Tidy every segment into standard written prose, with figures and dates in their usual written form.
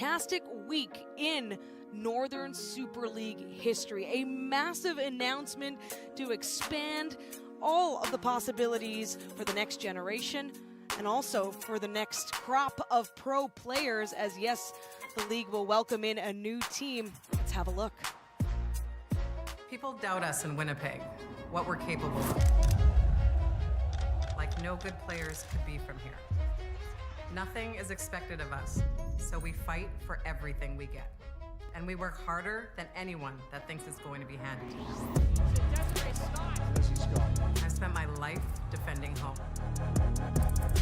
fantastic week in Northern Super League history. A massive announcement to expand all of the possibilities for the next generation and also for the next crop of pro players, as yes, the league will welcome in a new team. Let's have a look. People doubt us in Winnipeg, what we're capable of. Like no good players could be from here. Nothing is expected of us, so we fight for everything we get. And we work harder than anyone that thinks it's going to be handed to us. I've spent my life defending home.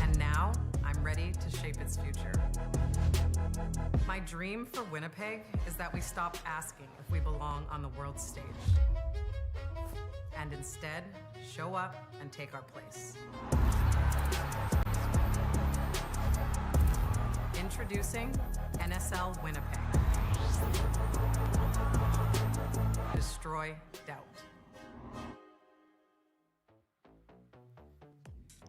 And now I'm ready to shape its future. My dream for Winnipeg is that we stop asking if we belong on the world stage. And instead, show up and take our place. Introducing NSL Winnipeg. Destroy doubt.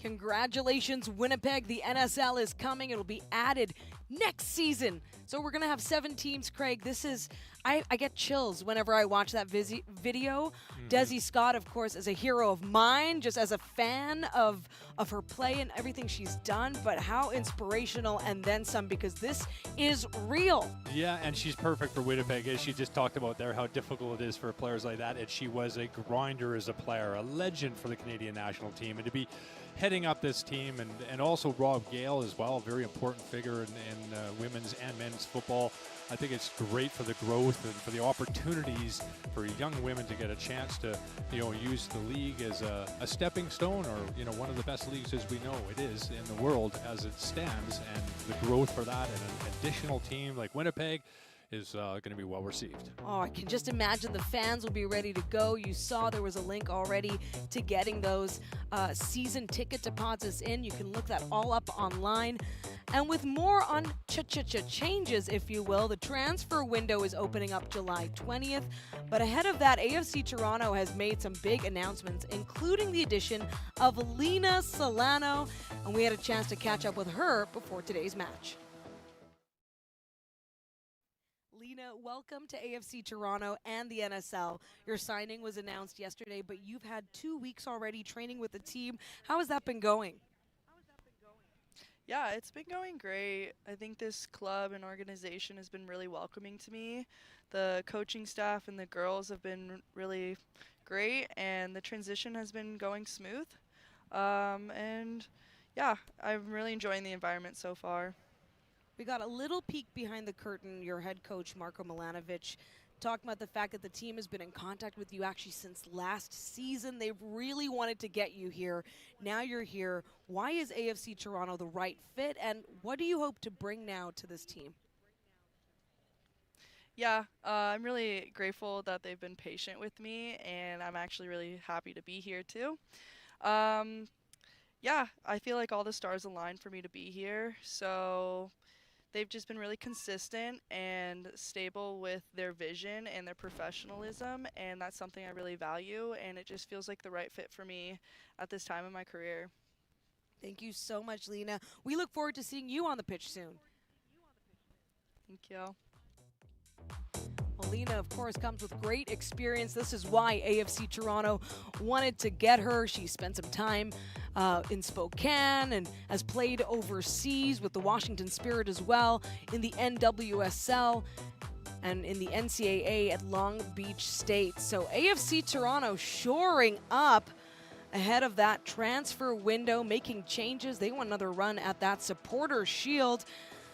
Congratulations, Winnipeg. The NSL is coming. It'll be added next season. So we're going to have 7 teams, Craig. This is, I get chills whenever I watch that video. Desi Scott, of course, is a hero of mine, just as a fan of her play and everything she's done, but how inspirational and then some, because this is real. Yeah, and she's perfect for Winnipeg, as she just talked about there, how difficult it is for players like that. And she was a grinder as a player, a legend for the Canadian national team. And to be heading up this team, and also Rob Gale as well, a very important figure in women's and men's football. I think it's great for the growth and for the opportunities for young women to get a chance to, use the league as a stepping stone, or, one of the best leagues as we know it is in the world as it stands. And the growth for that and an additional team like Winnipeg is going to be well received. Oh, I can just imagine the fans will be ready to go. You saw there was a link already to getting those season ticket deposits in. You can look that all up online. And with more on changes, if you will, the transfer window is opening up July 20th. But ahead of that, AFC Toronto has made some big announcements, including the addition of Lena Solano. And we had a chance to catch up with her before today's match. Lena, welcome to AFC Toronto and the NSL. Your signing was announced yesterday, but you've had 2 weeks already training with the team. How has that been going? Yeah, it's been going great. I think this club and organization has been really welcoming to me. The coaching staff and the girls have been really great, and the transition has been going smooth. And yeah, I'm really enjoying the environment so far. We got a little peek behind the curtain. Your head coach, Marko Milanovic, talking about the fact that the team has been in contact with you actually since last season. They've really wanted to get you here. Now you're here. Why is AFC Toronto the right fit, and what do you hope to bring now to this team? Yeah, I'm really grateful that they've been patient with me, and I'm actually really happy to be here too. Yeah, I feel like all the stars aligned for me to be here, so they've just been really consistent and stable with their vision and their professionalism, and that's something I really value, and it just feels like the right fit for me at this time in my career. Thank you so much, Lena. We look forward to seeing you on the pitch soon. Thank you. Well, Lena, of course, comes with great experience. This is why AFC Toronto wanted to get her. She spent some time in Spokane and has played overseas with the Washington Spirit as well, in the NWSL and in the NCAA at Long Beach State. So AFC Toronto shoring up ahead of that transfer window, making changes. They want another run at that Supporter Shield.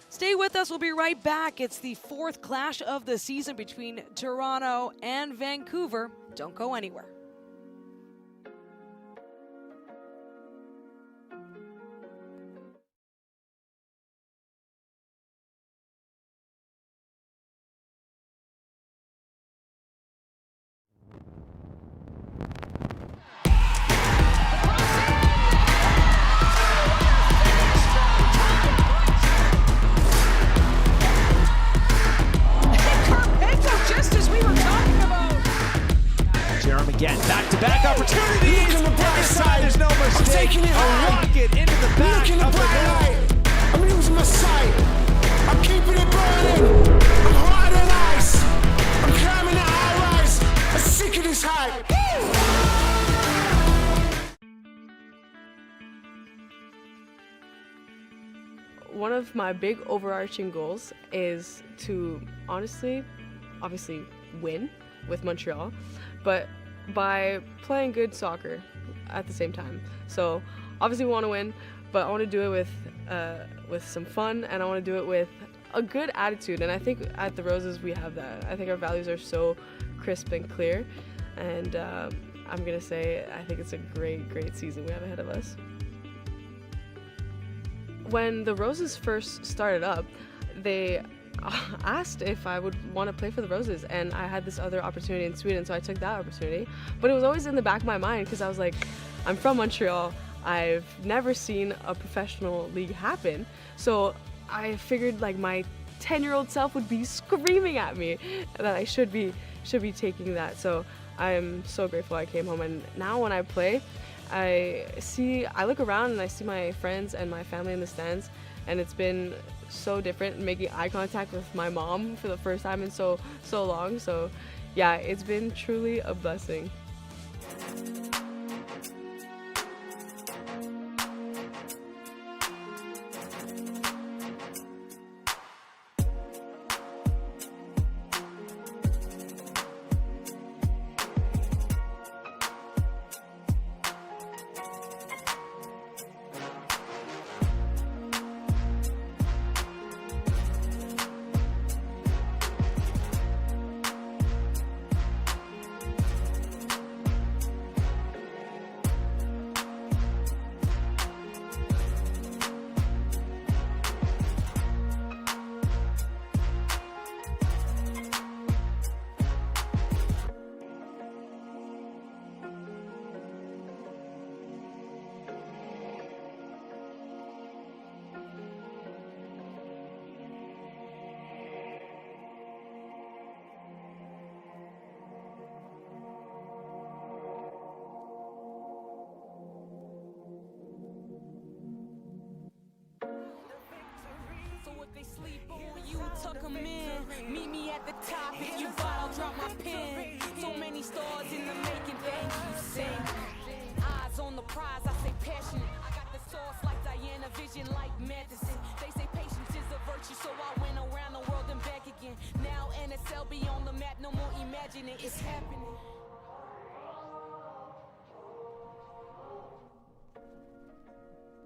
Stay with us. We'll be right back. It's the 4th clash of the season between Toronto and Vancouver. Don't go anywhere. Again, back-to-back opportunities. And this time there's no mistake. A rocket into the back of the net. I'm losing my sight. I'm keeping it burning. one of my big overarching goals is to obviously win with Montreal, but by playing good soccer at the same time. So obviously we want to win, but I want to do it with some fun, and I want to do it with a good attitude. And I think at the Roses we have that. I think our values are so crisp and clear, and I'm gonna say I think it's a great season we have ahead of us. When the Roses first started up, they asked if I would want to play for the Roses, and I had this other opportunity in Sweden, so I took that opportunity. But it was always in the back of my mind because I was like, I'm from Montreal, I've never seen a professional league happen, so I figured like my 10-year-old self would be screaming at me that I should be taking that. So I'm so grateful I came home, and now when I play, I look around and I see my friends and my family in the stands, and it's been so different making eye contact with my mom for the first time in so long. So yeah, it's been truly a blessing. Tuck 'em in, meet me at the top. If you bought, I'll drop my pen. So many stars in the making, thank you, sing. Eyes on the prize, I say passionate. I got the sauce like Diana, vision like Matheson. They say patience is a virtue, so I went around the world and back again. Now NSL be on the map, no more imagining, it's happening.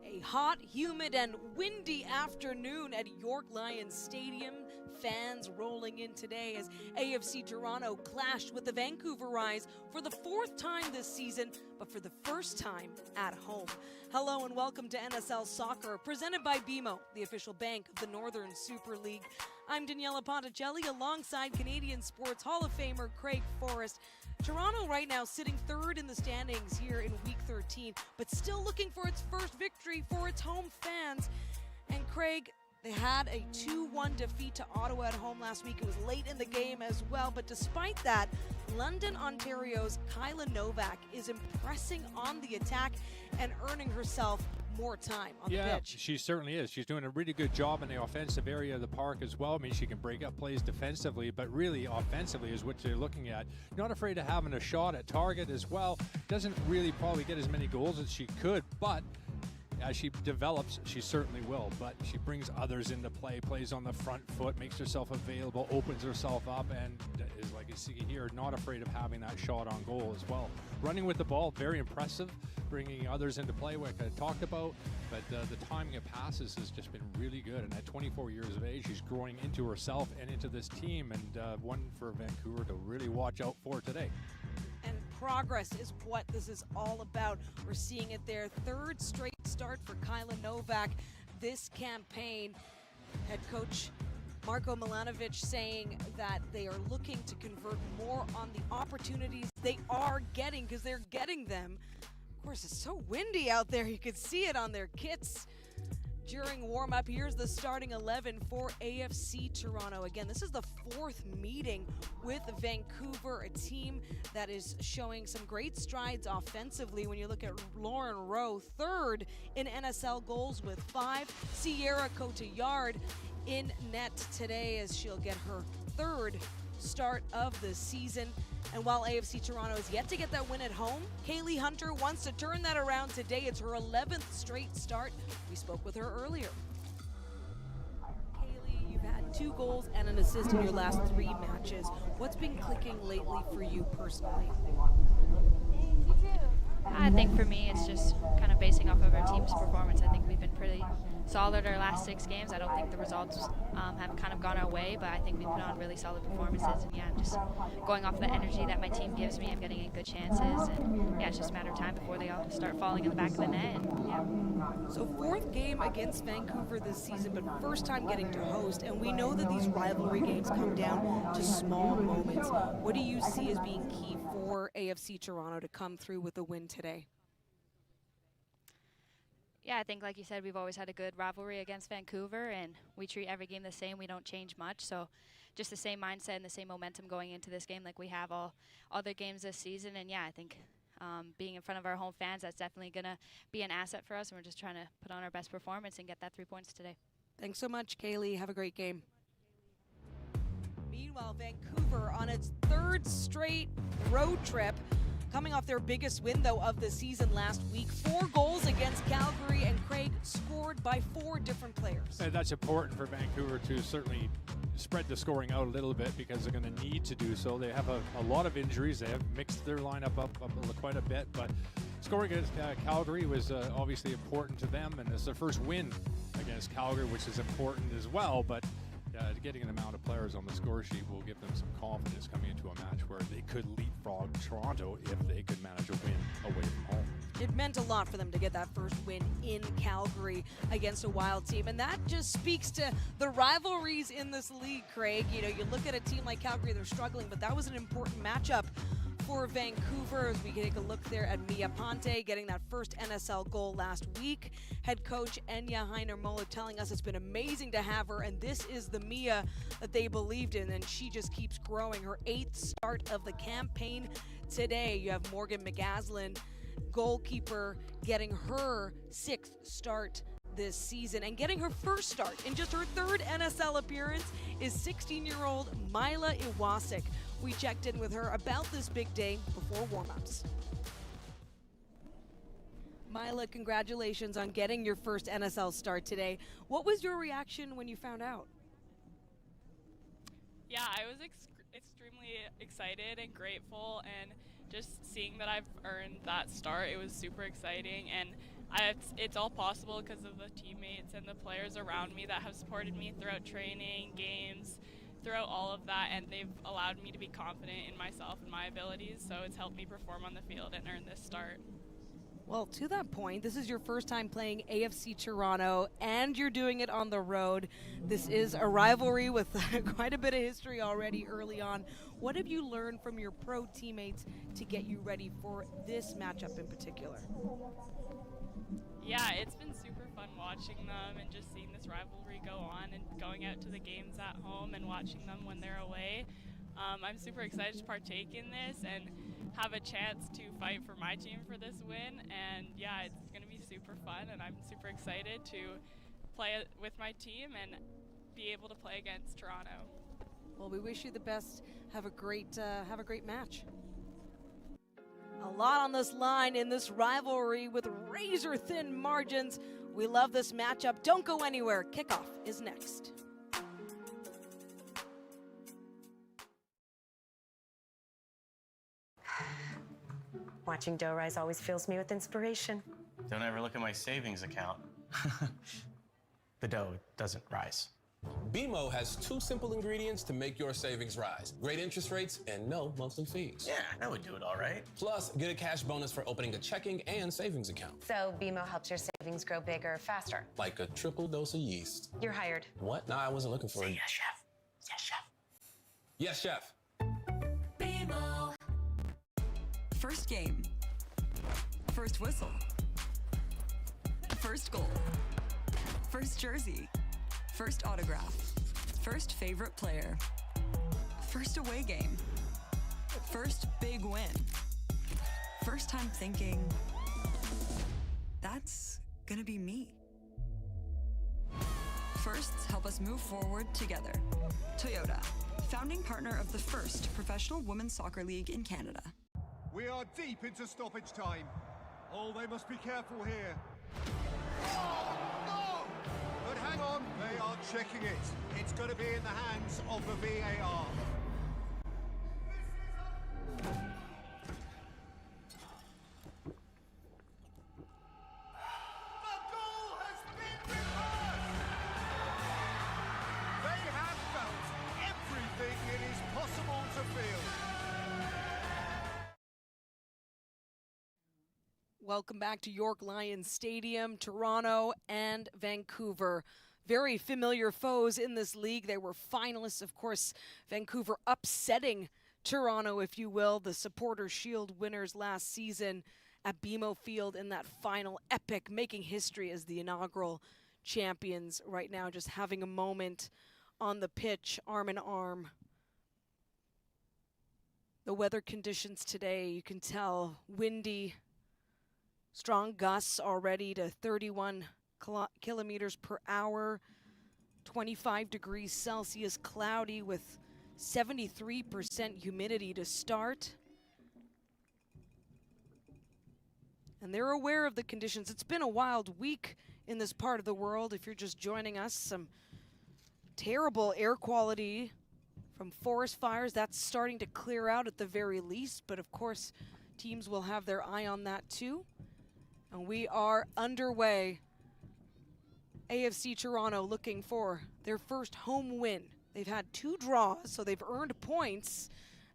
A hot, humid, and windy afternoon at York Lions Stadium. Fans rolling in today as AFC Toronto clashed with the Vancouver Rise for the 4th time this season, but for the first time at home. Hello and welcome to NSL Soccer, presented by BMO, the official bank of the Northern Super League. I'm Daniela Ponticelli alongside Canadian Sports Hall of Famer Craig Forrest. Toronto right now sitting 3rd in the standings here in Week 13, but still looking for its first victory for its home fans. And Craig, they had a 2-1 defeat to Ottawa at home last week. It was late in the game as well, but despite that, London, Ontario's Kyla Novak is impressing on the attack and earning herself more time on the pitch. She certainly is. She's doing a really good job in the offensive area of the park as well. I mean, she can break up plays defensively, but really offensively is what you're looking at. Not afraid of having a shot at target as well. Doesn't really probably get as many goals as she could, but as she develops, she certainly will. But she brings others into play, plays on the front foot, makes herself available, opens herself up, and is, like you see here, not afraid of having that shot on goal as well. Running with the ball, very impressive. Bringing others into play, like I talked about, but the timing of passes has just been really good. And at 24 years of age, she's growing into herself and into this team, and one for Vancouver to really watch out for today. And progress is what this is all about. We're seeing it there. 3rd straight start for Kyla Novak this campaign. Head coach Marko Milanovic saying that they are looking to convert more on the opportunities they are getting, because they're getting them. Of course, it's so windy out there. You could see it on their kits during warm-up. Here's the starting 11 for AFC Toronto. Again, this is the 4th meeting with Vancouver, a team that is showing some great strides offensively. When you look at Lauren Rowe, 3rd in NSL goals with 5. Sierra Cotillard in net today as she'll get her 3rd start of the season. And while AFC Toronto is yet to get that win at home, Kaylee Hunter wants to turn that around today. It's her 11th straight start. We spoke with her earlier. You've had 2 goals and an assist in your last 3 matches. What's been clicking lately for you personally? I think for me, it's just kind of basing off of our team's performance. I think we've been pretty solid our last 6 games. I don't think the results have kind of gone our way, but I think we've put on really solid performances. And yeah, I'm just going off the energy that my team gives me. I'm getting in good chances, and yeah, it's just a matter of time before they all start falling in the back of the net. And yeah. So 4th game against Vancouver this season, but first time getting to host, and we know that these rivalry games come down to small moments. What do you see as being key for AFC Toronto to come through with a win today? Yeah, I think like you said, we've always had a good rivalry against Vancouver, and we treat every game the same. We don't change much, so just the same mindset and the same momentum going into this game like we have all other games this season. And yeah, I think being in front of our home fans, that's definitely going to be an asset for us, and we're just trying to put on our best performance and get that 3 points today. Thanks so much, Kaylee. Have a great game. Meanwhile, Vancouver on its 3rd straight road trip, coming off their biggest win, though, of the season last week. 4 goals against Calgary, and Craig scored by 4 different players. And that's important for Vancouver to certainly spread the scoring out a little bit, because they're going to need to do so. They have a lot of injuries. They have mixed their lineup up quite a bit, but scoring against Calgary was obviously important to them, and it's their first win against Calgary, which is important as well. But getting an amount of players on the score sheet will give them some confidence coming into a match where they could leapfrog Toronto if they could manage a win away from home. It meant a lot for them to get that first win in Calgary against a Wild team, and that just speaks to the rivalries in this league, Craig. You know, you look at a team like Calgary, they're struggling, but that was an important matchup for Vancouver. As we take a look there at Mia Ponte getting that first NSL goal last week. Head coach Enya Heiner-Mola telling us it's been amazing to have her, and this is the Mia that they believed in, and she just keeps growing. Her 8th start of the campaign today. You have Morgan McGaslin, goalkeeper, getting her 6th start this season, and getting her first start in just her 3rd NSL appearance is 16-year-old Mila Iwasik. We checked in with her about this big day before warm-ups. Mila, congratulations on getting your first NSL start today. What was your reaction when you found out? Yeah, I was extremely excited and grateful, and just seeing that I've earned that start, it was super exciting. And it's all possible because of the teammates and the players around me that have supported me throughout training, games, throughout all of that, and they've allowed me to be confident in myself and my abilities, so it's helped me perform on the field and earn this start. Well, to that point, this is your first time playing AFC Toronto, and you're doing it on the road. This is a rivalry with quite a bit of history already early on. What have you learned from your pro teammates to get you ready for this matchup in particular? Yeah, it's been super fun watching them and just seeing this rivalry go on and going out to the games at home and watching them when they're away. I'm super excited to partake in this and have a chance to fight for my team for this win. And yeah, it's going to be super fun, and I'm super excited to play with my team and be able to play against Toronto. Well, we wish you the best. Have a great match. A lot on this line in this rivalry with razor-thin margins. We love this matchup. Don't go anywhere. Kickoff is next. Watching dough rise always fills me with inspiration. Don't ever look at my savings account. The dough doesn't rise. BMO has 2 simple ingredients to make your savings rise. Great interest rates and no monthly fees. Yeah, that would do it all right. Plus, get a cash bonus for opening a checking and savings account. So BMO helps your savings grow bigger faster. Like a triple dose of yeast. You're hired. What? No, I wasn't looking for it. Yes, chef. Yes, chef. Yes, chef. BMO. First game. First whistle. First goal. First jersey. First autograph. First favorite player. First away game. First big win. First time thinking, that's gonna be me. Firsts help us move forward together. Toyota, founding partner of the first professional women's soccer league in Canada. We are deep into stoppage time. Oh, they must be careful here. Oh, no! But hang on, they are checking it. It's going to be in the hands of the VAR. Welcome back to York Lions Stadium, Toronto and Vancouver. Very familiar foes in this league. They were finalists, of course, Vancouver upsetting Toronto, if you will, the Supporters' Shield winners last season at BMO Field in that final epic, making history as the inaugural champions right now, just having a moment on the pitch, arm in arm. The weather conditions today, you can tell, windy, strong gusts already to 31 kilometers per hour, 25 degrees Celsius, cloudy with 73% humidity to start. And they're aware of the conditions. It's been a wild week in this part of the world. If you're just joining us, some terrible air quality from forest fires. That's starting to clear out at the very least, but of course, teams will have their eye on that too. And we are underway. AFC Toronto looking for their first home win. They've had 2 draws, so they've earned points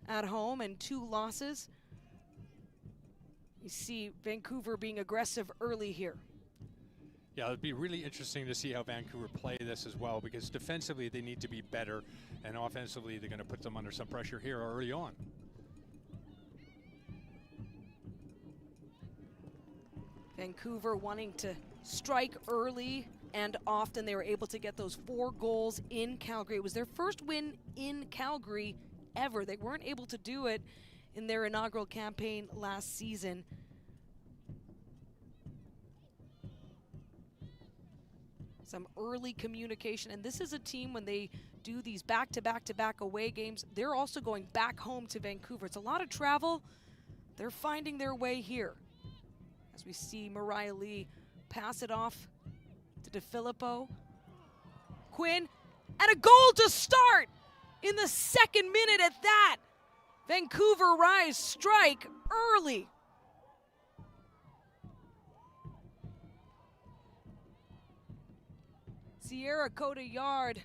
at home and 2 losses. You see Vancouver being aggressive early here. Yeah, it'd be really interesting to see how Vancouver play this as well, because defensively they need to be better, and offensively they're going to put them under some pressure here early on. Vancouver wanting to strike early and often. They were able to get those 4 goals in Calgary. It was their first win in Calgary ever. They weren't able to do it in their inaugural campaign last season. Some early communication, and this is a team, when they do these back-to-back-to-back away games, they're also going back home to Vancouver. It's a lot of travel. They're finding their way here. As we see Mariah Lee pass it off to DeFilippo. Quinn, and a goal to start in the 2nd minute at that. Vancouver Rise strike early. Sierra Cotillard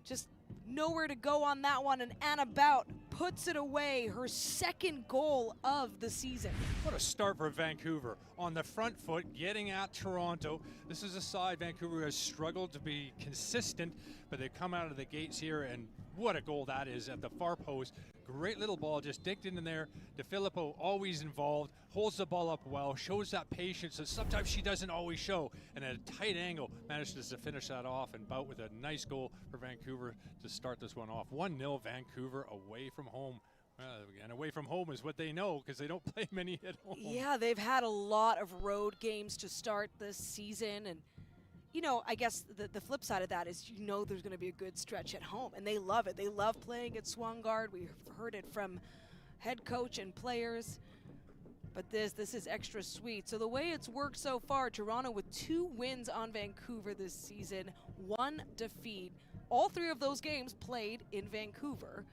just nowhere to go on that one, and Anna Bout puts it away, her 2nd goal of the season. What a start for Vancouver. On the front foot, getting at Toronto. This is a side Vancouver has struggled to be consistent, but they come out of the gates here, and what a goal that is at the far post. Great little ball, just dicked in there. DeFilippo always involved, holds the ball up well, shows that patience that sometimes she doesn't always show, and at a tight angle manages to finish that off, and Bout with a nice goal for Vancouver to start this one off. 1-0 Vancouver away from home. And away from home is what they know, because they don't play many at home. Yeah, they've had a lot of road games to start this season, and you know, I guess the flip side of that is, you know, there's going to be a good stretch at home, and they love it. They love playing at Swangard. We've heard it from head coach and players, but this is extra sweet. So the way it's worked so far, Toronto with 2 wins on Vancouver this season, 1 defeat. All 3 of those games played in Vancouver.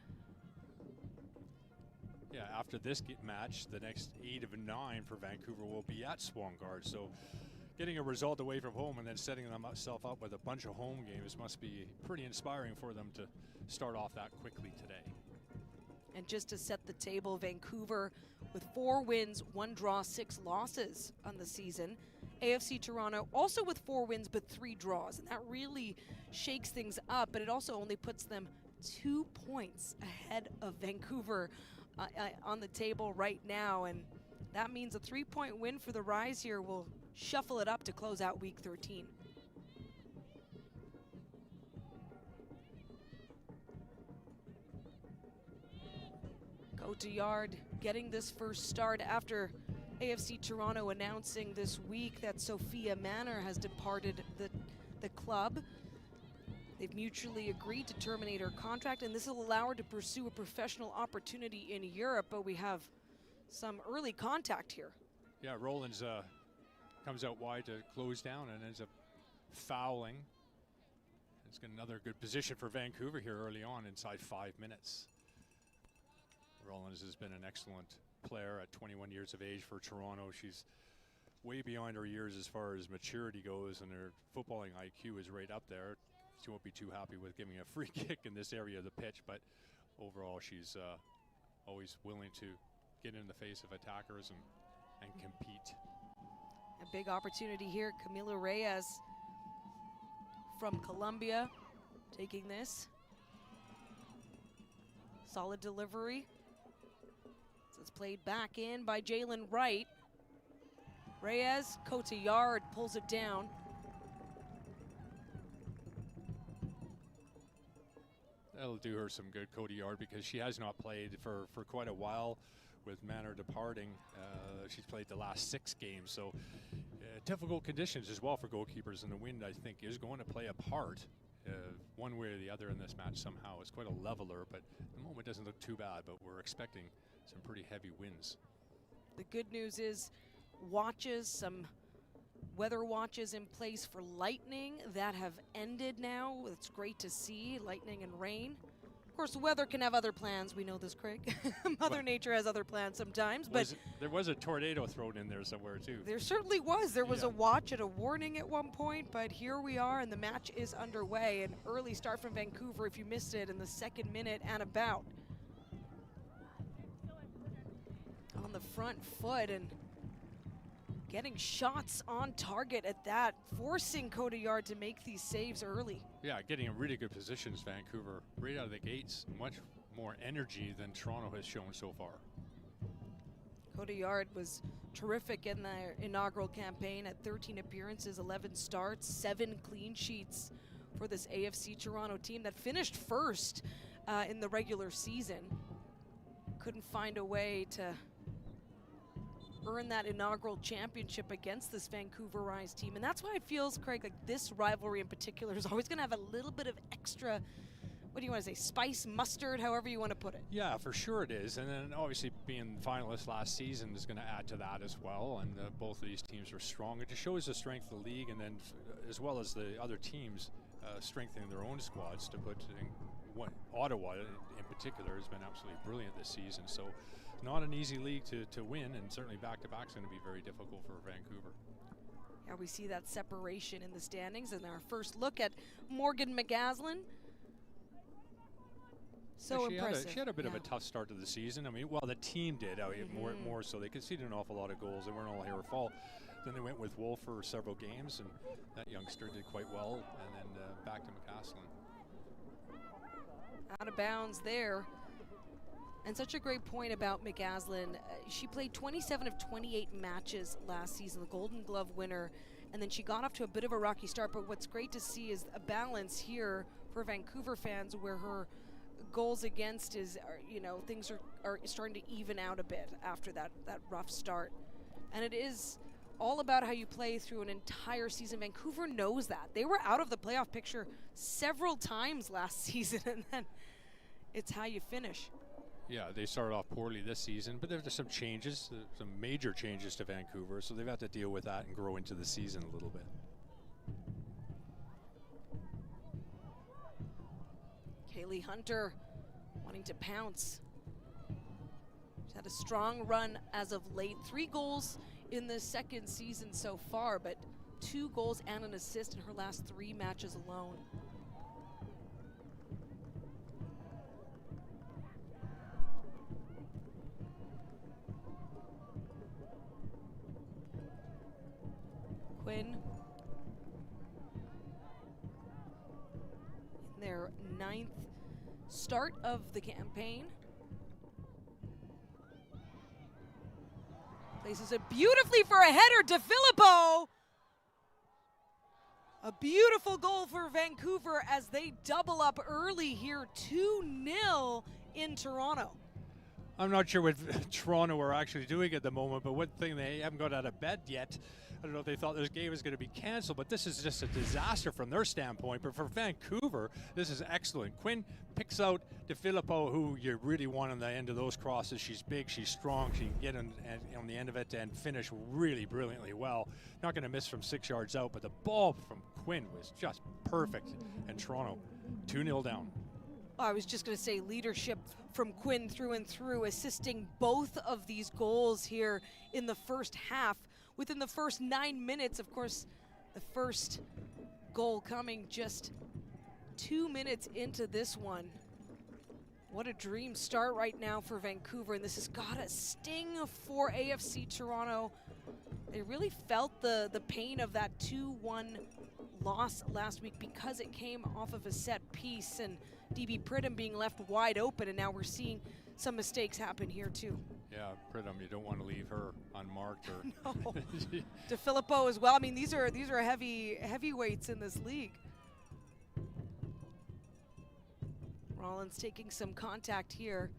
Yeah, after this match, the next 8 of 9 for Vancouver will be at Swangard. So getting a result away from home and then setting themselves up with a bunch of home games must be pretty inspiring for them to start off that quickly today. And just to set the table, Vancouver with 4 wins, 1 draw, 6 losses on the season. AFC Toronto also with 4 wins but 3 draws, and that really shakes things up, but it also only puts them 2 points ahead of Vancouver on the table right now, and that means a 3-point win for the Rise here will shuffle it up to close out week 13. Cotillard getting this first start after AFC Toronto announcing this week that Sophia Manor has departed the club. They've mutually agreed to terminate her contract, and this will allow her to pursue a professional opportunity in Europe, but we have some early contact here. Yeah, Rollins comes out wide to close down and ends up fouling. It's got another good position for Vancouver here early on, inside 5 minutes. Rollins has been an excellent player at 21 years of age for Toronto. She's way beyond her years as far as maturity goes, and her footballing IQ is right up there. She won't be too happy with giving a free kick in this area of the pitch, but overall she's always willing to get in the face of attackers and compete. A big opportunity here. Camila Reyes from Colombia taking this. Solid delivery. So it's played back in by Jalen Wright. Reyes, Cotillard pulls it down. That'll do her some good, Cotillard, because she has not played for quite a while with Manor departing. She's played the last 6 games, so difficult conditions as well for goalkeepers, and the wind, I think, is going to play a part one way or the other in this match somehow. It's quite a leveler, but at the moment doesn't look too bad, but we're expecting some pretty heavy winds. The good news is watches, some weather watches in place for lightning that have ended now. It's great to see, lightning and rain. Of course, the weather can have other plans. We know this, Craig. Mother Nature has other plans sometimes, but there was a tornado thrown in there somewhere too. There certainly was. There was a watch and a warning at one point, but here we are, and the match is underway. An early start from Vancouver, if you missed it, in the 2nd minute and about. On the front foot and getting shots on target at that, forcing Cotillard to make these saves early. Yeah, getting in really good positions, Vancouver, right out of the gates. Much more energy than Toronto has shown so far. Cotillard was terrific in their inaugural campaign at 13 appearances, 11 starts, 7 clean sheets for this AFC Toronto team that finished first in the regular season. Couldn't find a way to earn that inaugural championship against this Vancouverized team. And that's why it feels, Craig, like this rivalry in particular is always going to have a little bit of extra, what do you want to say, spice, mustard, however you want to put it. Yeah, for sure it is. And then obviously being finalists last season is going to add to that as well. And both of these teams are strong. It just shows the strength of the league, and then as well as the other teams strengthening their own squads to put in Ottawa in particular has been absolutely brilliant this season. So not an easy league to win, and certainly back-to-back is going to be very difficult for Vancouver. Yeah, we see that separation in the standings, and our first look at Morgan McCaslin. So impressive. She had a bit of a tough start to the season. I mean, well, the team did more so. They conceded an awful lot of goals. They weren't all her fault. Then they went with Wolf for several games, and that youngster did quite well. And then back to McCaslin. Out of bounds there. And such a great point about McCaslin. She played 27 of 28 matches last season, the Golden Glove winner, and then she got off to a bit of a rocky start. But what's great to see is a balance here for Vancouver fans, where her goals against is, things are starting to even out a bit after that rough start. And it is all about how you play through an entire season. Vancouver knows that. They were out of the playoff picture several times last season, and then it's how you finish. Yeah, they started off poorly this season, but there's some changes, some major changes to Vancouver, so they've had to deal with that and grow into the season a little bit. Kaylee Hunter wanting to pounce. She's had a strong run as of late. 3 goals in the 2nd season so far, but 2 goals and an assist in her last 3 matches alone. Quinn in their 9th start of the campaign. Places it beautifully for a header to Filippo. A beautiful goal for Vancouver as they double up early here, 2-0 in Toronto. I'm not sure what Toronto are actually doing at the moment, but one thing, they haven't got out of bed yet. I don't know if they thought this game was going to be canceled, but this is just a disaster from their standpoint. But for Vancouver, this is excellent. Quinn picks out DeFilippo, who you really want on the end of those crosses. She's big, she's strong, she can get on the end of it and finish really brilliantly well. Not going to miss from 6 yards out, but the ball from Quinn was just perfect. And Toronto 2-0 down. I was just going to say leadership from Quinn through and through, assisting both of these goals here in the first half. Within the first 9 minutes, of course, the first goal coming just 2 minutes into this one. What a dream start right now for Vancouver, and this has got a sting for AFC Toronto. They really felt the pain of that 2-1 loss last week because it came off of a set piece and DB Pridham being left wide open, and now we're seeing some mistakes happen here too. Yeah, Pridham, you don't want to leave her unmarked. Or no. DeFilippo as well. I mean, these are heavyweights in this league. Rollins taking some contact here.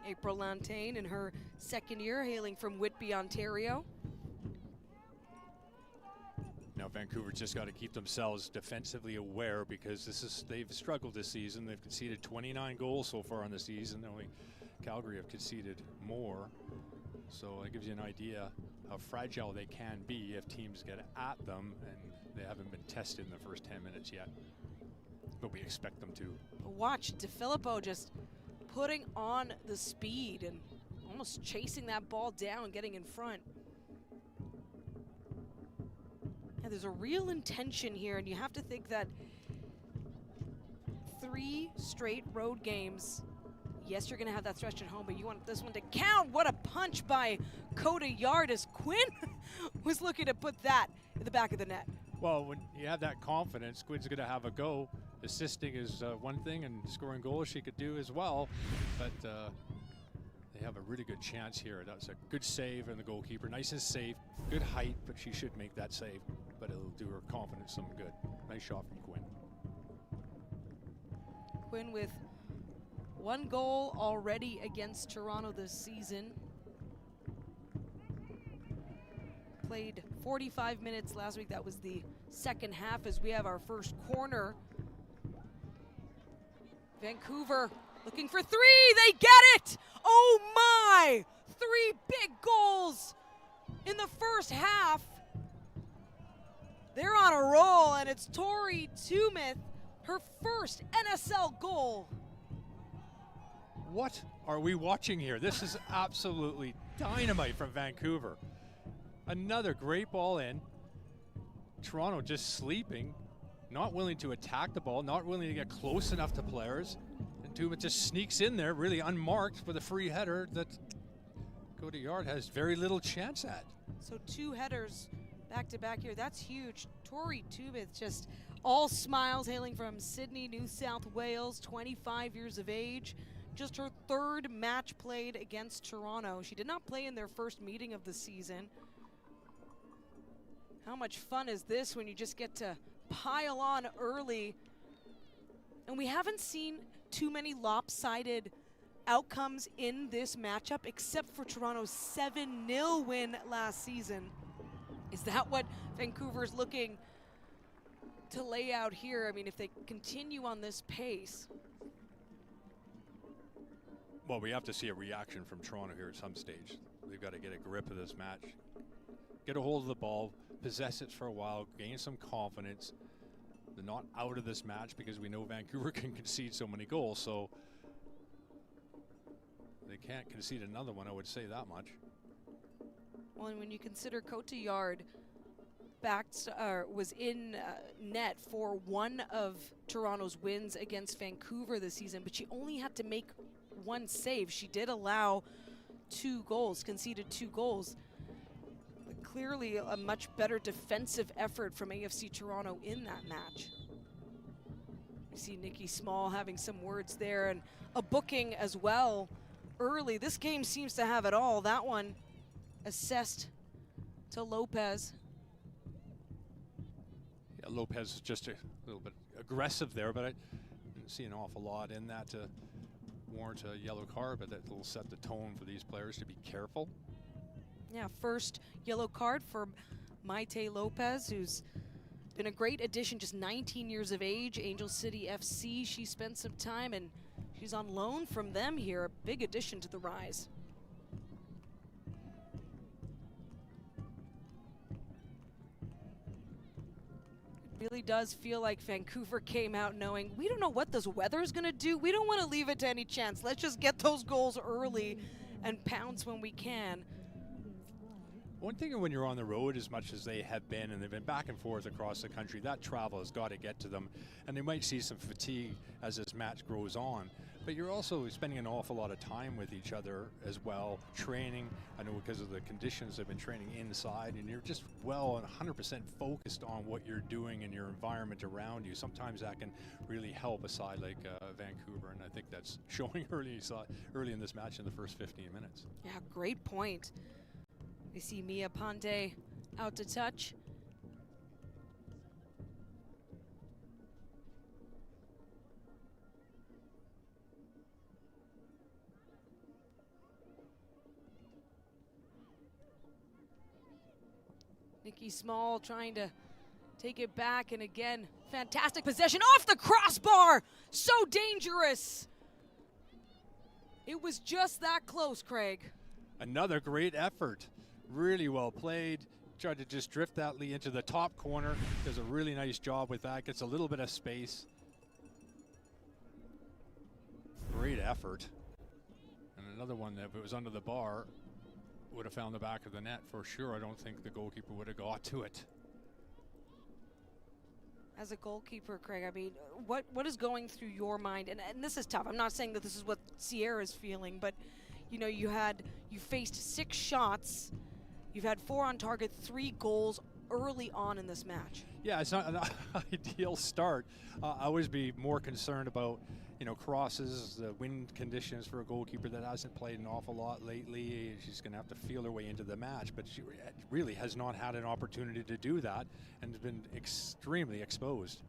April Lantain in her second year, hailing from Whitby, Ontario. Now Vancouver just got to keep themselves defensively aware, because they've struggled this season. They've conceded 29 goals so far on the season. Only Calgary have conceded more. So that gives you an idea how fragile they can be if teams get at them, and they haven't been tested in the first 10 minutes yet. But we expect them to. Watch DeFilippo just putting on the speed and almost chasing that ball down, getting in front. And there's a real intention here, and you have to think that 3 straight road games. Yes, you're going to have that stretch at home, but you want this one to count. What a punch by Coda Yard as Quinn was looking to put that in the back of the net. Well, when you have that confidence, Quinn's going to have a go. Assisting is one thing, and scoring goals she could do as well. But they have a really good chance here. That's a good save, and the goalkeeper, nice and safe. Good height, but she should make that save. But it'll do her confidence some good. Nice shot from Quinn. Quinn with 1 goal already against Toronto this season. Played 45 minutes last week. That was the second half as we have our first corner. Vancouver looking for 3. They get it! Oh my! 3 big goals in the first half. They're on a roll, and it's Tori Tumeth, her first NSL goal. What are we watching here? This is absolutely dynamite from Vancouver. Another great ball in. Toronto just sleeping, not willing to attack the ball, not willing to get close enough to players. And Tumeth just sneaks in there, really unmarked, with a free header that Coda Yard has very little chance at. So 2 headers back to back here. That's huge. Tori Tumeth just all smiles, hailing from Sydney, New South Wales, 25 years of age. Just her 3rd match played against Toronto. She did not play in their first meeting of the season. How much fun is this when you just get to pile on early? And we haven't seen too many lopsided outcomes in this matchup, except for Toronto's 7-0 win last season. Is that what Vancouver's looking to lay out here? I mean, if they continue on this pace. Well, we have to see a reaction from Toronto here at some stage. They've got to get a grip of this match, get a hold of the ball, possess it for a while, gain some confidence. They're not out of this match because we know Vancouver can concede so many goals, so they can't concede another one, I would say that much. Well, and when you consider Coda Yard was in net for one of Toronto's wins against Vancouver this season, but she only had to make 1 save. She did allow 2 goals, conceded 2 goals. But clearly a much better defensive effort from AFC Toronto in that match. You see Nikki Small having some words there, and a booking as well early. This game seems to have it all. That one assessed to Lopez. Yeah, Lopez is just a little bit aggressive there, but I didn't see an awful lot in that to warrant a yellow card, but that will set the tone for these players to be careful. Yeah, first yellow card for Maite Lopez, who's been a great addition, just 19 years of age, Angel City FC. She spent some time and she's on loan from them here, a big addition to the Rise. It really does feel like Vancouver came out knowing we don't know what this weather's gonna do. We don't want to leave it to any chance. Let's just get those goals early and pounce when we can. One thing when you're on the road as much as they have been, and they've been back and forth across the country, that travel has got to get to them, and they might see some fatigue as this match grows on. But you're also spending an awful lot of time with each other as well, training. I know because of the conditions they've been training inside, and you're just well and 100% focused on what you're doing in your environment around you. Sometimes that can really help a side like Vancouver, and I think that's showing early in this match in the first 15 minutes. Yeah, great point. We see Mia Ponte out to touch. Nikki Small trying to take it back, and again, fantastic possession off the crossbar. So dangerous. It was just that close, Craig. Another great effort. Really well played. Tried to just drift that Lee into the top corner. Does a really nice job with that. Gets a little bit of space. Great effort. And another one that if it was under the bar would have found the back of the net for sure. I don't think the goalkeeper would have got to it. As a goalkeeper, Craig, I mean, what is going through your mind? And this is tough. I'm not saying that this is what Sierra's feeling, but you know, you faced 6 shots. You've had 4 on target, 3 goals early on in this match. Yeah, it's not an ideal start. I always be more concerned about, you know, crosses, the wind conditions for a goalkeeper that hasn't played an awful lot lately. She's going to have to feel her way into the match, but she really has not had an opportunity to do that and has been extremely exposed.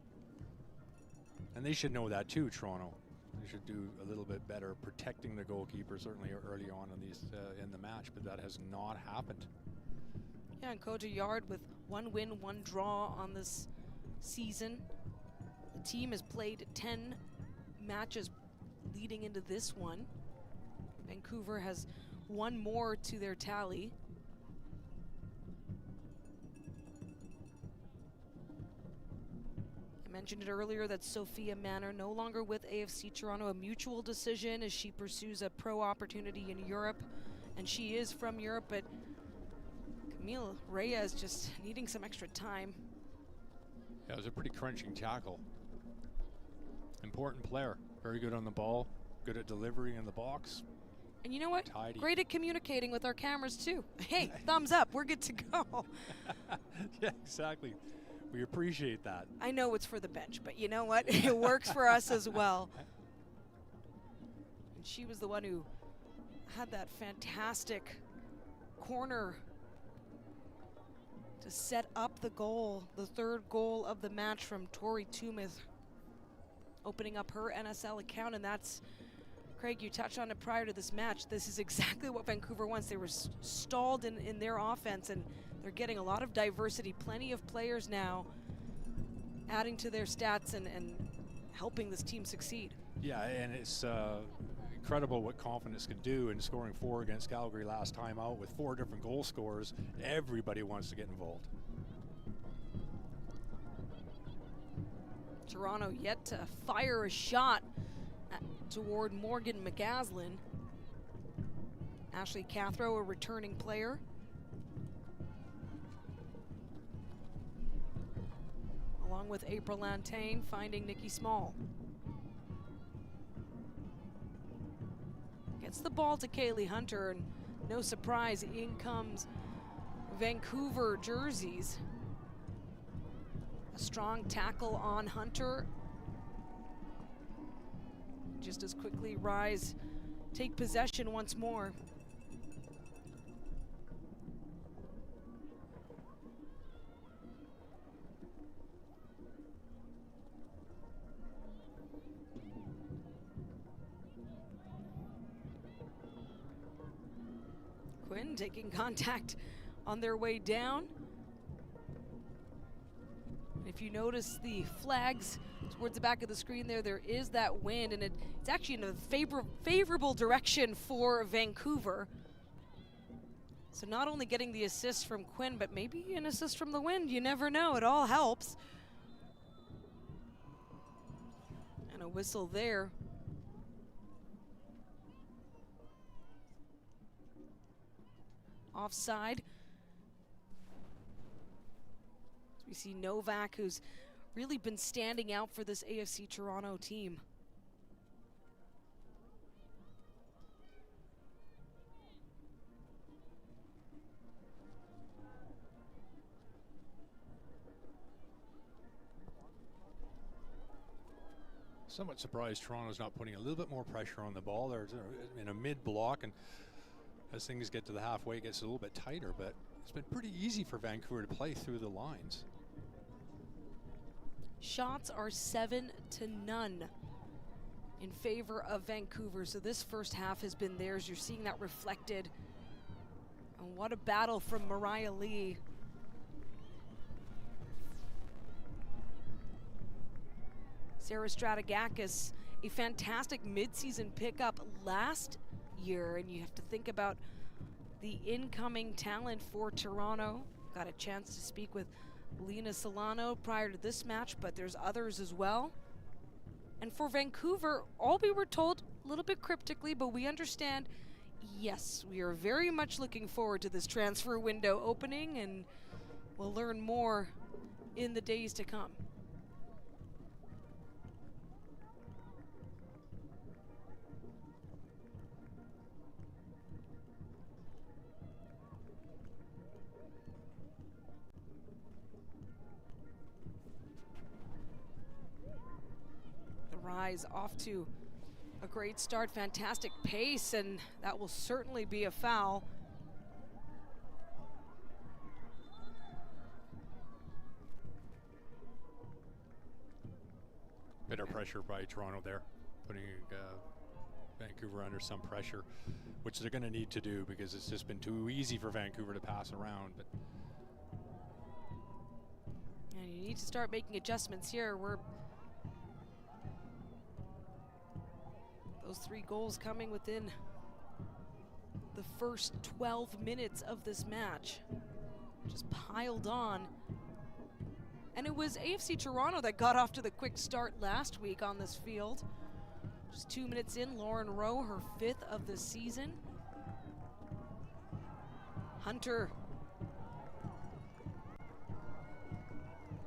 And they should know that too, Toronto. They should do a little bit better protecting the goalkeeper, certainly early on in these in the match, but that has not happened. Yeah, and Cote Yard with 1 win, 1 draw on this season. The team has played 10 matches leading into this one. Vancouver has 1 more to their tally. I mentioned it earlier that Sophia Manor no longer with AFC Toronto, a mutual decision as she pursues a pro opportunity in Europe, and she is from Europe, but Camille Reyes just needing some extra time. Yeah, it was a pretty crunching tackle. Important player, very good on the ball, good at delivery in the box. And you know what? Tidy. Great at communicating with our cameras too. Hey, thumbs up, we're good to go. Yeah, exactly. We appreciate that. I know it's for the bench, but you know what? It works for us as well. And she was the one who had that fantastic corner to set up the goal, the 3rd goal of the match from Tori Tumith, opening up her NSL account. And that's, Craig, you touched on it prior to this match. This is exactly what Vancouver wants. They were stalled in their offense, and they're getting a lot of diversity, plenty of players now adding to their stats and helping this team succeed. Yeah, and it's incredible what confidence can do in scoring 4 against Calgary last time out with 4 different goal scorers. Everybody wants to get involved. Toronto yet to fire a shot toward Morgan McGaslin. Ashley Cathro, a returning player. Along with April Lantain, finding Nikki Small. Gets the ball to Kaylee Hunter, and no surprise, in comes Vancouver jerseys. A strong tackle on Hunter. Just as quickly, Rise take possession once more. Quinn taking contact on their way down. If you notice the flags towards the back of the screen there is that wind, and it's actually in a favorable direction for Vancouver. So not only getting the assist from Quinn, but maybe an assist from the wind. You never know, it all helps. And a whistle there. Offside. We see Novak, who's really been standing out for this AFC Toronto team. Somewhat surprised Toronto's not putting a little bit more pressure on the ball. They're in a mid block, and as things get to the halfway, it gets a little bit tighter, but it's been pretty easy for Vancouver to play through the lines. Shots are 7-0 in favor of Vancouver. So this first half has been theirs. You're seeing that reflected. And what a battle from Mariah Lee. Sarah Stratigakis, a fantastic midseason pickup last year. And you have to think about the incoming talent for Toronto. Got a chance to speak with Lena Solano prior to this match, but there's others as well. And for Vancouver, all we were told, a little bit cryptically, but we understand, yes, we are very much looking forward to this transfer window opening, and we'll learn more in the days to come. Rise off to a great start, fantastic pace, and that will certainly be a foul. Bit of pressure by Toronto there, putting Vancouver under some pressure, which they're going to need to do because it's just been too easy for Vancouver to pass around. But and you need to start making adjustments here. Those 3 goals coming within the first 12 minutes of this match. Just piled on. And it was AFC Toronto that got off to the quick start last week on this field. Just 2 minutes in, Lauren Rowe, her 5th of the season. Hunter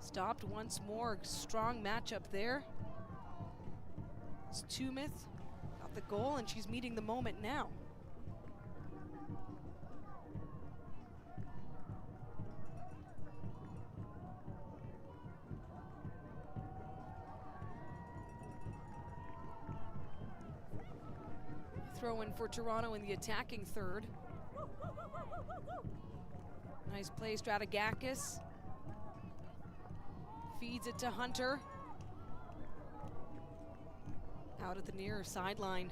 stopped once more. Strong matchup there. It's Tumith. The goal, and she's meeting the moment now. Throw in for Toronto in the attacking third. Nice play, Stratigakis. Feeds it to Hunter. Out at the near sideline.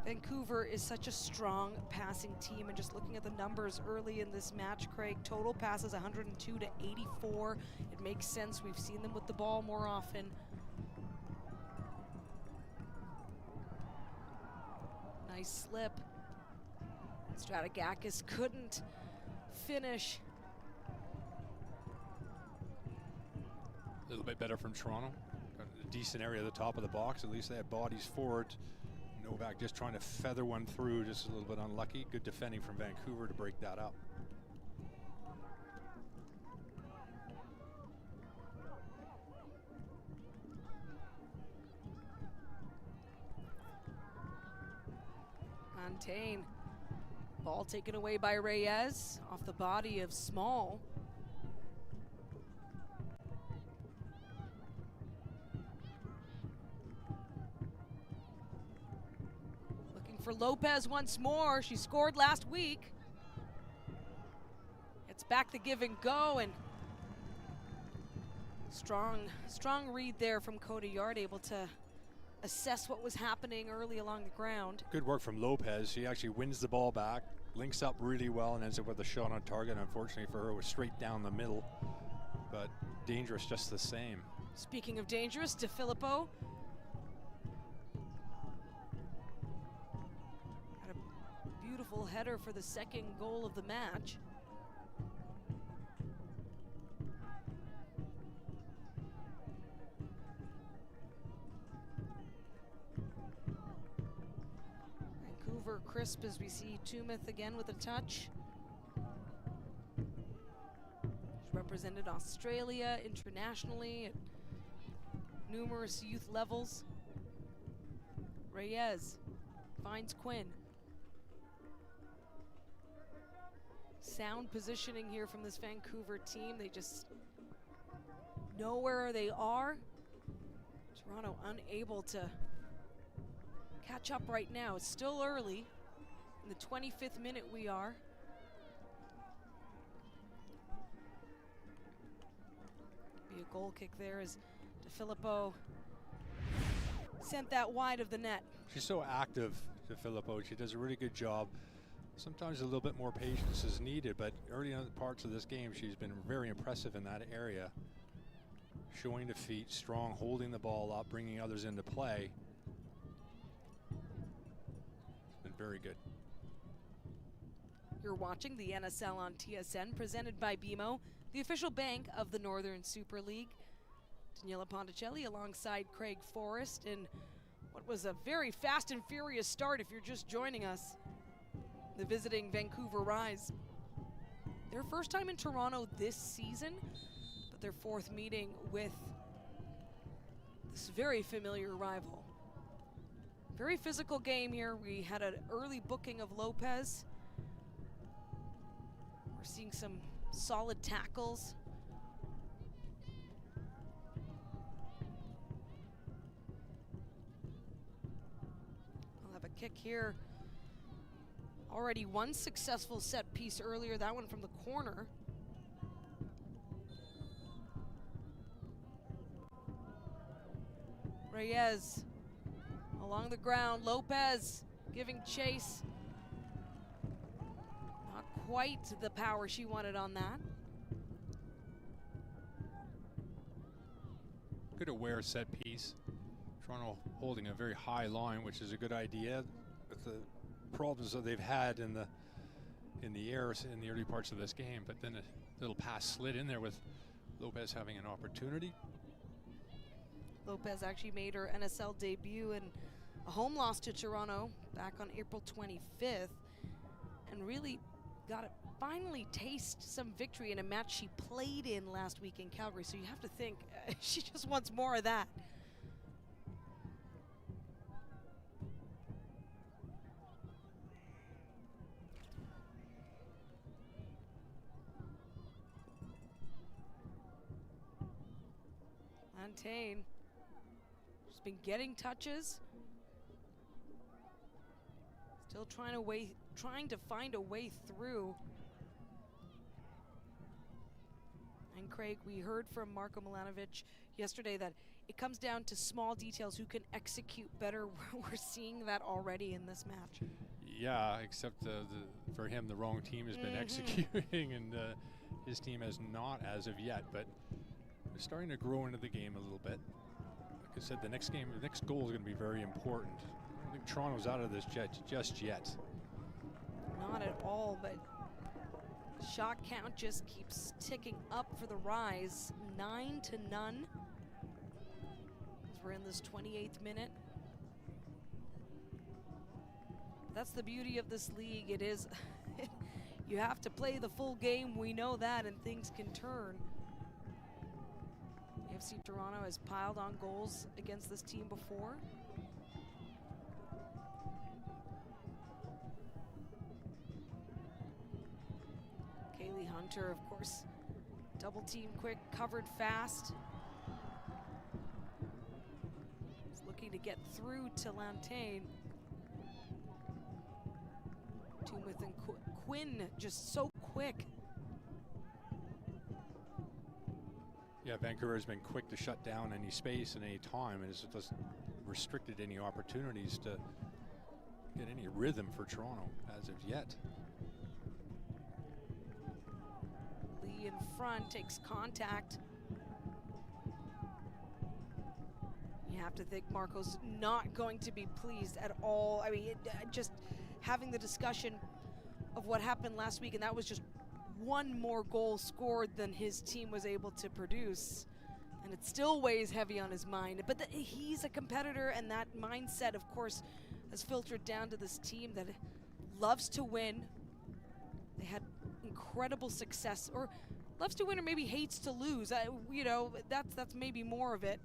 Vancouver is such a strong passing team, and just looking at the numbers early in this match, Craig, total passes 102 to 84. It makes sense. We've seen them with the ball more often. Nice slip. Stratigakis couldn't finish. A little bit better from Toronto. Got a decent area at the top of the box. At least they had bodies forward. Novak just trying to feather one through, just a little bit unlucky. Good defending from Vancouver to break that up. Fontaine. Ball taken away by Reyes off the body of Small. Looking for Lopez once more. She scored last week. It's back the give and go, and Strong read there from Cody Yard, able to assess what was happening early along the ground. Good work from Lopez. She actually wins the ball back, links up really well, and ends up with a shot on target. Unfortunately for her, it was straight down the middle, but dangerous just the same. Speaking of dangerous, DeFilippo had a beautiful header for the second goal of the match. Vancouver crisp as we see Tumeth again with a touch. She's represented Australia internationally at numerous youth levels. Reyes finds Quinn. Sound positioning here from this Vancouver team. They just know where they are. Toronto unable to catch up right now. It's still early. In the 25th minute we are. Be a goal kick there as DeFilippo sent that wide of the net. She's so active, DeFilippo. She does a really good job. Sometimes a little bit more patience is needed, but early in the parts of this game, she's been very impressive in that area. Showing the feet, strong, holding the ball up, bringing others into play. It's been very good. You're watching the NSL on TSN, presented by BMO, the official bank of the Northern Super League. Daniela Ponticelli alongside Craig Forrest in what was a very fast and furious start if you're just joining us. The visiting Vancouver Rise. Their first time in Toronto this season, but their fourth meeting with this very familiar rival. Very physical game here. We had an early booking of Lopez. We're seeing some solid tackles. I'll have a kick here. Already one successful set piece earlier, that one from the corner. Reyes along the ground, Lopez giving chase. Not quite the power she wanted on that. Good aware set piece. Toronto holding a very high line, which is a good idea. With the problems that they've had in the air in the early parts of this game, but then a little pass slid in there with Lopez having an opportunity. Lopez actually made her NSL debut in a home loss to Toronto back on April 25th, and really got to finally taste some victory in a match she played in last week in Calgary. So you have to think she just wants more of that. Fontaine, she's been getting touches. Still trying to find a way through. And Craig, we heard from Marko Milanovic yesterday that it comes down to small details, who can execute better. We're seeing that already in this match. Yeah, except for him, the wrong team has been executing, and his team has not as of yet, but they're starting to grow into the game a little bit. Like I said, the next goal is going to be very important. I don't think Toronto's out of this just yet. Not at all, but shot count just keeps ticking up for the Rise, 9-0. As we're in this 28th minute. That's the beauty of this league. It is, you have to play the full game. We know that, and things can turn. AFC Toronto has piled on goals against this team before. Kaylee Hunter, of course, double team quick, covered fast. He's looking to get through to Lantain. Tumeth and Quinn just so quick. Yeah, Vancouver has been quick to shut down any space and any time, and it doesn't restricted any opportunities to get any rhythm for Toronto as of yet. Lee in front takes contact. You have to think Marco's not going to be pleased at all. I mean, just having the discussion of what happened last week, and that was just one more goal scored than his team was able to produce. And it still weighs heavy on his mind. But he's a competitor, and that mindset, of course, has filtered down to this team that loves to win. They had incredible success, or loves to win, or maybe hates to lose. You know, that's maybe more of it.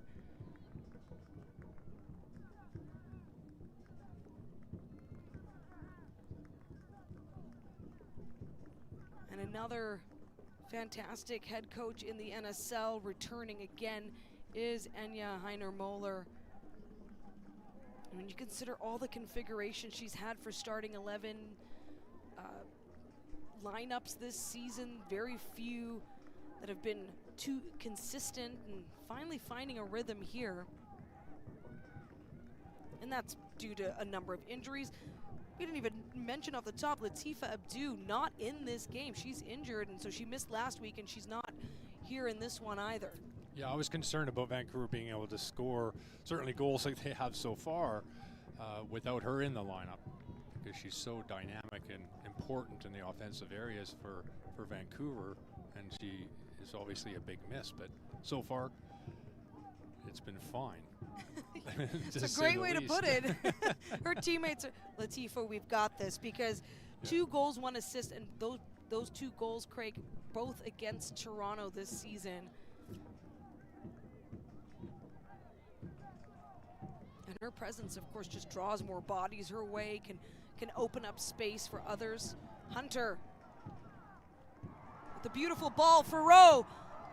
And another fantastic head coach in the NSL returning again is Enya Heiner-Moller. And when you consider all the configurations she's had for starting 11 lineups this season, very few that have been too consistent, and finally finding a rhythm here. And that's due to a number of injuries. We didn't even mention off the top, Latifa Abdou not in this game. She's injured, and so she missed last week, and she's not here in this one either. Yeah, I was concerned about Vancouver being able to score certainly goals like they have so far without her in the lineup, because she's so dynamic and important in the offensive areas for Vancouver, and she is obviously a big miss, but so far it's been fine. It's a great way to put it. Her teammates are, Latifa, we've got this, because 2 goals, 1 assist, and those 2 goals, Craig, both against Toronto this season. And her presence, of course, just draws more bodies her way, can open up space for others. Hunter with the beautiful ball for Rowe.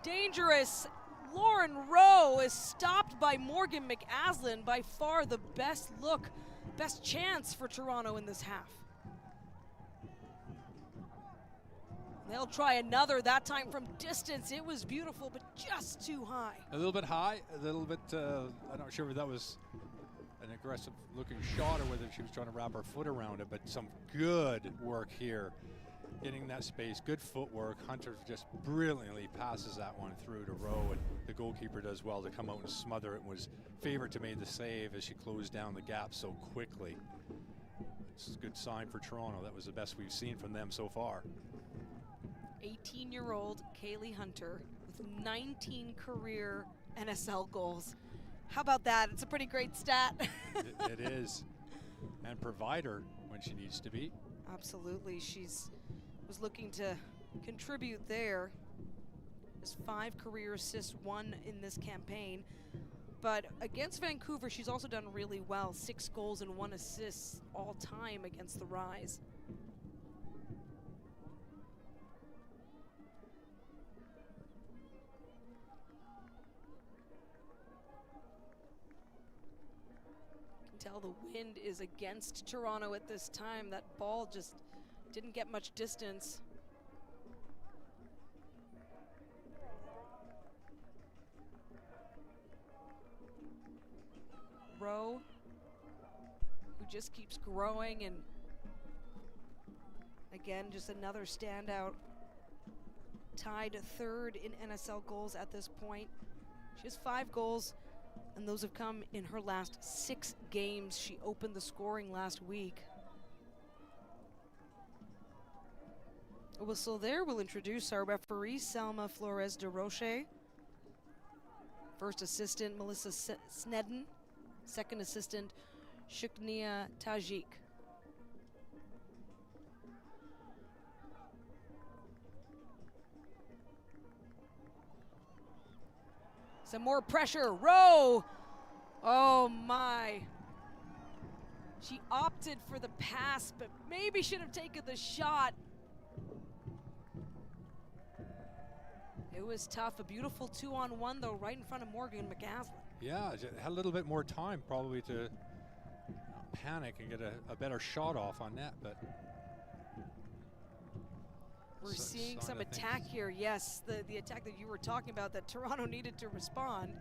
Dangerous. Lauren Rowe is stopped by Morgan McAslin. By far the best look, best chance for Toronto in this half. They'll try another, that time from distance. It was beautiful, but just too high. A little bit high, a little bit, I'm not sure if that was an aggressive looking shot or whether she was trying to wrap her foot around it, but some good work here. Getting that space, good footwork. Hunter just brilliantly passes that one through to Rowe, and the goalkeeper does well to come out and smother it. Was favored to make the save as she closed down the gap so quickly. It's a good sign for Toronto. That was the best we've seen from them so far. 18-year-old Kaylee Hunter with 19 career NSL goals. How about that? It's a pretty great stat. It is. And provider when she needs to be. Absolutely. She's was looking to contribute there. There's 5 career assists, 1 in this campaign. But against Vancouver, she's also done really well. 6 goals and 1 assist all time against the Rise. You can tell the wind is against Toronto at this time. That ball just didn't get much distance. Rowe, who just keeps growing, and again, just another standout. Tied 3rd in NSL goals at this point. She has 5 goals, and those have come in her last 6 games. She opened the scoring last week. A whistle there. We'll introduce our referee, Selma Flores de Roche. First assistant, Melissa Snedden. Second assistant, Shuknia Tajik. Some more pressure. Rowe. Oh my. She opted for the pass, but maybe should have taken the shot. It was tough. A beautiful 2-on-1 though, right in front of Morgan McAslin. Yeah, had a little bit more time probably to panic and get a better shot off on net, but We're seeing some attack here. Yes, the attack that you were talking about that Toronto needed to respond.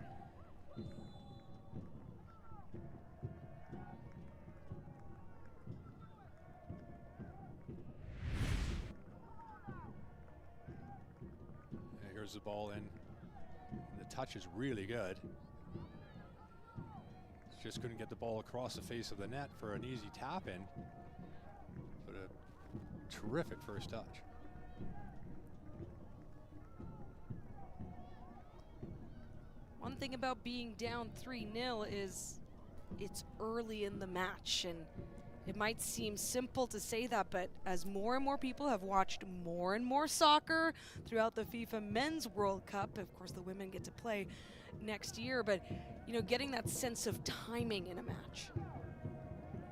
Here's the ball in. The touch is really good. Just couldn't get the ball across the face of the net for an easy tap in. But a terrific first touch. One thing about being down 3-0 is it's early in the match, and it might seem simple to say that, but as more and more people have watched more and more soccer throughout the FIFA Men's World Cup, of course the women get to play next year, but you know, getting that sense of timing in a match.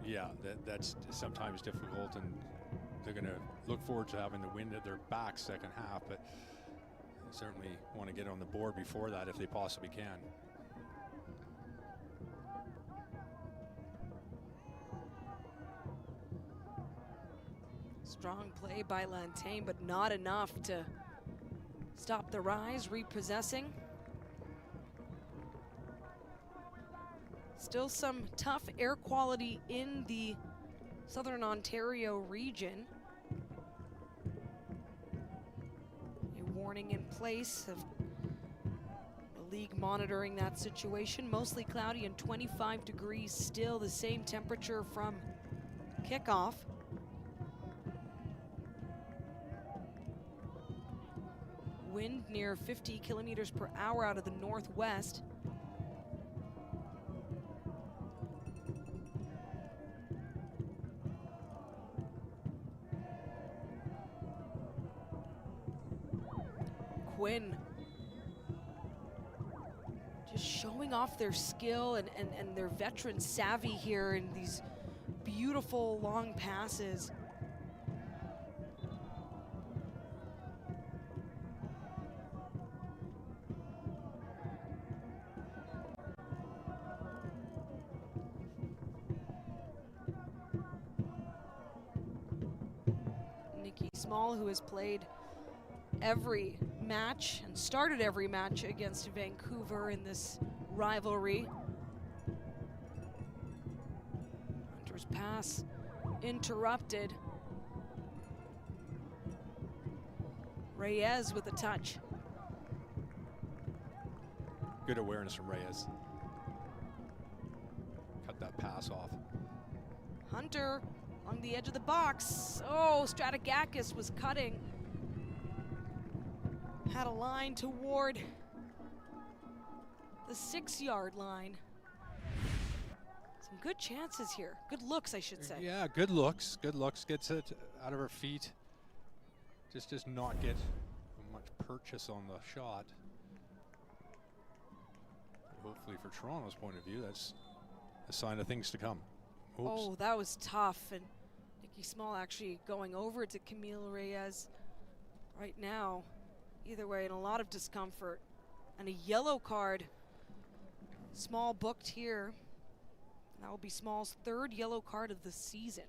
Yeah, that's sometimes difficult, and they're going to look forward to having the wind at their back second half, but they certainly want to get on the board before that if they possibly can. Strong play by Lantain, but not enough to stop the rise, repossessing. Still some tough air quality in the Southern Ontario region. A warning in place of the league monitoring that situation. Mostly cloudy and 25 degrees still, the same temperature from kickoff. Wind near 50 kilometers per hour out of the northwest. Quinn just showing off their skill and their veteran savvy here in these beautiful long passes. Small, who has played every match and started every match against Vancouver in this rivalry. Hunter's pass interrupted. Reyes with a touch. Good awareness from Reyes. Cut that pass off. Hunter on the edge of the box. Oh, Stratigakis was cutting. Had a line toward the 6-yard line. Some good chances here. Good looks, I should say. Yeah, good looks. Good looks. Gets it out of her feet. Just not get much purchase on the shot. But hopefully for Toronto's point of view, that's a sign of things to come. Oops. Oh, that was tough. And Nikki Small actually going over to Camille Reyes right now. Either way, in a lot of discomfort. And a yellow card. Small booked here. That will be Small's 3rd yellow card of the season.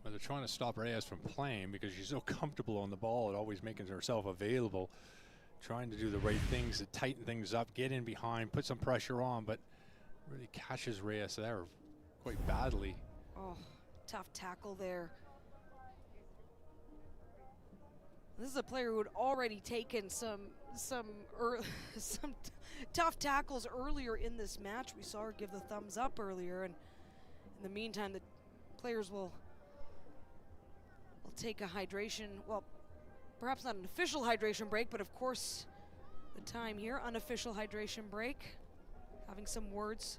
Well, they're trying to stop Reyes from playing because she's so comfortable on the ball and always making herself available. Trying to do the right things to tighten things up, get in behind, put some pressure on, but really catches Reyes there quite badly. Oh, tough tackle there. This is a player who had already taken some tough tackles earlier in this match. We saw her give the thumbs up earlier, and in the meantime, the players will take a hydration, well, perhaps not an official hydration break, but of course, the time here, unofficial hydration break. Having some words.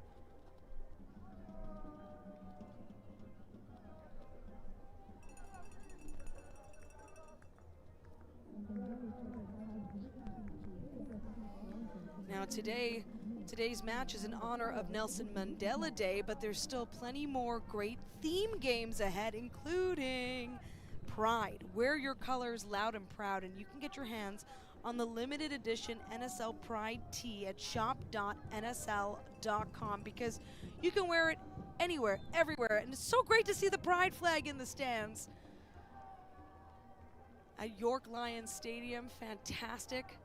Now today's match is in honor of Nelson Mandela Day, but there's still plenty more great theme games ahead, including Pride. Wear your colors loud and proud, and you can get your hands on the limited edition NSL Pride tee at shop.nsl.com, because you can wear it anywhere, everywhere, and it's so great to see the Pride flag in the stands. At York Lions Stadium, fantastic.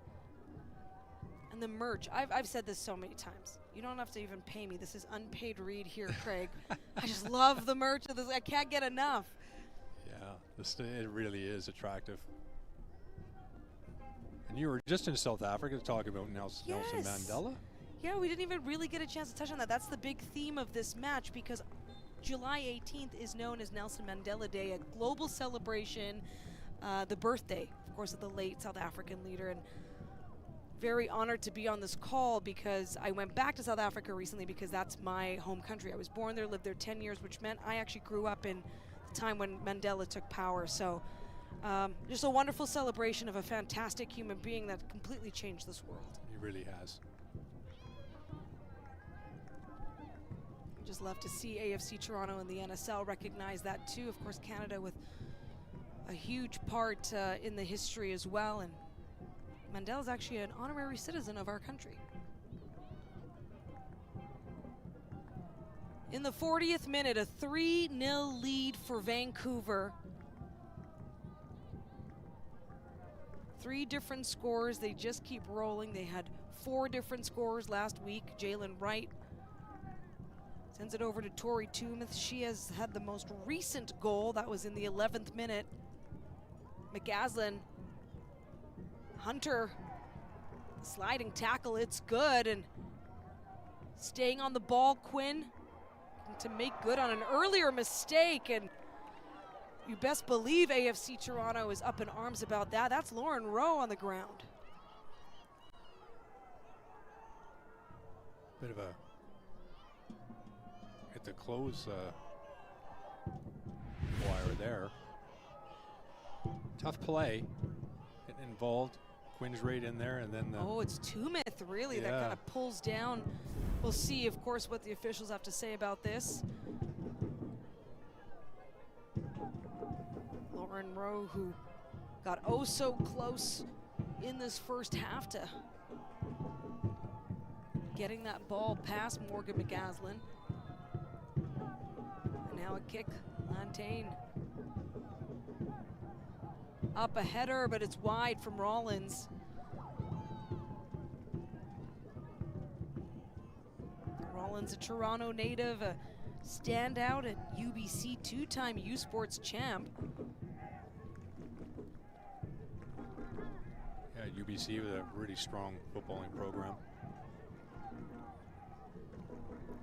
And the merch, I've said this so many times. You don't have to even pay me. This is unpaid read here, Craig. I just love the merch of this. I can't get enough. Yeah, it really is attractive. And you were just in South Africa to talk about Nelson Mandela? Yeah, we didn't even really get a chance to touch on that. That's the big theme of this match, because July 18th is known as Nelson Mandela Day, a global celebration, the birthday, of course, of the late South African leader. And very honored to be on this call, because I went back to South Africa recently because that's my home country. I was born there, lived there 10 years, which meant I actually grew up in the time when Mandela took power. So just a wonderful celebration of a fantastic human being that completely changed this world. He really has. Just love to see AFC Toronto and the NSL recognize that too. Of course, Canada with a huge part in the history as well. And Mandela's actually an honorary citizen of our country. In the 40th minute, a 3-0 lead for Vancouver. 3 different scores. They just keep rolling. They had 4 different scores last week. Jalen Wright sends it over to Tori Toomuth. She has had the most recent goal. That was in the 11th minute. McGaslin, Hunter, sliding tackle, it's good. And staying on the ball, Quinn, to make good on an earlier mistake. And you best believe AFC Toronto is up in arms about that. That's Lauren Rowe on the ground. Bit of a hit the close wire there. Tough play. Getting involved. Quinn's right in there, and then oh, it's Toomuth really that kind of pulls down. We'll see, of course, what the officials have to say about this. Lauren Rowe, who got oh so close in this first half to getting that ball past Morgan McGaslin. And now a kick, Lantaine. Up a header, but it's wide from Rollins. Rollins, a Toronto native, a standout at UBC, 2-time U Sports champ. Yeah, UBC with a really strong footballing program.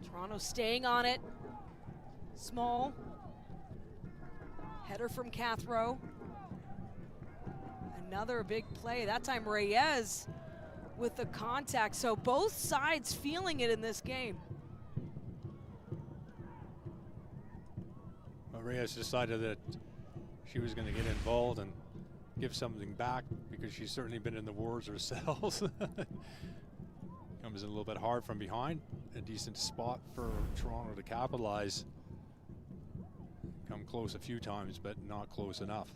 Toronto staying on it. Small. Header from Cathro. Another big play, that time Reyes with the contact. So both sides feeling it in this game. Well, Reyes decided that she was going to get involved and give something back, because she's certainly been in the wars herself. Comes in a little bit hard from behind. A decent spot for Toronto to capitalize. Come close a few times, but not close enough.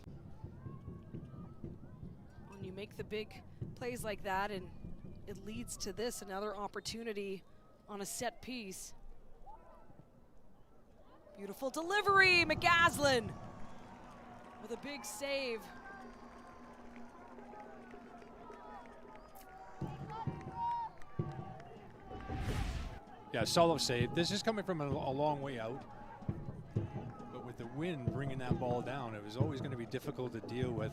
When you make the big plays like that, and it leads to this, another opportunity on a set piece. Beautiful delivery, McGaslin with a big save. Yeah, solid save. This is coming from a long way out. But with the wind bringing that ball down, it was always going to be difficult to deal with.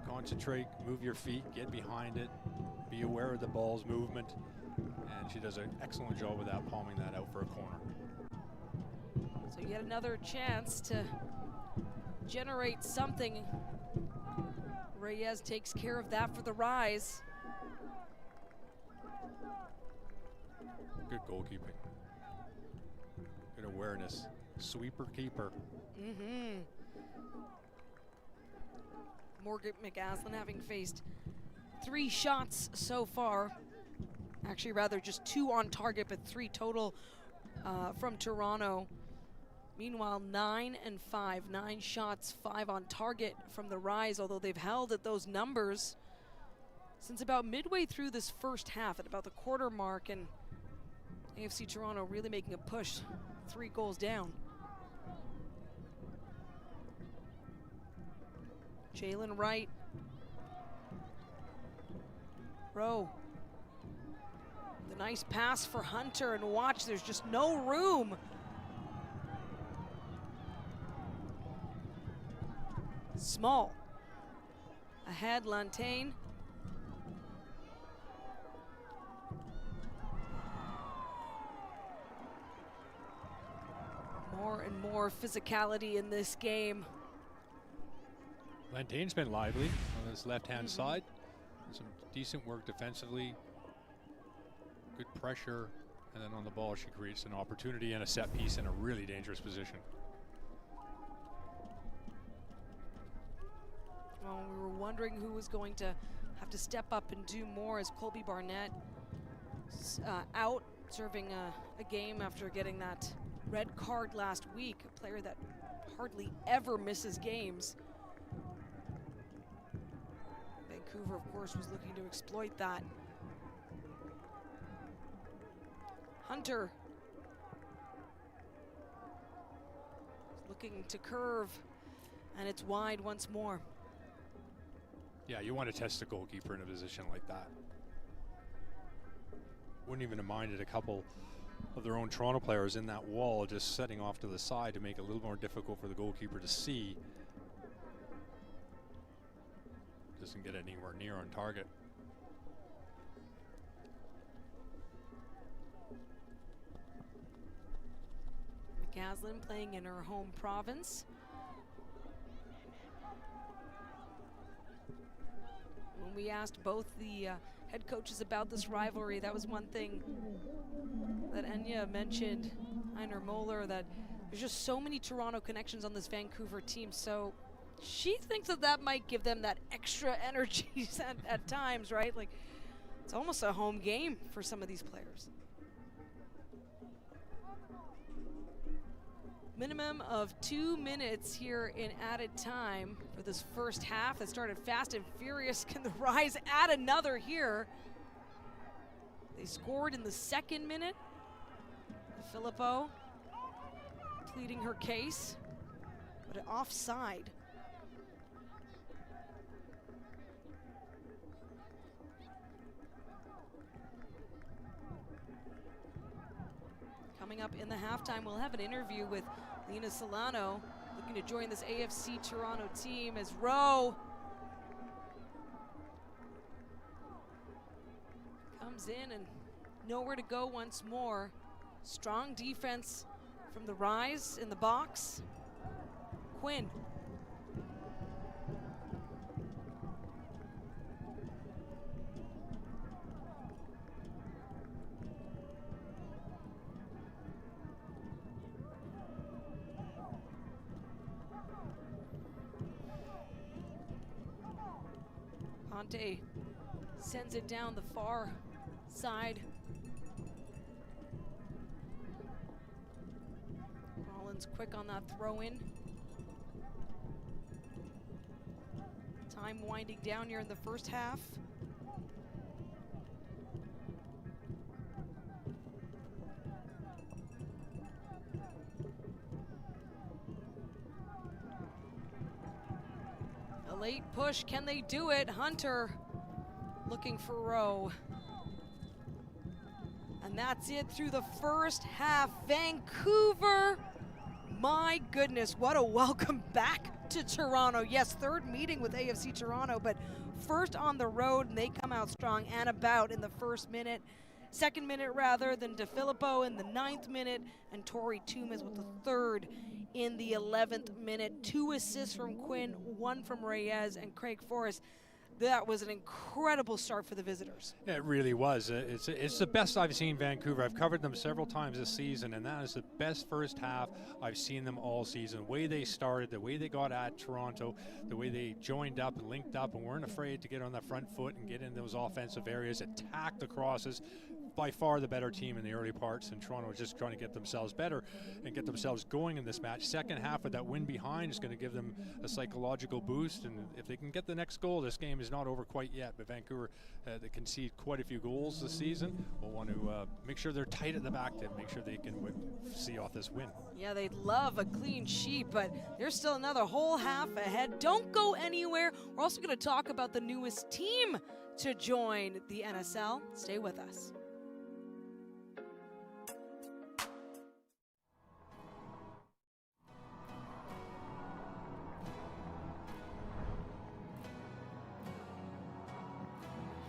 Concentrate, move your feet, get behind it, be aware of the ball's movement. And she does an excellent job with that, palming that out for a corner. So yet another chance to generate something. Reyes takes care of that for the Rise. Good goalkeeping. Good awareness. Sweeper keeper. Morgan McGaslin having faced 3 shots so far. Actually, rather just 2 on target, but 3 total from Toronto. Meanwhile, 9 and 5. 9 shots, 5 on target from the Rise, although they've held at those numbers. since about midway through this first half, at about the quarter mark, and AFC Toronto really making a push, 3 goals down. Jalen Wright. Rowe. The nice pass for Hunter, and watch, there's just no room. Small. Ahead, Lantain. More and more physicality in this game. Lantain's been lively on his left-hand side. Some decent work defensively. Good pressure. And then on the ball, she creates an opportunity and a set piece in a really dangerous position. Well, we were wondering who was going to have to step up and do more, as Colby Barnett out serving a game after getting that red card last week, a player that hardly ever misses games. Vancouver, of course, was looking to exploit that. Hunter looking to curve, and it's wide once more. Yeah, you want to test the goalkeeper in a position like that. Wouldn't even have minded a couple of their own Toronto players in that wall just setting off to the side to make it a little more difficult for the goalkeeper to see. Doesn't get anywhere near on target. McCaslin playing in her home province. When we asked both the head coaches about this rivalry, that was one thing that Enya mentioned, Einar Moeller, that there's just so many Toronto connections on this Vancouver team. So she thinks that that might give them that extra energy at times, right? Like, it's almost a home game for some of these players. Minimum of 2 minutes here in added time for this first half. It started fast and furious. Can the Rise add another here? They scored in the 2nd minute. Filippo pleading her case, but an offside. Coming up in the halftime, we'll have an interview with Lena Solano, looking to join this AFC Toronto team, as Rowe comes in and nowhere to go once more. Strong defense from the Rise in the box. Quinn. Ponte sends it down the far side. Rollins quick on that throw in. Time winding down here in the first half. A late push, can they do it? Hunter looking for Rowe. And that's it through the first half. Vancouver, my goodness, what a welcome back to Toronto. Yes, 3rd meeting with AFC Toronto, but first on the road, and they come out strong and about in the 1st minute. 2nd minute rather than DeFilippo in the 9th minute, and Tori Toomas with the 3rd in the 11th minute. 2 assists from Quinn, 1 from Reyes, and Craig Forrest. That was an incredible start for the visitors. It really was. It's the best I've seen Vancouver. I've covered them several times this season, and that is the best first half I've seen them all season. The way they started, the way they got at Toronto, the way they joined up and linked up and weren't afraid to get on the front foot and get in those offensive areas, attack the crosses, by far the better team in the early parts, and Toronto was just trying to get themselves better and get themselves going in this match. Second half with that win behind is going to give them a psychological boost, and if they can get the next goal, this game is not over quite yet, but Vancouver, they concede quite a few goals this season. We'll want to make sure they're tight at the back to make sure they can see off this win. Yeah, they'd love a clean sheet, but there's still another whole half ahead. Don't go anywhere. We're also going to talk about the newest team to join the NSL. Stay with us.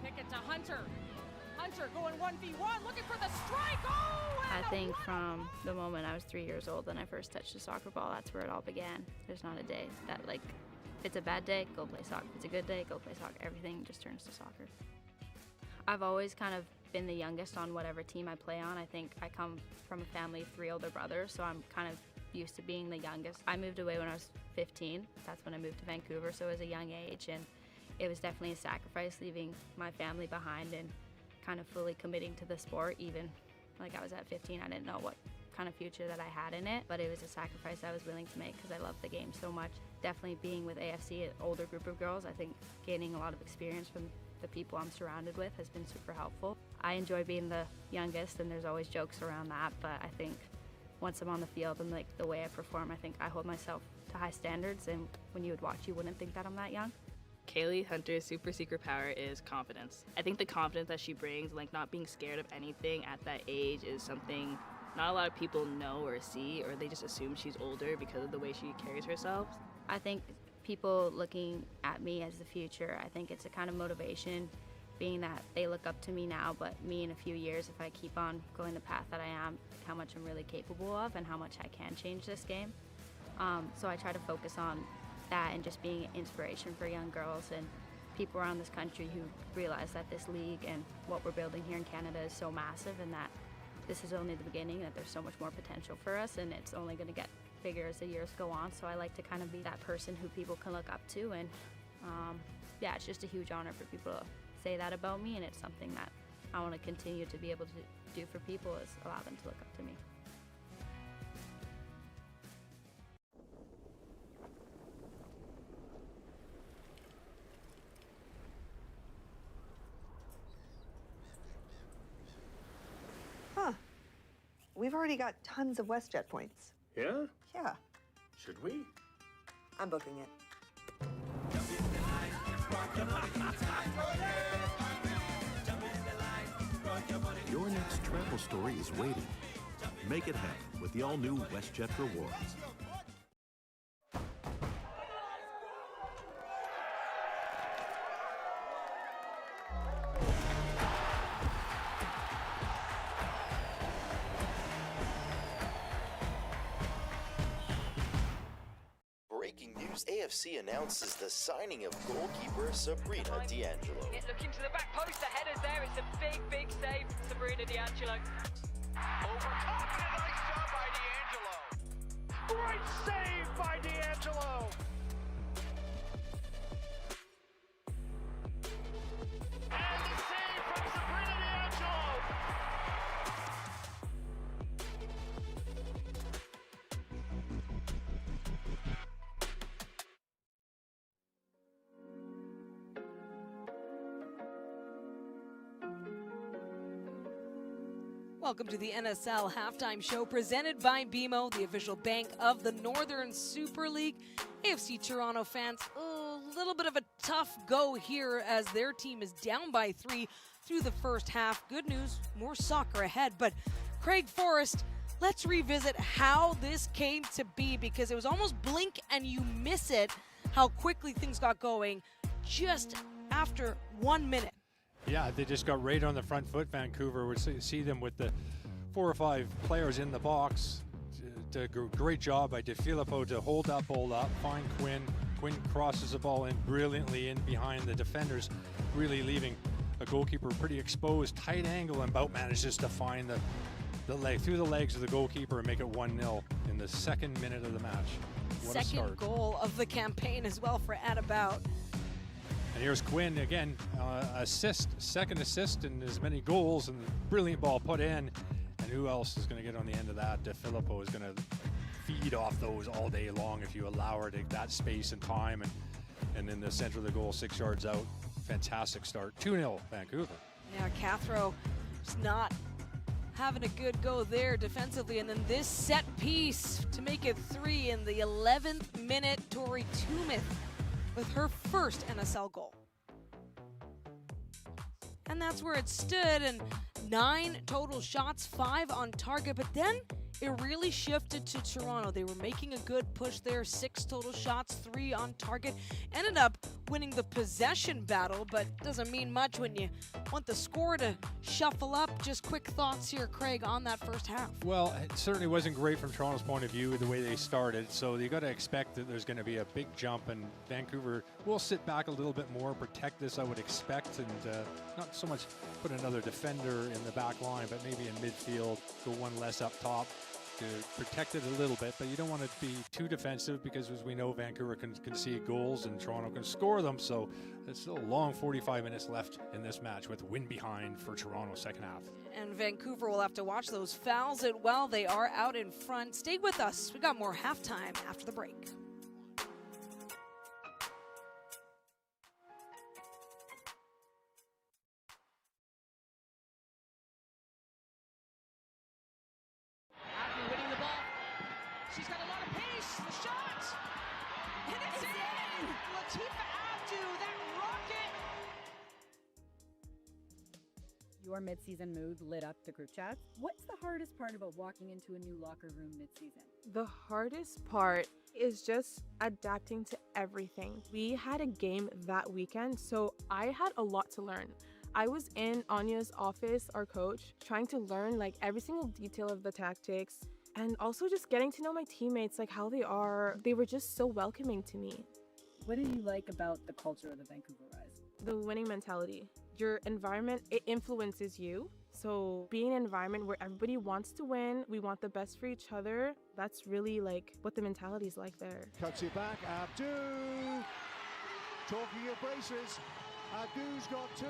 Kick it to Hunter. Hunter going 1v1, looking for the strike. Oh! I think from the moment I was 3 years old and I first touched a soccer ball, that's where it all began. There's not a day that, like, if it's a bad day, go play soccer. If it's a good day, go play soccer. Everything just turns to soccer. I've always kind of been the youngest on whatever team I play on. I think I come from a family of 3 older brothers, so I'm kind of used to being the youngest. I moved away when I was 15. That's when I moved to Vancouver, so it was a young age, and it was definitely a sacrifice leaving my family behind and kind of fully committing to the sport. Even like I was at 15, I didn't know what kind of future that I had in it, but it was a sacrifice I was willing to make because I love the game so much. Definitely being with AFC, an older group of girls, I think gaining a lot of experience from the people I'm surrounded with has been super helpful. I enjoy being the youngest, and there's always jokes around that, but I think once I'm on the field and like the way I perform, I think I hold myself to high standards, and when you would watch, you wouldn't think that I'm that young. Kaylee Hunter's super secret power is confidence. I think the confidence that she brings, like not being scared of anything at that age, is something not a lot of people know or see, or they just assume she's older because of the way she carries herself. I think people looking at me as the future, I think it's a kind of motivation, being that they look up to me now, but me in a few years, if I keep on going the path that I am, how much I'm really capable of and how much I can change this game. So I try to focus on that and just being an inspiration for young girls and people around this country who realize that this league and what we're building here in Canada is so massive, and that this is only the beginning, that there's so much more potential for us, and it's only going to get bigger as the years go on. So I like to kind of be that person who people can look up to, and yeah, it's just a huge honor for people to say that about me, and it's something that I want to continue to be able to do for people, is allow them to look up to me. Huh. We've already got tons of WestJet points. Yeah? Yeah. Should we? I'm booking it. Your next travel story is waiting. Make it happen with the all-new WestJet Rewards. Breaking news, AFC announces the signing of goalkeeper Sabrina D'Angelo. Looking to the back post, the header's there. It's a big, big save from Sabrina D'Angelo. Over top, and a nice job by D'Angelo. Great save by D'Angelo. And the save from Sabrina D'Angelo. Welcome to the NSL halftime show presented by BMO, the official bank of the Northern Super League. AFC Toronto fans, a little bit of a tough go here as their team is down by 3 through the first half. Good news, more soccer ahead. But Craig Forrest, let's revisit how this came to be, because it was almost blink and you miss it, how quickly things got going just after 1 minute. Yeah, they just got right on the front foot. Vancouver would see them with the 4 or 5 players in the box. Did a great job by DeFilippo to hold up, find Quinn. Quinn crosses the ball in brilliantly in behind the defenders, really leaving a goalkeeper pretty exposed. Tight angle, and Bout manages to find the leg through the legs of the goalkeeper and make it 1-0 in the 2nd minute of the match. What a start. Second goal of the campaign as well for Anna Bout. And And here's Quinn again, second assist and as many goals, and brilliant ball put in. And who else is going to get on the end of that? Filippo is going to feed off those all day long if you allow her to that space and time. And in the center of the goal, 6 yards out. Fantastic start. 2-0 Vancouver. Yeah, Cathro just not having a good go there defensively. And then this set piece to make it 3 in the 11th minute. Tori Tumith with her first NSL goal. And that's where it stood, and 9 total shots, 5 on target, but then it really shifted to Toronto. They were making a good push there, 6 total shots, 3 on target. Ended up winning the possession battle, but doesn't mean much when you want the score to shuffle up. Just quick thoughts here, Craig, on that first half. Well, it certainly wasn't great from Toronto's point of view, the way they started, so you got to expect that there's going to be a big jump, and Vancouver will sit back a little bit more, protect this, I would expect, and not so much put another defender in the back line, but maybe in midfield, go one less up top to protect it a little bit, but you don't want to be too defensive because, as we know, Vancouver can concede goals and Toronto can score them, so it's still a long 45 minutes left in this match with win behind for Toronto second half. And Vancouver will have to watch those fouls it while they are out in front. Stay with us. We got more halftime after the break. She's got a lot of pace. The shot! And it's in! Latifa Abdu, that rocket! Your midseason mood lit up the group chats. What's the hardest part about walking into a new locker room midseason? The hardest part is just adapting to everything. We had a game that weekend, so I had a lot to learn. I was in Anya's office, our coach, trying to learn like every single detail of the tactics, and also just getting to know my teammates, like how they are. They were just so welcoming to me. What do you like about the culture of the Vancouver Rise? The winning mentality. Your environment, it influences you. So being in an environment where everybody wants to win, we want the best for each other, that's really like what the mentality is like there. Cuts it back, Abdu! Talking of braces, Abdu's got 2.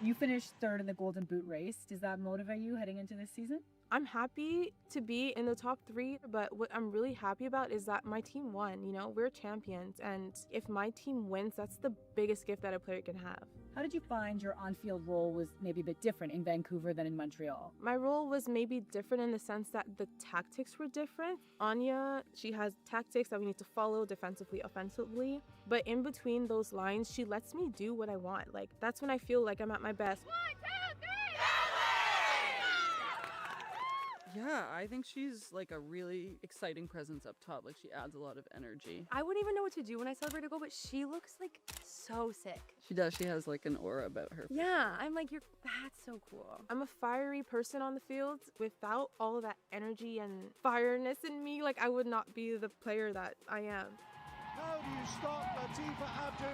You finished 3rd in the Golden Boot race. Does that motivate you heading into this season? I'm happy to be in the top 3, but what I'm really happy about is that my team won. You know, we're champions, and if my team wins, that's the biggest gift that a player can have. How did you find your on-field role was maybe a bit different in Vancouver than in Montreal? My role was maybe different in the sense that the tactics were different. Anya, she has tactics that we need to follow defensively, offensively, but in between those lines, she lets me do what I want. Like, that's when I feel like I'm at my best. 1, 2, 3! Yeah, I think she's like a really exciting presence up top. Like, she adds a lot of energy. I wouldn't even know what to do when I celebrate a goal, but she looks like so sick. She does. She has like an aura about her. Yeah, I'm like, that's so cool. I'm a fiery person on the field. Without all of that energy and fireness in me, like, I would not be the player that I am. How do you stop Latifa Abdu?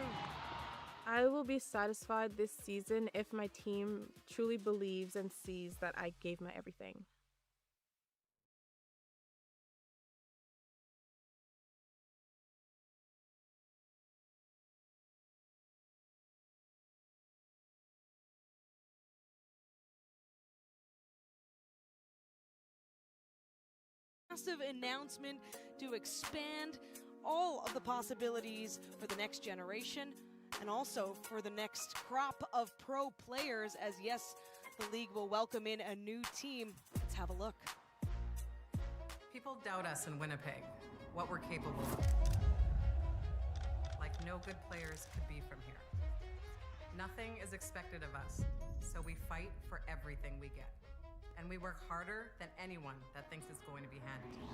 I will be satisfied this season if my team truly believes and sees that I gave my everything. Massive announcement to expand all of the possibilities for the next generation and also for the next crop of pro players, as yes, the league will welcome in a new team. Let's have a look. People doubt us in Winnipeg, what we're capable of. Like no good players could be from here. Nothing is expected of us, so we fight for everything we get. And we work harder than anyone that thinks it's going to be handed to them.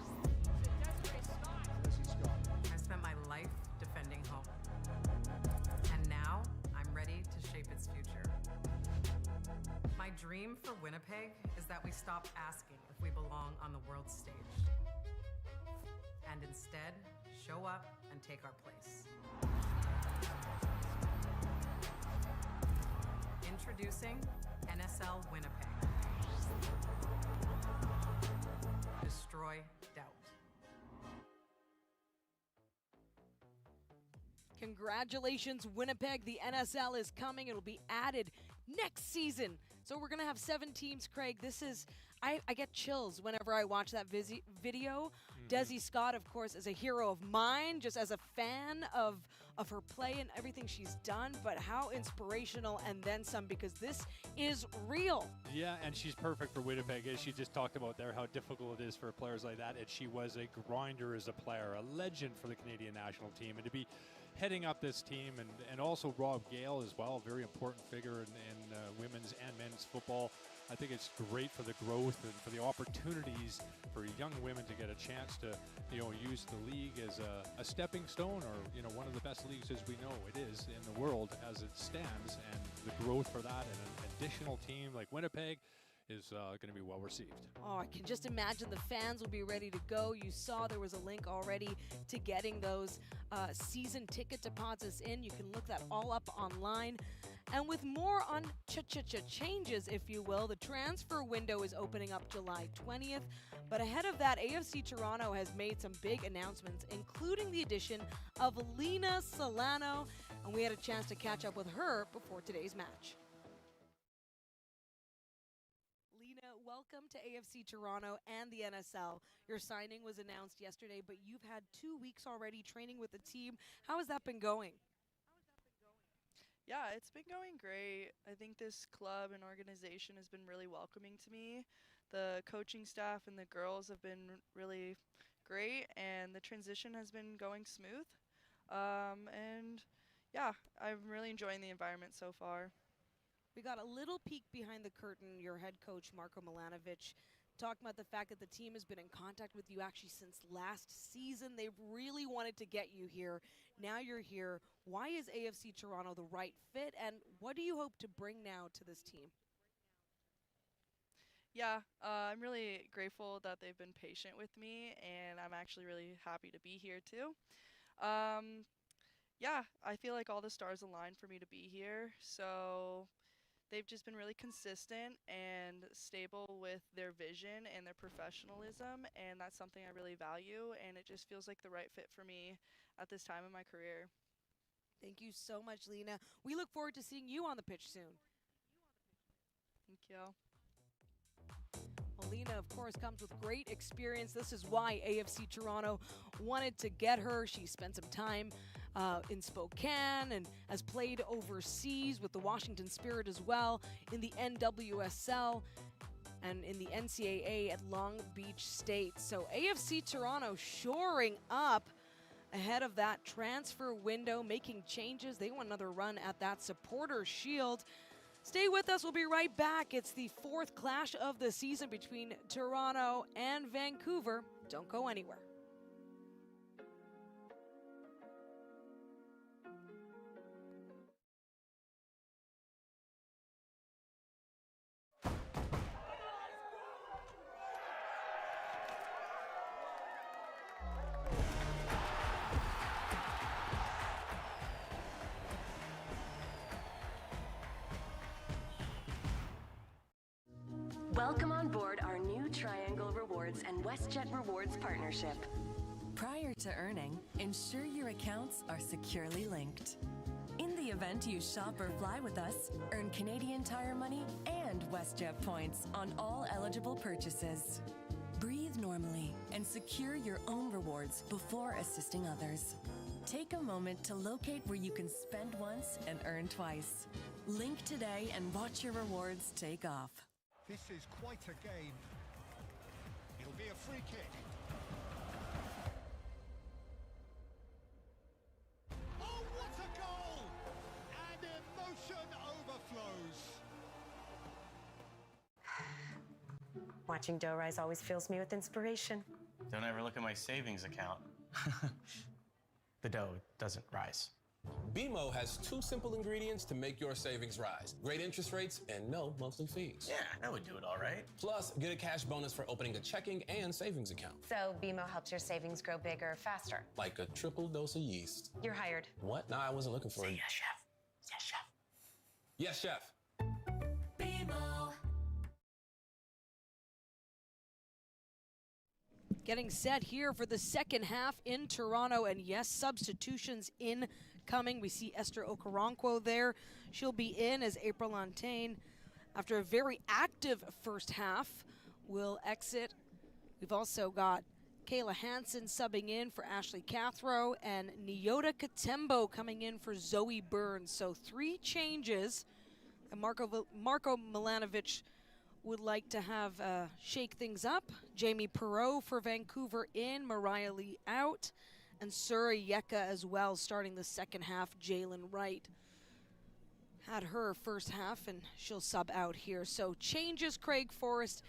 I've spent my life defending home. And now I'm ready to shape its future. My dream for Winnipeg is that we stop asking if we belong on the world stage. And instead, show up and take our place. Introducing NSL Winnipeg. Destroy doubt. Congratulations, Winnipeg. The NSL is coming. It'll be added next season. So we're going to have 7 teams, Craig. This is, I get chills whenever I watch that video. Desi Scott, of course, is a hero of mine, just as a fan of her play and everything she's done, but how inspirational and then some, because this is real. Yeah, and she's perfect for Winnipeg, as she just talked about there, how difficult it is for players like that. And she was a grinder as a player, a legend for the Canadian national team. And to be heading up this team, and also Rob Gale as well, a very important figure in women's and men's football. I think it's great for the growth and for the opportunities for young women to get a chance to, use the league as a stepping stone, or, one of the best leagues as we know it is in the world as it stands. And the growth for that and an additional team like Winnipeg is going to be well received. Oh, I can just imagine the fans will be ready to go. You saw there was a link already to getting those season ticket deposits in. You can look that all up online. And with more on changes, if you will, the transfer window is opening up July 20th. But ahead of that, AFC Toronto has made some big announcements, including the addition of Lena Solano. And we had a chance to catch up with her before today's match. Welcome to AFC Toronto and the NSL. Your signing was announced yesterday, but you've had 2 weeks already training with the team. How has that been going? Yeah, it's been going great. I think this club and organization has been really welcoming to me. The coaching staff and the girls have been really great, and the transition has been going smooth. And yeah, I'm really enjoying the environment so far. We got a little peek behind the curtain. Your head coach, Marko Milanovic, talking about the fact that the team has been in contact with you actually since last season. They've really wanted to get you here. Now you're here. Why is AFC Toronto the right fit, and what do you hope to bring now to this team? Yeah, I'm really grateful that they've been patient with me, and I'm actually really happy to be here too. Yeah, I feel like all the stars aligned for me to be here, so they've just been really consistent and stable with their vision and their professionalism, and that's something I really value, and it just feels like the right fit for me at this time in my career. Thank you so much, Lena. We look forward to seeing you on the pitch soon. Thank you. Well, Lena, of course, comes with great experience. This is why AFC Toronto wanted to get her. She spent some time in Spokane and has played overseas with the Washington Spirit as well, in the NWSL and in the NCAA at Long Beach State. So AFC Toronto shoring up ahead of that transfer window, making changes. They want another run at that Supporter Shield. Stay with us. We'll be right back. It's the 4th clash of the season between Toronto and Vancouver. Don't go anywhere. Welcome on board our new Triangle Rewards and WestJet Rewards partnership. Prior to earning, ensure your accounts are securely linked. In the event you shop or fly with us, earn Canadian Tire money and WestJet points on all eligible purchases. Breathe normally and secure your own rewards before assisting others. Take a moment to locate where you can spend once and earn twice. Link today and watch your rewards take off. This is quite a game. It'll be a free kick. Oh, what a goal! And emotion overflows. Watching dough rise always fills me with inspiration. Don't ever look at my savings account. The dough doesn't rise. BMO has 2 simple ingredients to make your savings rise. Great interest rates and no monthly fees. Yeah, that would do it all right. Plus, get a cash bonus for opening a checking and savings account. So BMO helps your savings grow bigger faster. Like a triple dose of yeast. You're hired. What? No, I wasn't looking for it. Yes, chef. Yes, chef. Yes, chef. BMO. Getting set here for the second half in Toronto, and yes, substitutions in coming. We see Esther Okoronkwo there. She'll be in as April Lantain. After a very active first half, will exit. We've also got Kayla Hansen subbing in for Ashley Cathro and Nyota Katembo coming in for Zoe Burns. So 3 changes. And Marco Milanovic would like to have shake things up. Jamie Perreault for Vancouver in, Mariah Lee out, and Sura Yeka as well starting the second half. Jalen Wright had her first half and she'll sub out here. So changes, Craig Forrest,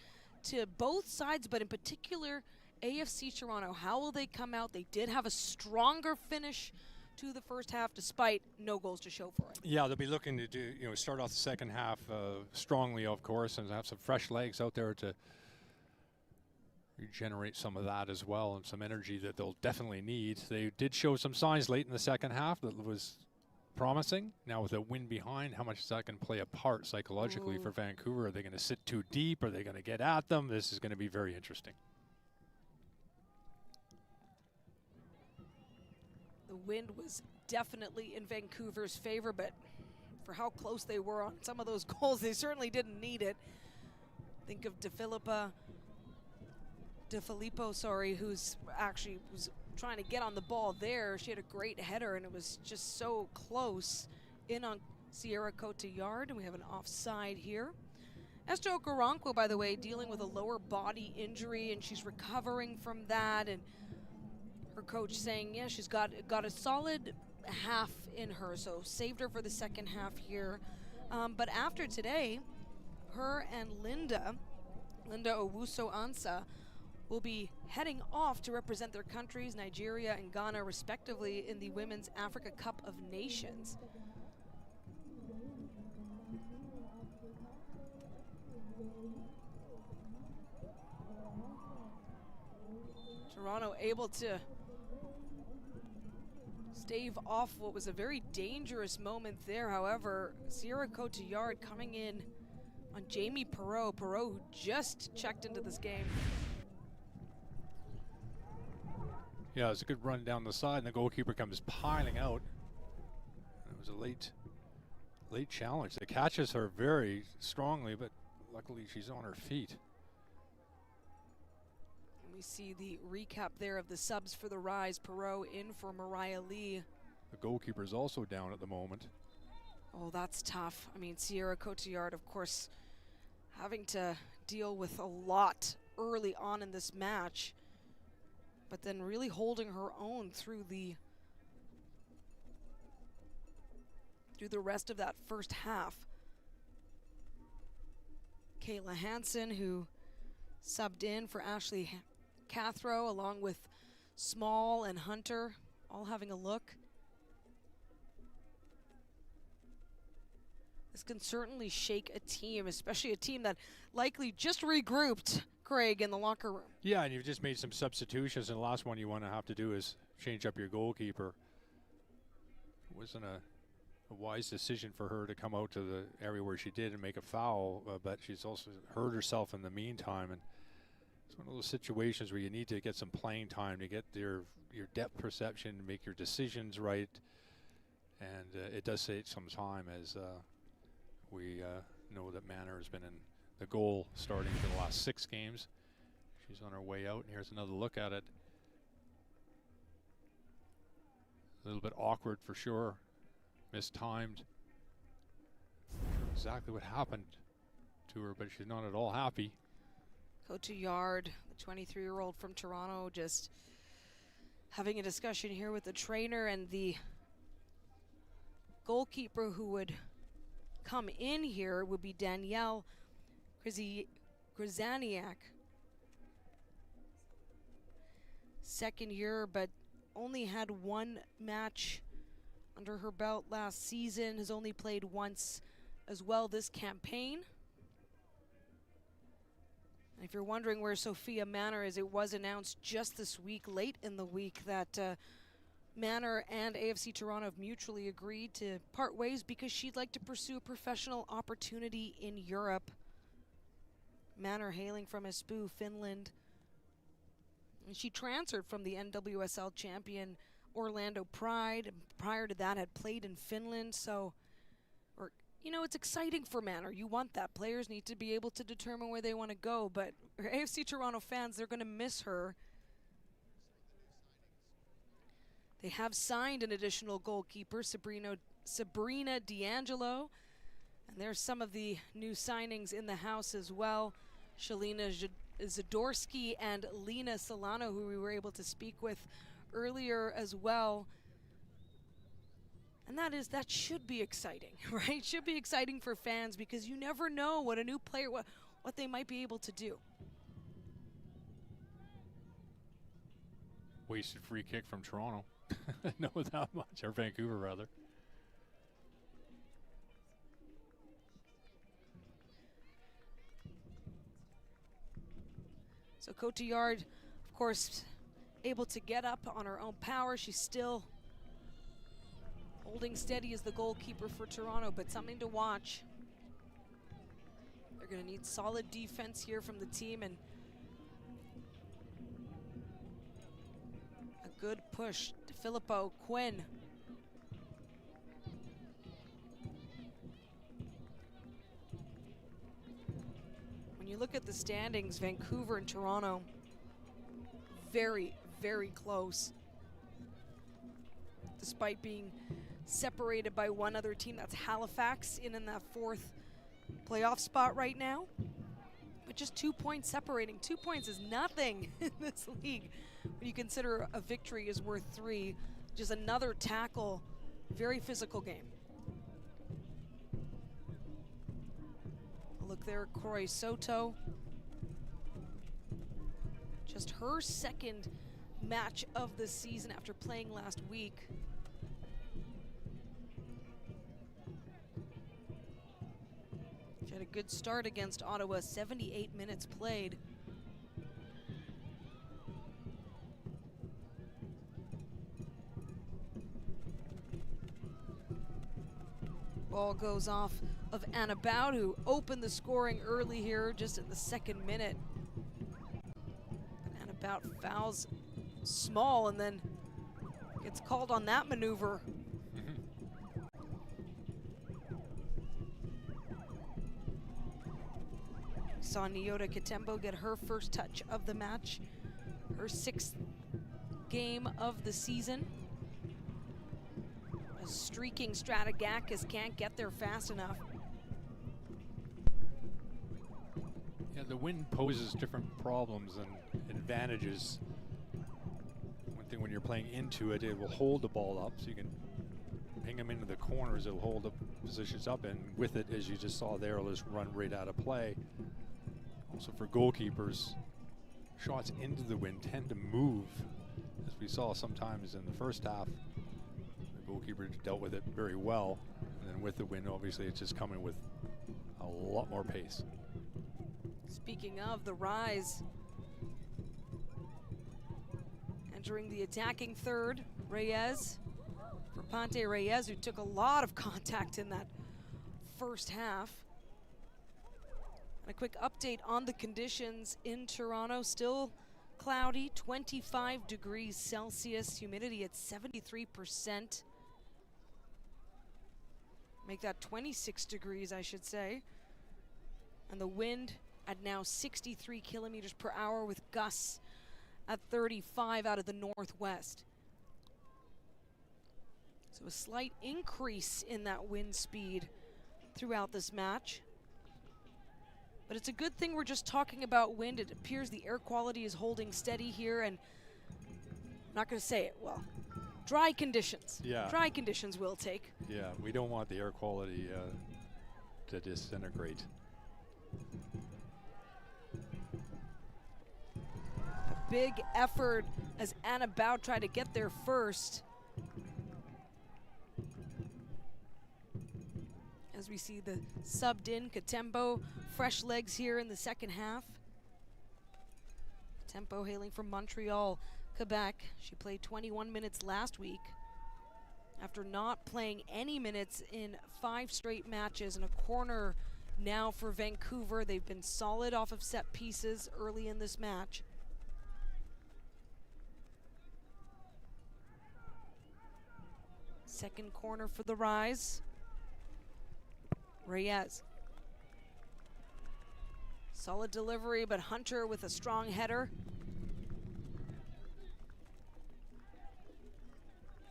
to both sides, but in particular AFC Toronto. How will they come out? They did have a stronger finish to the first half despite no goals to show for it. Yeah, they'll be looking to do, start off the second half strongly, of course, and have some fresh legs out there to regenerate some of that as well, and some energy that they'll definitely need. They did show some signs late in the second half that was promising. Now with a win behind, how much is that going to play a part psychologically for Vancouver? Are they going to sit too deep? Are they going to get at them? This is going to be very interesting. The wind was definitely in Vancouver's favor, but for how close they were on some of those goals, they certainly didn't need it. Think of DeFilippo, who's actually was trying to get on the ball there. She had a great header, and it was just so close in on Sierra Cotillard, and we have an offside here. Esther Okoronkwo, by the way, dealing with a lower body injury, and she's recovering from that, and her coach saying, yeah, she's got a solid half in her, so saved her for the second half here. But after today, her and Linda Owusu-Ansah, will be heading off to represent their countries, Nigeria and Ghana, respectively, in the Women's Africa Cup of Nations. Toronto able to stave off what was a very dangerous moment there. However, Sierra Cotillard coming in on Jamie Perreault, who just checked into this game. Yeah, it was a good run down the side, and the goalkeeper comes piling out. It was a late challenge. It catches her very strongly, but luckily she's on her feet. We see the recap there of the subs for the Rise. Perreault in for Mariah Lee. The goalkeeper's also down at the moment. Oh, that's tough. I mean, Sierra Cotillard, of course, having to deal with a lot early on in this match, but then really holding her own through the rest of that first half. Kayla Hansen, who subbed in for Ashley Cathro, along with Small and Hunter, all having a look. This can certainly shake a team, especially a team that likely just regrouped, Craig, in the locker room. Yeah, and you've just made some substitutions, and the last one you want to have to do is change up your goalkeeper. It wasn't a wise decision for her to come out to the area where she did and make a foul, but she's also hurt herself in the meantime. And it's one of those situations where you need to get some playing time to get your depth perception, make your decisions right. And it does take some time, as we know that Manor has been in the goal starting for the last 6 games. She's on her way out, and here's another look at it. A little bit awkward for sure. Mistimed. Exactly what happened to her, but she's not at all happy. Cotillard, the 23-year-old from Toronto, just having a discussion here with the trainer, and the goalkeeper who would come in here would be Danielle Grzaniak. Second year, but only had 1 match under her belt last season, has only played once as well this campaign. And if you're wondering where Sophia Manor is, it was announced just this week, late in the week, that Manor and AFC Toronto have mutually agreed to part ways because she'd like to pursue a professional opportunity in Europe. Manor hailing from Espoo, Finland. And she transferred from the NWSL champion Orlando Pride, and prior to that had played in Finland. So, you know, it's exciting for Manor. You want that. Players need to be able to determine where they want to go. But AFC Toronto fans, they're going to miss her. They have signed an additional goalkeeper, Sabrina D'Angelo. And there's some of the new signings in the house as well. Shalina Zadorsky and Lena Solano, who we were able to speak with earlier as well. And that should be exciting, right? Should be exciting for fans because you never know what a new player, what they might be able to do. Wasted free kick from Toronto. No, not much, or Vancouver rather. So Cotillard, of course, able to get up on her own power. She's still holding steady as the goalkeeper for Toronto, but something to watch. They're going to need solid defense here from the team, and a good push to Filippo Quinn. When you look at the standings, Vancouver and Toronto, very, very close. Despite being separated by one other team, that's Halifax in that 4th playoff spot right now. But just 2 points separating. 2 points is nothing in this league when you consider a victory is worth 3. Just another tackle, very physical game. Look there, Corey Soto. Just her second match of the season after playing last week. She had a good start against Ottawa, 78 minutes played. Ball goes off of Anna Boud, who opened the scoring early here, just at the 2nd minute. Anna Boud fouls Small and then gets called on that maneuver. Saw Nyota Katembo get her first touch of the match, her 6th game of the season. A streaking Stratigakis can't get there fast enough. Yeah, the wind poses different problems and advantages. One thing, when you're playing into it, it will hold the ball up, so you can ping them into the corners. It'll hold the positions up, and with it, as you just saw there, it'll just run right out of play. Also for goalkeepers, shots into the wind tend to move, as we saw sometimes in the first half. The goalkeeper dealt with it very well, and then with the wind, obviously, it's just coming with a lot more pace. Speaking of the Rise, entering the attacking third, Reyes. For Ponte Reyes, who took a lot of contact in that first half. And a quick update on the conditions in Toronto. Still cloudy, 25 degrees Celsius, humidity at 73%. Make that 26 degrees, I should say. And the wind at now 63 kilometers per hour with gusts at 35 out of the northwest. So a slight increase in that wind speed throughout this match. But it's a good thing we're just talking about wind. It appears the air quality is holding steady here, and I'm not going to say it, well, dry conditions. Yeah. Dry conditions will take. Yeah, we don't want the air quality to disintegrate. A big effort as Anna Boud tried to get there first. As we see the subbed in Katembo, fresh legs here in the second half. Katembo hailing from Montreal, Quebec. She played 21 minutes last week after not playing any minutes in 5 straight matches. And a corner now for Vancouver. They've been solid off of set pieces early in this match. Second corner for the Rise. Reyes. Solid delivery, but Hunter with a strong header.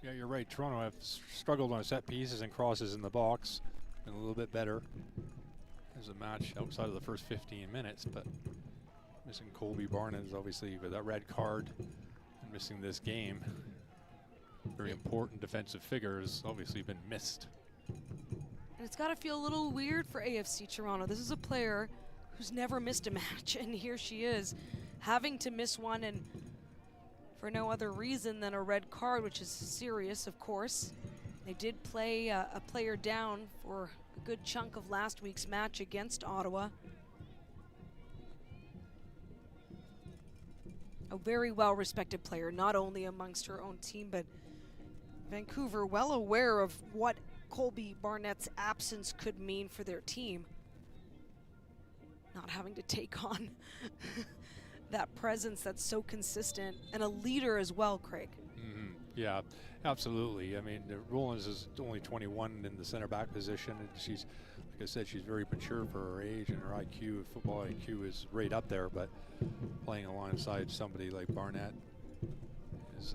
Yeah, you're right. Toronto have struggled on set pieces and crosses in the box. Been a little bit better as a match outside of the first 15 minutes, but missing Colby Barnett is obviously with that red card and missing this game. Very important defensive figure has obviously been missed. And it's got to feel a little weird for AFC Toronto. This is a player who's never missed a match, and here she is having to miss one, and for no other reason than a red card, which is serious, of course. They did play a player down for a good chunk of last week's match against Ottawa. A very well-respected player, not only amongst her own team, but Vancouver well aware of what Colby Barnett's absence could mean for their team. Not having to take on that presence that's so consistent, and a leader as well, Craig. Mm-hmm. Yeah, absolutely. I mean, Rollins is only 21 in the center back position, and she's, like I said, she's very mature for her age, and her IQ, football IQ, is right up there. But playing alongside somebody like Barnett is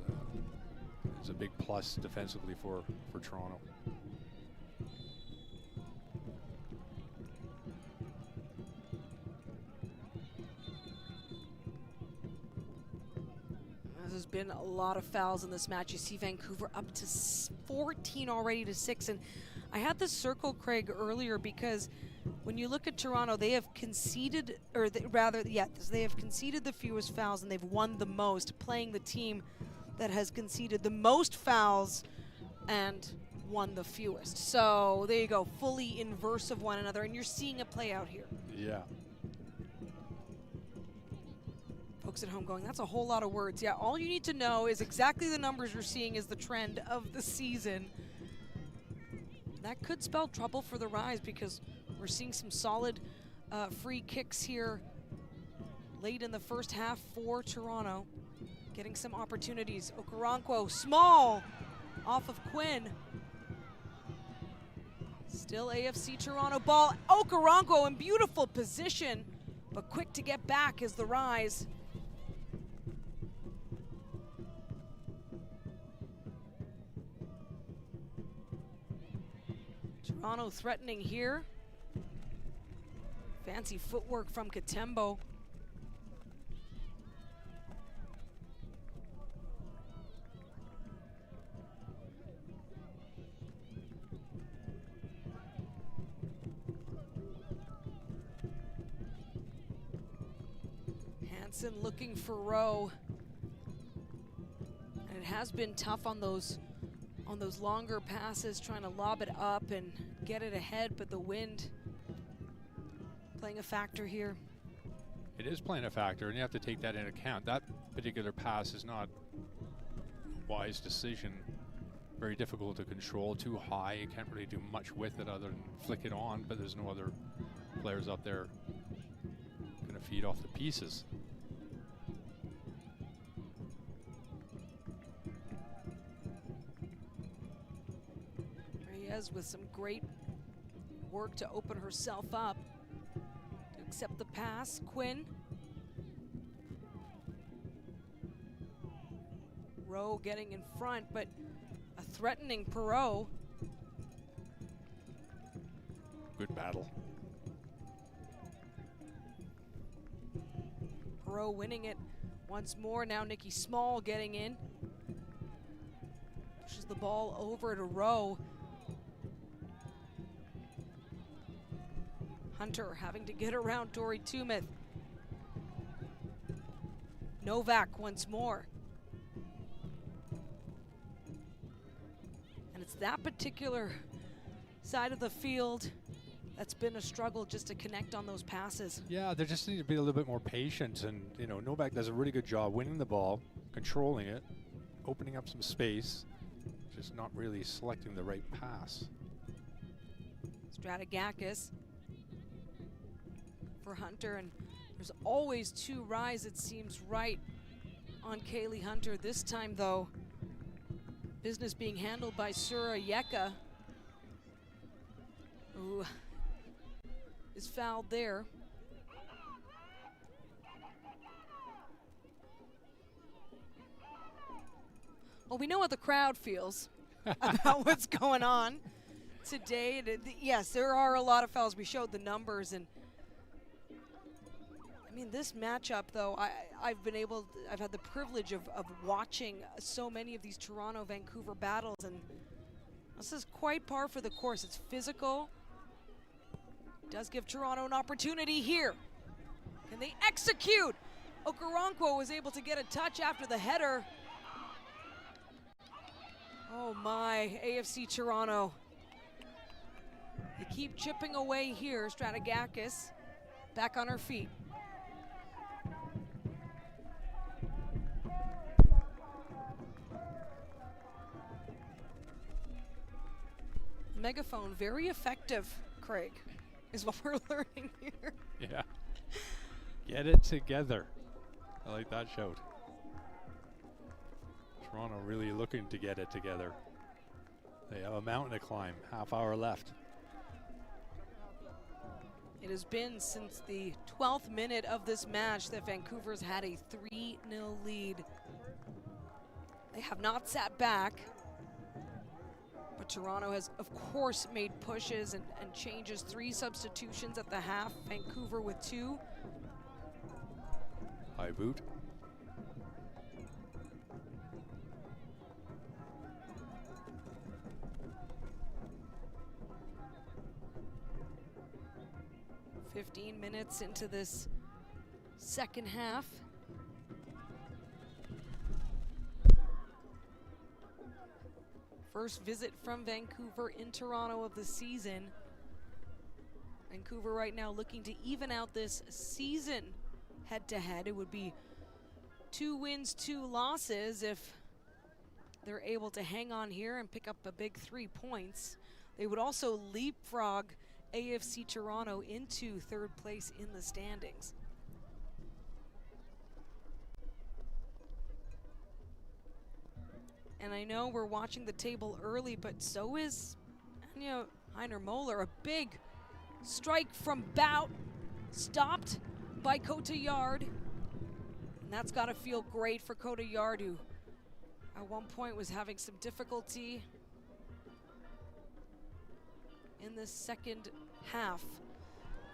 a big plus defensively for Toronto. There's been a lot of fouls in this match. You see Vancouver up to 14 already to 6. And I had this circle, Craig, earlier because when you look at Toronto, they have conceded, or they have conceded the fewest fouls and they've won the most, playing the team that has conceded the most fouls and won the fewest. So there you go, fully inverse of one another, and you're seeing it play out here. Yeah. Folks at home going, that's a whole lot of words. Yeah, all you need to know is exactly the numbers you're seeing is the trend of the season. That could spell trouble for the Rise because we're seeing some solid free kicks here late in the first half for Toronto. Getting some opportunities. Okoronkwo, small, off of Quinn. Still AFC Toronto ball. Okoronkwo in beautiful position, but quick to get back is the Rise. Toronto threatening here. Fancy footwork from Katembo. Hansen looking for Rowe. And it has been tough on those longer passes, trying to lob it up and get it ahead, but the wind playing a factor here. It is playing a factor, and you have to take that into account. That particular pass is not a wise decision. Very difficult to control, too high. You can't really do much with it other than flick it on, but there's no other players up there going to feed off the pieces. With some great work to open herself up to accept the pass. Quinn. Rowe getting in front, but a threatening Perreault. Good battle. Perreault winning it once more. Now Nikki Small getting in. Pushes the ball over to Rowe. Hunter having to get around Tori Tumeth. Novak once more. And it's that particular side of the field that's been a struggle just to connect on those passes. Yeah, there just need to be a little bit more patience, and Novak does a really good job winning the ball, controlling it, opening up some space, just not really selecting the right pass. Stratigakis for Hunter, and there's always two Rise, it seems, right on Kaylee Hunter. This time, though, Business being handled by Sura Yeka, who is fouled there. Well, we know how the crowd feels about what's going on today. Yes, there are a lot of fouls. We showed the numbers, and I mean, this matchup, though, I've had the privilege of watching so many of these Toronto-Vancouver battles, and this is quite par for the course. It's physical. It does give Toronto an opportunity here. Can they execute? Okoronkwo was able to get a touch after the header. Oh my, AFC Toronto. They keep chipping away here. Strategakis back on her feet. Megaphone, very effective, Craig, is what we're learning here. Yeah. Get it together. I like that shout. Toronto really looking to get it together. They have a mountain to climb, half hour left. It has been since the 12th minute of this match that Vancouver's had a 3-0 lead. They have not sat back, but Toronto has, of course, made pushes and changes. 3 substitutions at the half, Vancouver with 2. High boot. "15 minutes into this second half. First visit from Vancouver in Toronto of the season. Vancouver right now looking to even out this season head-to-head. It would be 2 wins, 2 losses if they're able to hang on here and pick up a big 3 points. They would also leapfrog AFC Toronto into 3rd place in the standings. And I know we're watching the table early, but so is Anya Heiner-Moller. A big strike from Bout, stopped by Cotillard. And that's got to feel great for Cotillard, who at one point was having some difficulty in this second half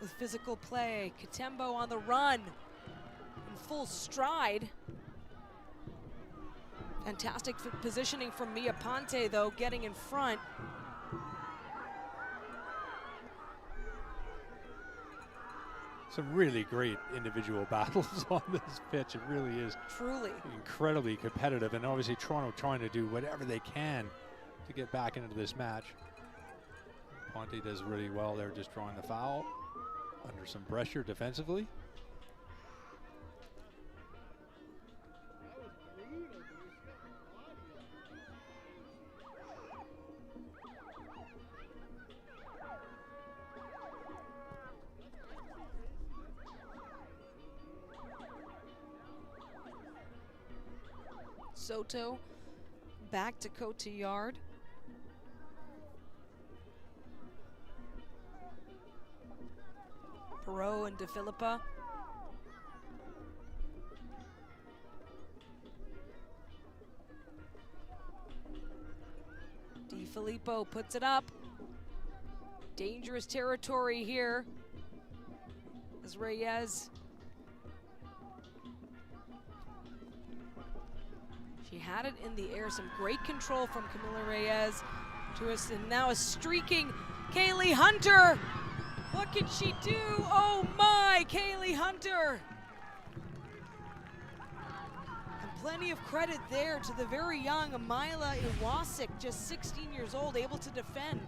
with physical play. Katembo on the run in full stride. Fantastic positioning from Mia Ponte, though, getting in front. Some really great individual battles on this pitch. It really is truly incredibly competitive, and obviously Toronto trying to do whatever they can to get back into this match. Ponte does really well there, just drawing the foul under some pressure defensively. Soto back to Cotillard. Perot and DeFilippa. DeFilippo puts it up. Dangerous territory here as Reyes. She had it in the air. Some great control from Camila Reyes to us, and now a streaking Kaylee Hunter. What can she do? Oh my, Kaylee Hunter. And plenty of credit there to the very young Amila Iwasik, just 16 years old, able to defend.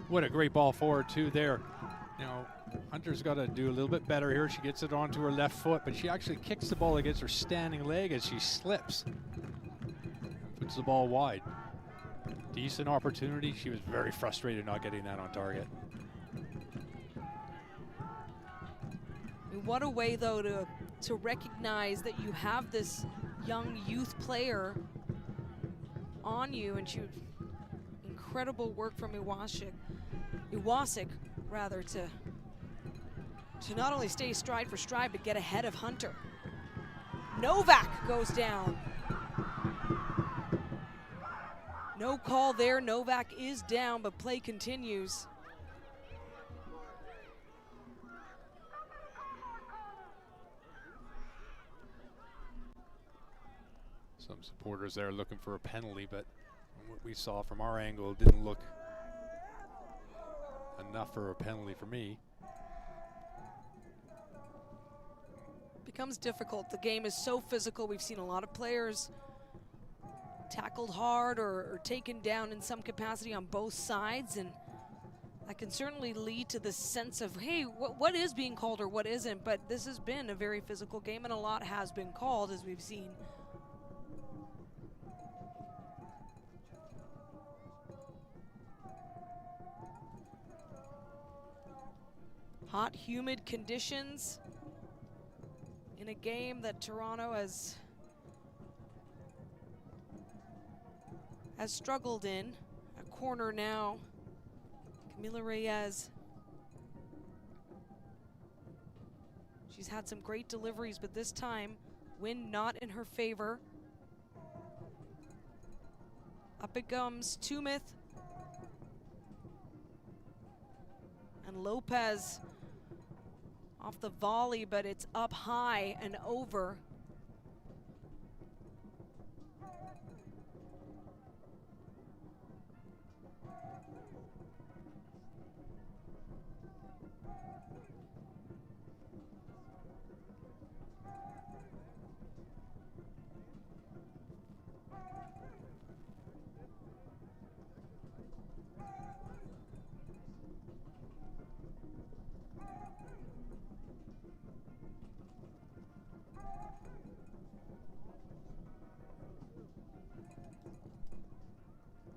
What a great ball forward too there. You know, Hunter's got to do a little bit better here. She gets it onto her left foot, but she actually kicks the ball against her standing leg as she slips. Puts the ball wide. Decent opportunity. She was very frustrated not getting that on target. What a way, though, to recognize that you have this young youth player on you, and incredible work from Iwasik rather, to not only stay stride for stride, but get ahead of Hunter. Novak goes down. No call there. Novak is down, but play continues. Some supporters there looking for a penalty, but what we saw from our angle didn't look enough for a penalty for me. Becomes difficult. The game is so physical. We've seen a lot of players tackled hard or taken down in some capacity on both sides, and that can certainly lead to this sense of, hey, what is being called or what isn't. But this has been a very physical game, and a lot has been called, as we've seen. Hot, humid conditions in a game that Toronto has struggled in. A corner now. Camila Reyes. She's had some great deliveries, but this time, wind not in her favor. Up it comes Tumith. And Lopez off the volley, but it's up high and over.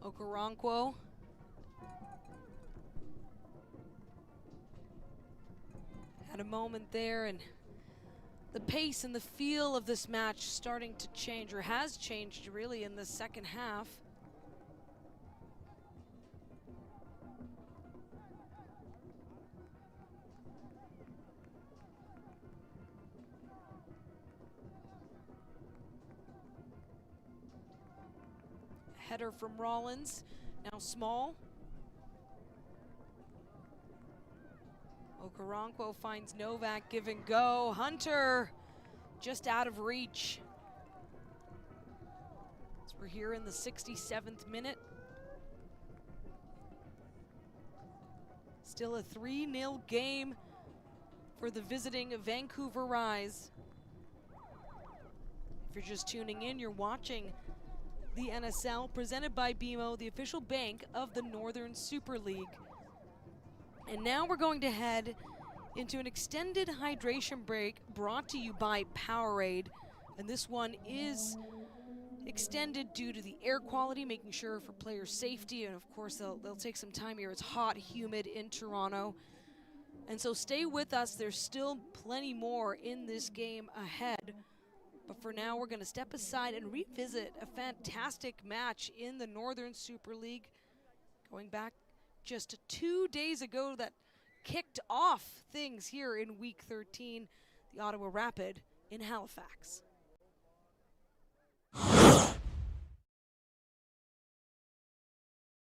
Okoronkwo. Had a moment there, and the pace and the feel of this match starting to change, or has changed really in the second half. Header from Rollins, now Small. Okoronkwo finds Novak, give and go. Hunter just out of reach. So we're here in the 67th minute. Still a 3-0 game for the visiting Vancouver Rise. If you're just tuning in, you're watching the NSL, presented by BMO, the official bank of the Northern Super League. And now we're going to head into an extended hydration break brought to you by Powerade. And this one is extended due to the air quality, making sure for player safety. And of course, they'll take some time here. It's hot, humid in Toronto. And so stay with us. There's still plenty more in this game ahead. But for now, we're going to step aside and revisit a fantastic match in the Northern Super League, going back just 2 days ago, that kicked off things here in Week 13, the Ottawa Rapid in Halifax.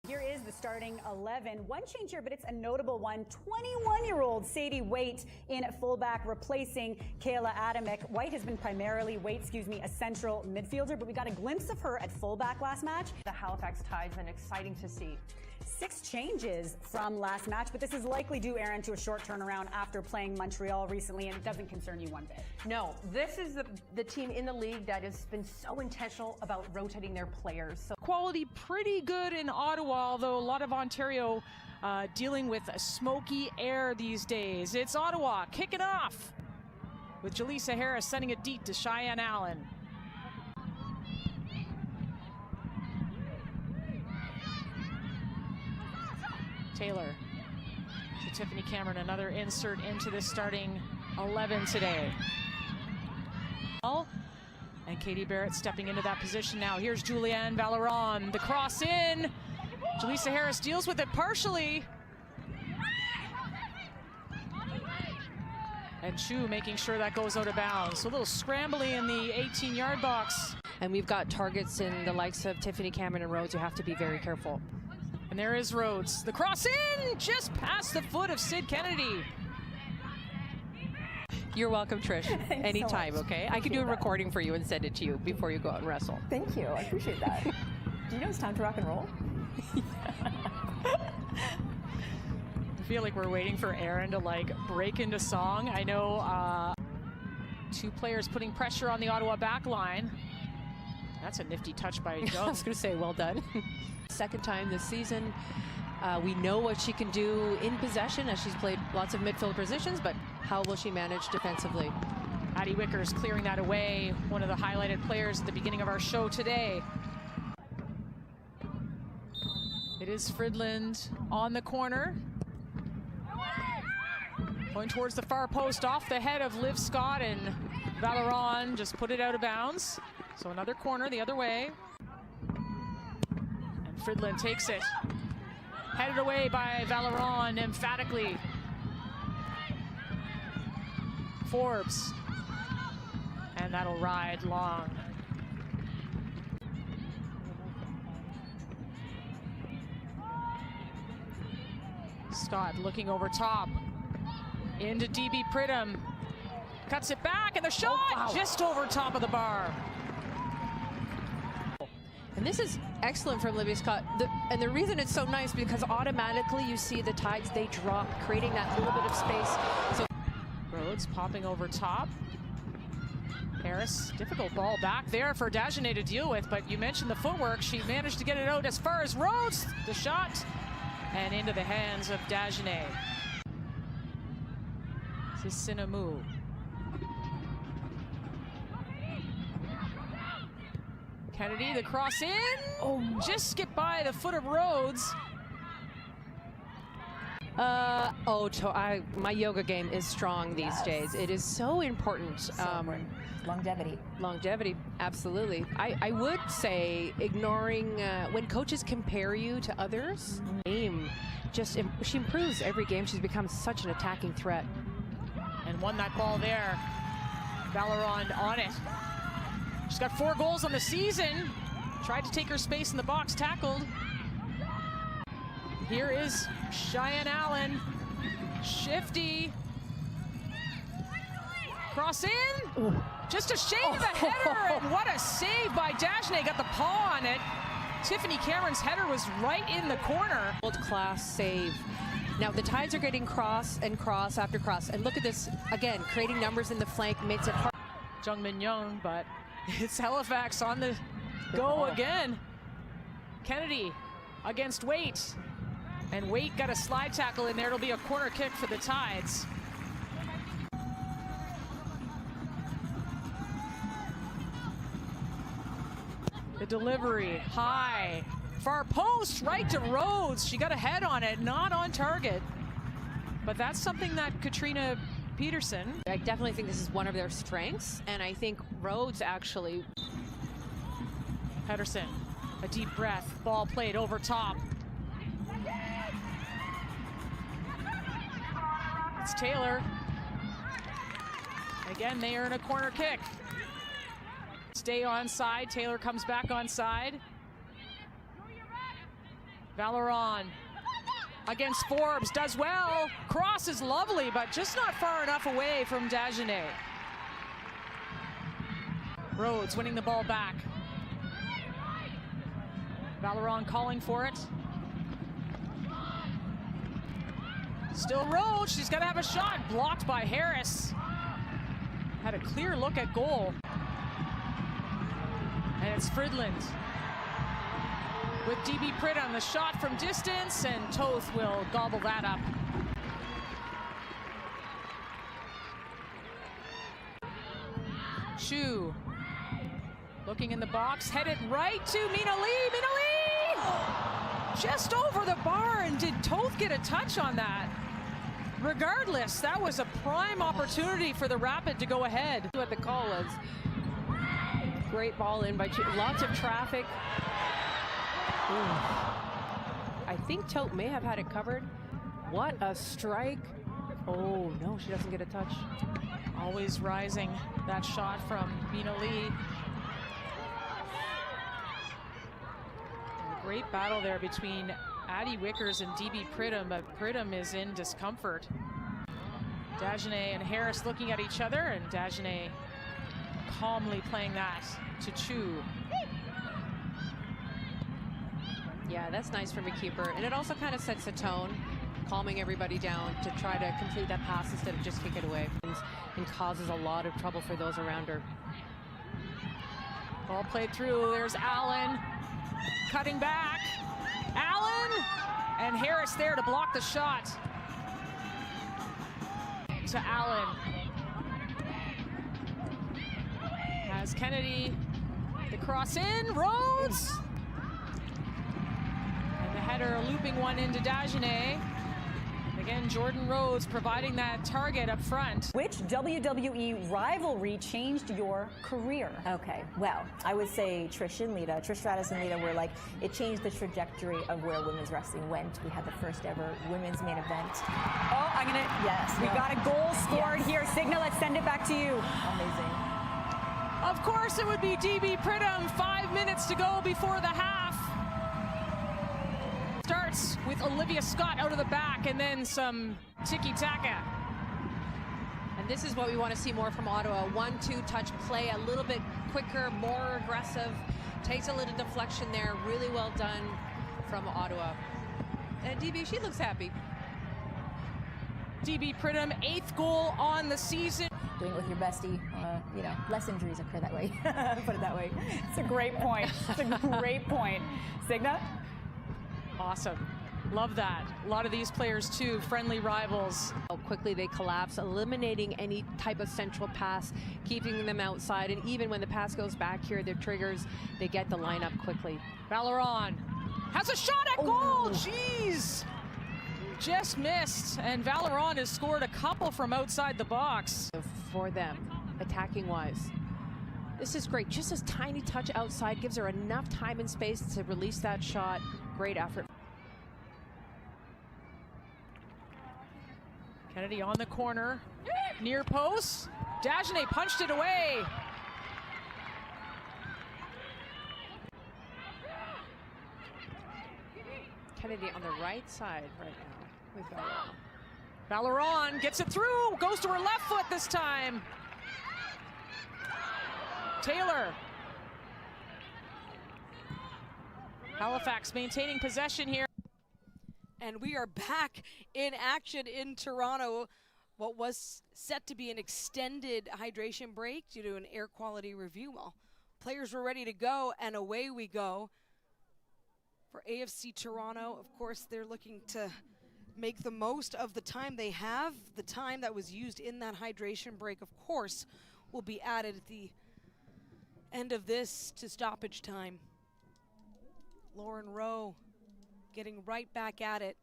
Here is the starting 11. One change here, but it's a notable one. 21-year-old Sadie Waite in fullback, replacing Kayla Adamick. White has been primarily, a central midfielder, but we got a glimpse of her at fullback last match. The Halifax Tide's been exciting to see. 6 changes from last match, but this is likely due, Aaron, to a short turnaround after playing Montreal recently, and it doesn't concern you one bit. No, this is the team in the league that has been so intentional about rotating their players. So Quality pretty good in Ottawa, although a lot of Ontario dealing with smoky air these days. It's Ottawa kicking off with Jaleesa Harris sending it deep to Cheyenne Allen. Taylor to Tiffany Cameron, another insert into the starting 11 today. And Katie Barrett stepping into that position now. Here's Julianne Valeron, the cross in. Jaleesa Harris deals with it partially. And Chu making sure that goes out of bounds. So a little scrambly in the 18-yard box. And we've got targets in the likes of Tiffany Cameron and Rhodes. You have to be very careful. And there is Rhodes. The cross in, just past the foot of Sid Kennedy. You're welcome, Trish. Anytime, okay? I can do a recording for you and send it to you before you go out and wrestle. Thank you. I appreciate that. Do you know it's time to rock and roll? I feel like we're waiting for Aaron to break into song. I know two players putting pressure on the Ottawa back line. That's a nifty touch by Jones. I was going to say, well done. Second time this season. We know what she can do in possession as she's played lots of midfield positions, but how will she manage defensively? Addie Wickers clearing that away. One of the highlighted players at the beginning of our show today. It is Fridland on the corner. Going towards the far post off the head of Liv Scott, and Valeron just put it out of bounds. So another corner the other way. And Fridland takes it. Headed away by Valeron emphatically. Forbes. And that'll ride long. Scott looking over top. Into DB Pridham. Cuts it back, and the shot just over top of the bar. And this is excellent from Olivia Scott. And the reason it's so nice because automatically you see the Tides, they drop, creating that little bit of space. So Rhodes popping over top. Harris, difficult ball back there for Dagenet to deal with, but you mentioned the footwork. She managed to get it out as far as Rhodes. The shot, and into the hands of Dagenet. This is Sinamu. Kennedy, the cross in. Just skipped by the foot of Rhodes. My yoga game is strong these days. It is so important. Longevity. Longevity, absolutely. I would say ignoring when coaches compare you to others. Game, she improves every game. She's become such an attacking threat. And won that ball there. Valeron on it. She's got 4 goals on the season. Tried to take her space in the box, tackled. Here is Cheyenne Allen. Shifty. Cross in. Ooh. Just a shade of a header, and what a save by Dagenet. Got the paw on it. Tiffany Cameron's header was right in the corner. World-class save. Now the Tides are getting cross and cross after cross. And look at this, again, creating numbers in the flank makes it hard. Jungmin Young, but it's Halifax on the go again. Kennedy against Waite. And Waite got a slide tackle in there. It'll be a corner kick for the Tides. The delivery, high. Far post, right to Rhodes. She got a head on it, not on target. But that's something that Katrina Peterson. I definitely think this is one of their strengths, and I think Rhodes actually. Pedersen, a deep breath, ball played over top. It's Taylor. Again, they earn a corner kick. Stay onside, Taylor comes back onside. Valeron against Forbes, does well. Cross is lovely, but just not far enough away from Dagenet. Rhodes winning the ball back. Valeron calling for it. Still Rhodes, she's gotta have a shot. Blocked by Harris. Had a clear look at goal. And it's Fridland. With DB Pridham, the shot from distance, and Toth will gobble that up. Chu looking in the box, headed right to Mina Lee. Mina Lee! Just over the bar, and did Toth get a touch on that? Regardless, that was a prime opportunity for the Rapid to go ahead. What the call was. Great ball in by lots of traffic. Ooh. I think Tote may have had it covered. What a strike. Oh, no, she doesn't get a touch. Always rising, that shot from Mina Lee. A great battle there between Addie Wickers and DB Pridham, but Pridham is in discomfort. Dagenet and Harris looking at each other, and Dagenet calmly playing that to Chu. Yeah, that's nice from a keeper. And it also kind of sets the tone, calming everybody down to try to complete that pass instead of just kick it away. And causes a lot of trouble for those around her. Ball played through. There's Allen cutting back. Allen and Harris there to block the shot. To Allen. Has Kennedy. The cross in. Rhodes. And the header looping one into Dagenet. Again, Jordan Rhodes providing that target up front. Which WWE rivalry changed your career? Okay, well, I would say Trish and Lita. Trish Stratus and Lita were like, it changed the trajectory of where women's wrestling went. We had the first ever women's main event. Oh, I'm gonna, yes, we got a goal scored here. Signa, let's send it back to you. Amazing. Of course it would be DB Pridham. 5 minutes to go before the half. Starts with Olivia Scott out of the back and then some tiki-taka. And this is what we want to see more from Ottawa. 1-2 touch play, a little bit quicker, more aggressive. Takes a little deflection there. Really well done from Ottawa. And DB, she looks happy. DB Pridham, 8th goal on the season. Doing it with your bestie, you know, less injuries occur that way. Put it that way. It's a great point. It's a great point. Signa? Awesome. Love that. A lot of these players too, friendly rivals. How quickly they collapse, eliminating any type of central pass, keeping them outside, and even when the pass goes back here, their triggers, they get the lineup quickly. Valeron has a shot at goal. Jeez. Just missed, and Valeron has scored a couple from outside the box. For them, attacking-wise. This is great. Just a tiny touch outside gives her enough time and space to release that shot. Great effort. Kennedy on the corner, near post. Dagenet punched it away. Kennedy on the right side right now with Valeron. Valeron gets it through, goes to her left foot this time. Taylor. Halifax maintaining possession here. And we are back in action in Toronto. What was set to be an extended hydration break due to an air quality review. Well, players were ready to go, and away we go. For AFC Toronto, of course, they're looking to make the most of the time they have. The time that was used in that hydration break, of course, will be added at the end of this to stoppage time. Lauren Rowe getting right back at it.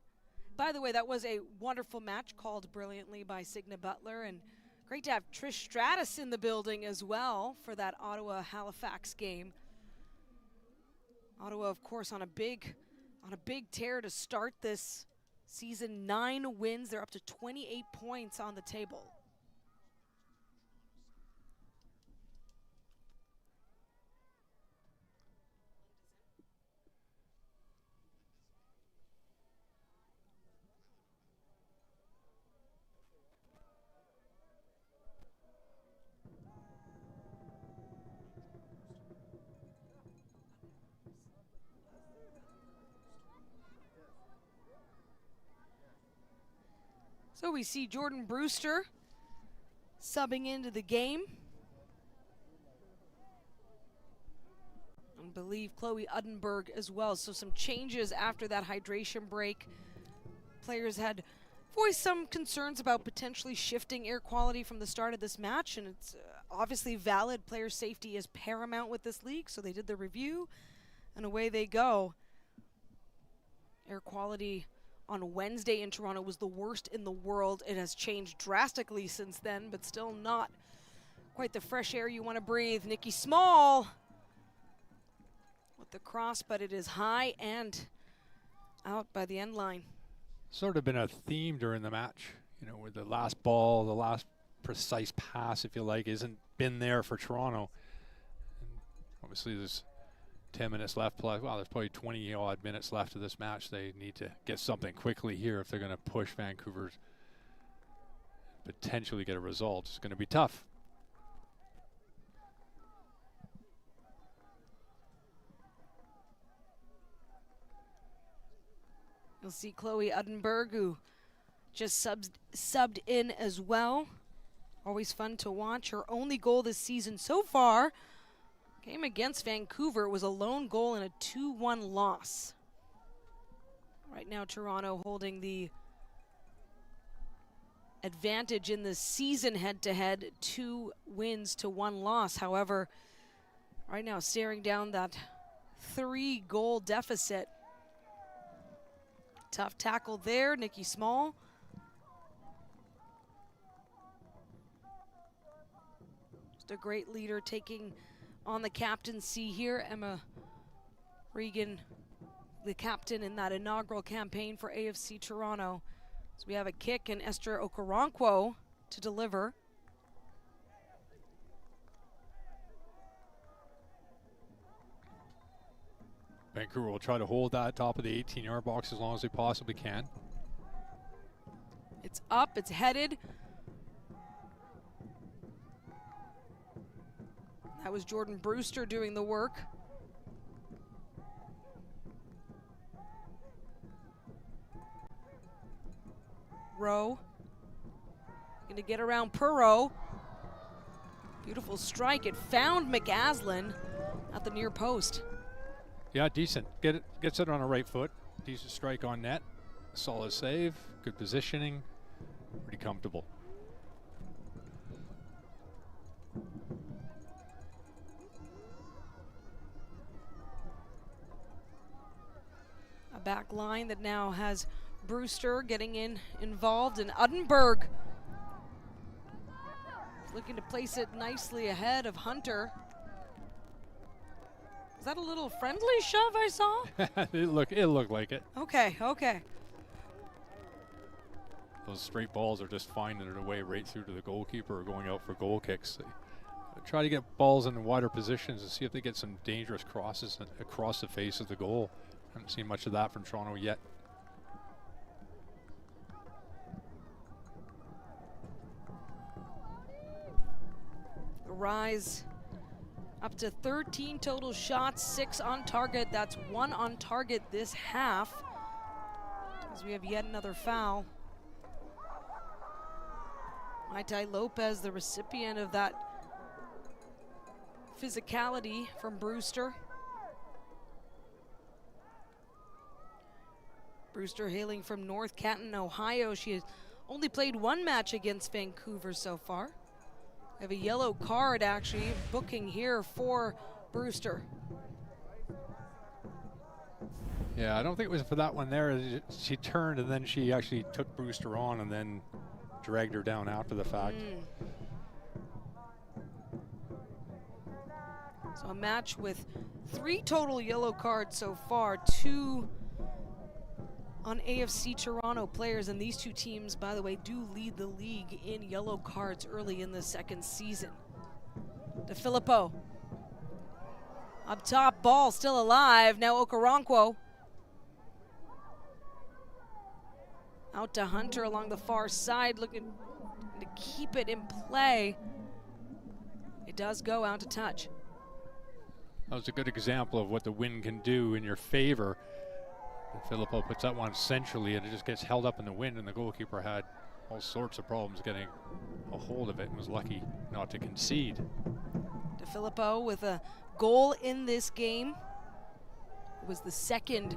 By the way, that was a wonderful match called brilliantly by Signa Butler, and great to have Trish Stratus in the building as well for that Ottawa-Halifax game. Ottawa, of course, on a big tear to start this season. 9 wins. They're up to 28 points on the table. So we see Jordan Brewster subbing into the game. I believe Chloe Uddenberg as well. So some changes after that hydration break. Players had voiced some concerns about potentially shifting air quality from the start of this match, and it's obviously valid. Player safety is paramount with this league, so they did the review, and away they go. Air quality on Wednesday in Toronto was the worst in the world. It has changed drastically since then, but still not quite the fresh air you want to breathe. Nikki Small with the cross, but it is high and out by the end line. Sort of been a theme during the match, you know, with the last ball, the last precise pass, if you like, isn't been there for Toronto. And obviously there's 10 minutes left. Well, there's probably 20 odd minutes left of this match. They need to get something quickly here if they're going to push Vancouver, potentially get a result. It's going to be tough. You'll see Chloe Uddenberg, who just subbed in as well. Always fun to watch. Her only goal this season so far came against Vancouver. It was a lone goal in a 2-1 loss. Right now, Toronto holding the advantage in the season head-to-head, 2 wins to 1 loss. However, right now staring down that 3-goal deficit. Tough tackle there, Nikki Small. Just a great leader taking on the captaincy here. Emma Regan, the captain in that inaugural campaign for AFC Toronto. So we have a kick and Esther Okoronkwo to deliver. Vancouver will try to hold that top of the 18-yard box as long as they possibly can. It's up, it's headed. That was Jordan Brewster doing the work. Rowe. Going to get around Perot. Beautiful strike. It found McAslin at the near post. Yeah, decent. Gets it on a right foot. Decent strike on net. Solid save. Good positioning. Pretty comfortable. A back line that now has Brewster getting involved, and Uddenberg looking to place it nicely ahead of Hunter. Is that a little friendly shove I saw? It looked like it. Okay, okay. Those straight balls are just finding their way right through to the goalkeeper or going out for goal kicks. They try to get balls in wider positions and see if they get some dangerous crosses across the face of the goal. Haven't seen much of that from Toronto yet. Rise up to 13 total shots, 6 on target. That's 1 on target this half, as we have yet another foul. Maitai Lopez, the recipient of that physicality from Brewster. Brewster hailing from North Canton, Ohio. She has only played 1 match against Vancouver so far. We have a yellow card actually booking here for Brewster. Yeah, I don't think it was for that one there. She turned and then she actually took Brewster on and then dragged her down after the fact. So a match with 3 total yellow cards so far, 2 on AFC Toronto players, and these 2 teams, by the way, do lead the league in yellow cards early in the second season. DeFilippo. Up top, ball still alive. Now Okoronkwo. Out to Hunter along the far side, looking to keep it in play. It does go out to touch. That was a good example of what the wind can do in your favor. Filippo puts that one centrally and it just gets held up in the wind, and the goalkeeper had all sorts of problems getting a hold of it and was lucky not to concede. DeFilippo with a goal in this game. It was the second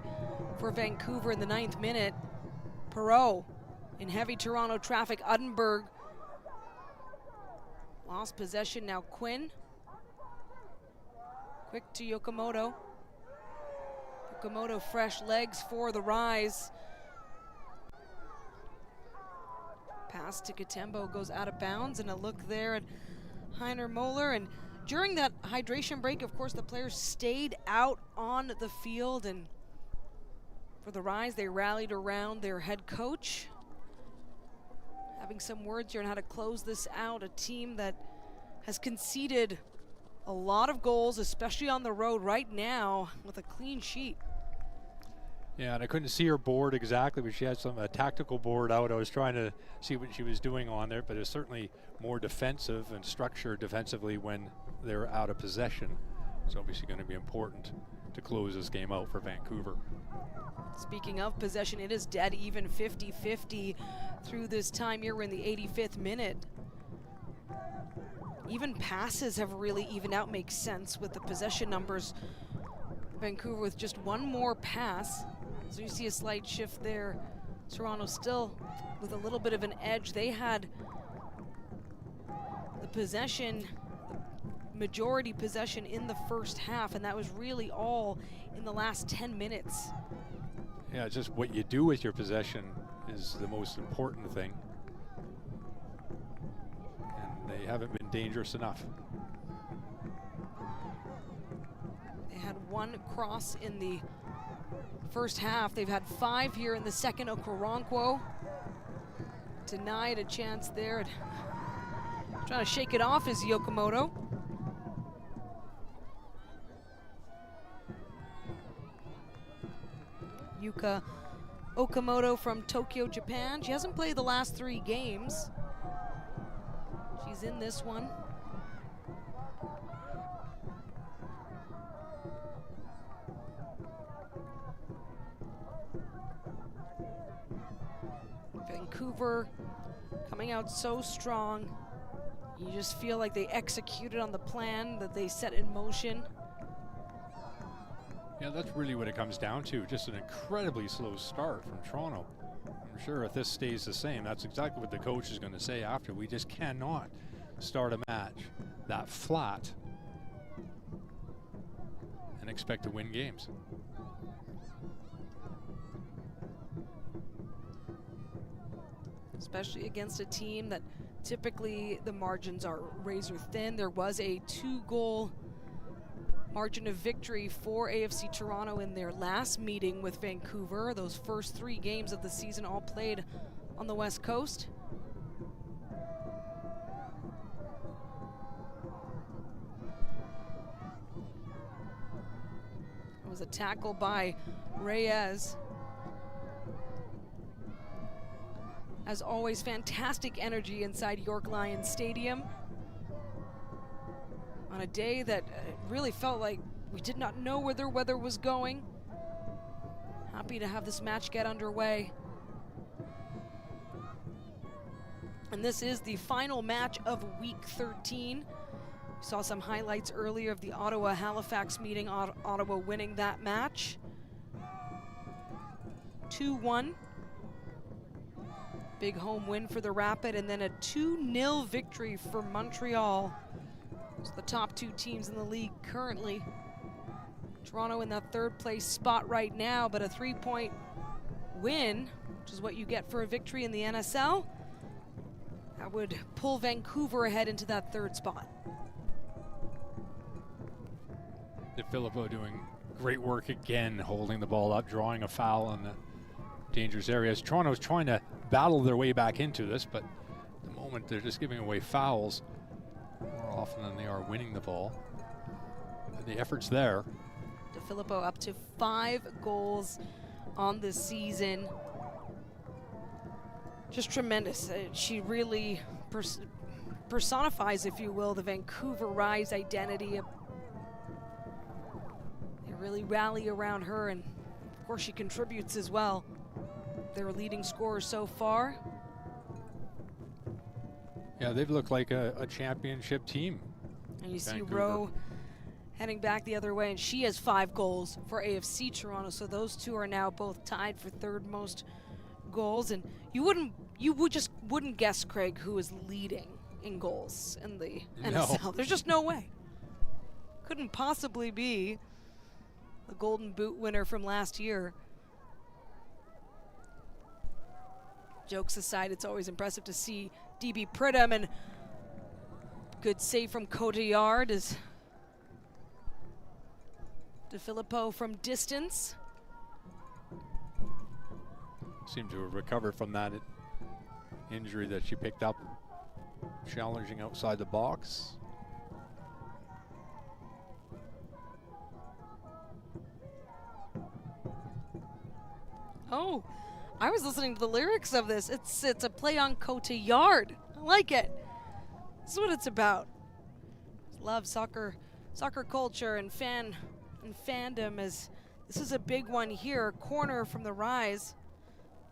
for Vancouver in the 9th minute. Perot in heavy Toronto traffic. Uddenberg lost possession. Now Quinn. Quick to Yokomoto. Yokomoto fresh legs for the Rise. Pass to Katembo goes out of bounds, and a look there at Heiner Moeller. And during that hydration break, of course, the players stayed out on the field. And for the Rise, they rallied around their head coach. Having some words here on how to close this out. A team that has conceded a lot of goals, especially on the road right now, with a clean sheet. Yeah, and I couldn't see her board exactly, but she had a tactical board out. I was trying to see what she was doing on there, but it's certainly more defensive and structured defensively when they're out of possession. It's obviously going to be important to close this game out for Vancouver. Speaking of possession, it is dead even 50-50 through this time here. We're in the 85th minute. Even passes have really evened out, makes sense with the possession numbers. Vancouver with just one more pass. So you see a slight shift there. Toronto still with a little bit of an edge. They had the possession, the majority possession in the first half, and that was really all in the last 10 minutes. Yeah, just what you do with your possession is the most important thing. And they haven't been dangerous enough. They had one cross in the first half. They've had 5 here in the second. Okoronkwo denied a chance there. Trying to shake it off is Yokomoto. Yuka Okamoto from Tokyo, Japan. She hasn't played the last 3 games. She's in this one. Vancouver coming out so strong. You just feel like they executed on the plan that they set in motion. Yeah, that's really what it comes down to. Just an incredibly slow start from Toronto. I'm sure if this stays the same, that's exactly what the coach is going to say after. We just cannot start a match that flat and expect to win games. Especially against a team that typically the margins are razor thin. There was a 2-goal margin of victory for AFC Toronto in their last meeting with Vancouver. Those first 3 games of the season all played on the West Coast. It was a tackle by Reyes. As always, fantastic energy inside York Lions Stadium. On a day that really felt like we did not know where their weather was going. Happy to have this match get underway. And this is the final match of Week 13. We saw some highlights earlier of the Ottawa-Halifax meeting, Ottawa winning that match. 2-1. Big home win for the Rapid, and then a 2-0 victory for Montreal. It's the top 2 teams in the league currently. Toronto in that 3rd place spot right now, but a 3-point win, which is what you get for a victory in the NSL, that would pull Vancouver ahead into that 3rd spot. DeFilippo doing great work again, holding the ball up, drawing a foul in the dangerous areas. Toronto's trying to battle their way back into this, but at the moment they're just giving away fouls more often than they are winning the ball. But the effort's there. DeFilippo up to 5 goals on the season. Just tremendous. She really personifies, if you will, the Vancouver Rise identity. They really rally around her, and of course she contributes as well. Their leading scorer so far. Yeah, they've looked like a championship team. And you see Vancouver. Rowe heading back the other way, and she has 5 goals for AFC Toronto, so those 2 are now both tied for 3rd most goals. And you just wouldn't guess, Craig, who is leading in goals in the NSL. There's just no way. Couldn't possibly be the Golden Boot winner from last year. Jokes aside, it's always impressive to see DB Pridham, and Good save from Cotillard as DeFilippo from distance. Seemed to have recovered from that injury that she picked up, challenging outside the box. Oh, I was listening to the lyrics of this. It's a play on Cotillard. I like it. This is what it's about. Love soccer culture and fandom, as this is a big one here. Corner from the Rise.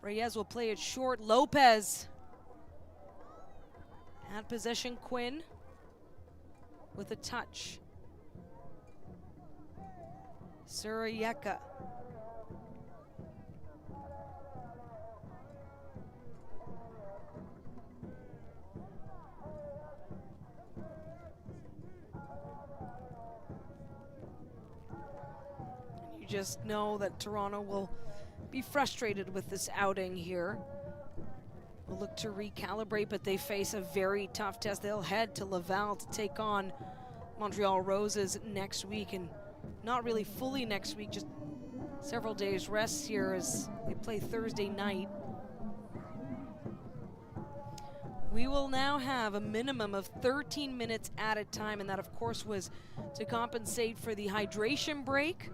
Reyes will play it short. Lopez at possession. Quinn with a touch. Surayeka. You just know that Toronto will be frustrated with this outing here. Will look to recalibrate, but they face a very tough test. They'll head to Laval to take on Montreal Roses next week, and not really fully next week, just several days rest here as they play Thursday night. We will now have a minimum of 13 minutes at a time, and that of course was to compensate for the hydration break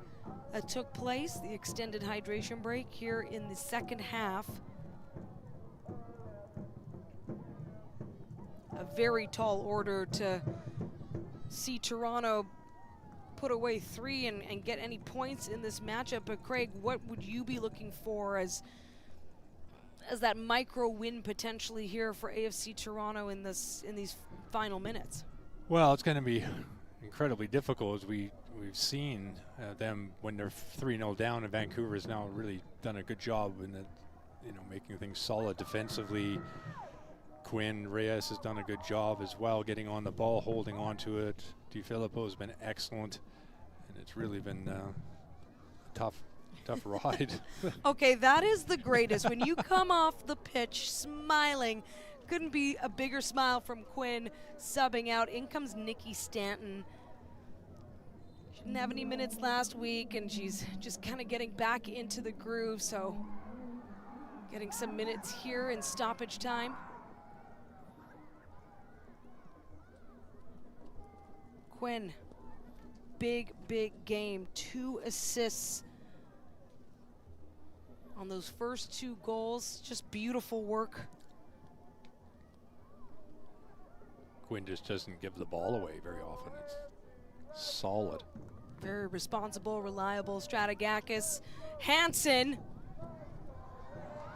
that took place, the extended hydration break here in the second half. A very tall order to see Toronto put away 3 and get any points in this matchup. But Craig, what would you be looking for as that micro win potentially here for AFC Toronto in these final minutes? Well, it's going to be incredibly difficult, as we've seen them when they're 3-0 down, and Vancouver has now really done a good job in making things solid defensively. Quinn Reyes has done a good job as well, getting on the ball, holding on to it. DeFilippo has been excellent, and it's really been a tough ride. Okay, that is the greatest. When you come off the pitch smiling, couldn't be a bigger smile from Quinn subbing out. In comes Nikki Stanton. She didn't have any minutes last week, and she's just kind of getting back into the groove, so getting some minutes here in stoppage time. Quinn, big game. 2 assists on those first 2 goals. Just beautiful work. Quinn just doesn't give the ball away very often. It's solid. Very responsible, reliable. Strategakis, Hansen,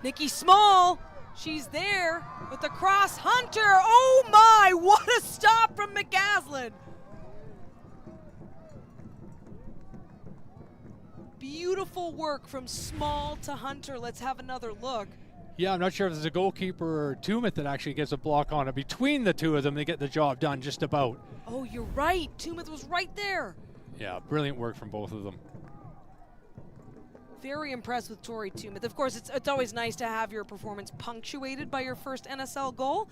Nikki Small. She's there with the cross. Hunter, oh my, what a stop from McCaslin. Beautiful work from Small to Hunter. Let's have another look. Yeah, I'm not sure if there's a goalkeeper or Tumut that actually gets a block on it. Between the two of them, they get the job done just about. Oh, you're right. Tumut was right there. Yeah, brilliant work from both of them. Very impressed with Tori Tumut. Of course, it's always nice to have your performance punctuated by your first NSL goal,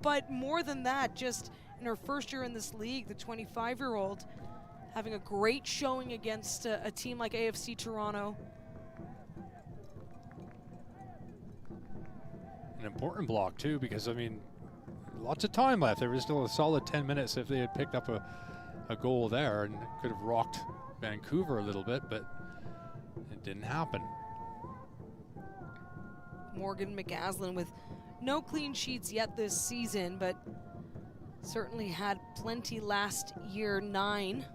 but more than that, just in her first year in this league, the 25-year-old having a great showing against a team like AFC Toronto. An important block too, because I mean, lots of time left. There was still a solid 10 minutes if they had picked up a goal there, and it could have rocked Vancouver a little bit, but it didn't happen. Morgan McCaslin with no clean sheets yet this season, but certainly had plenty last year, 9.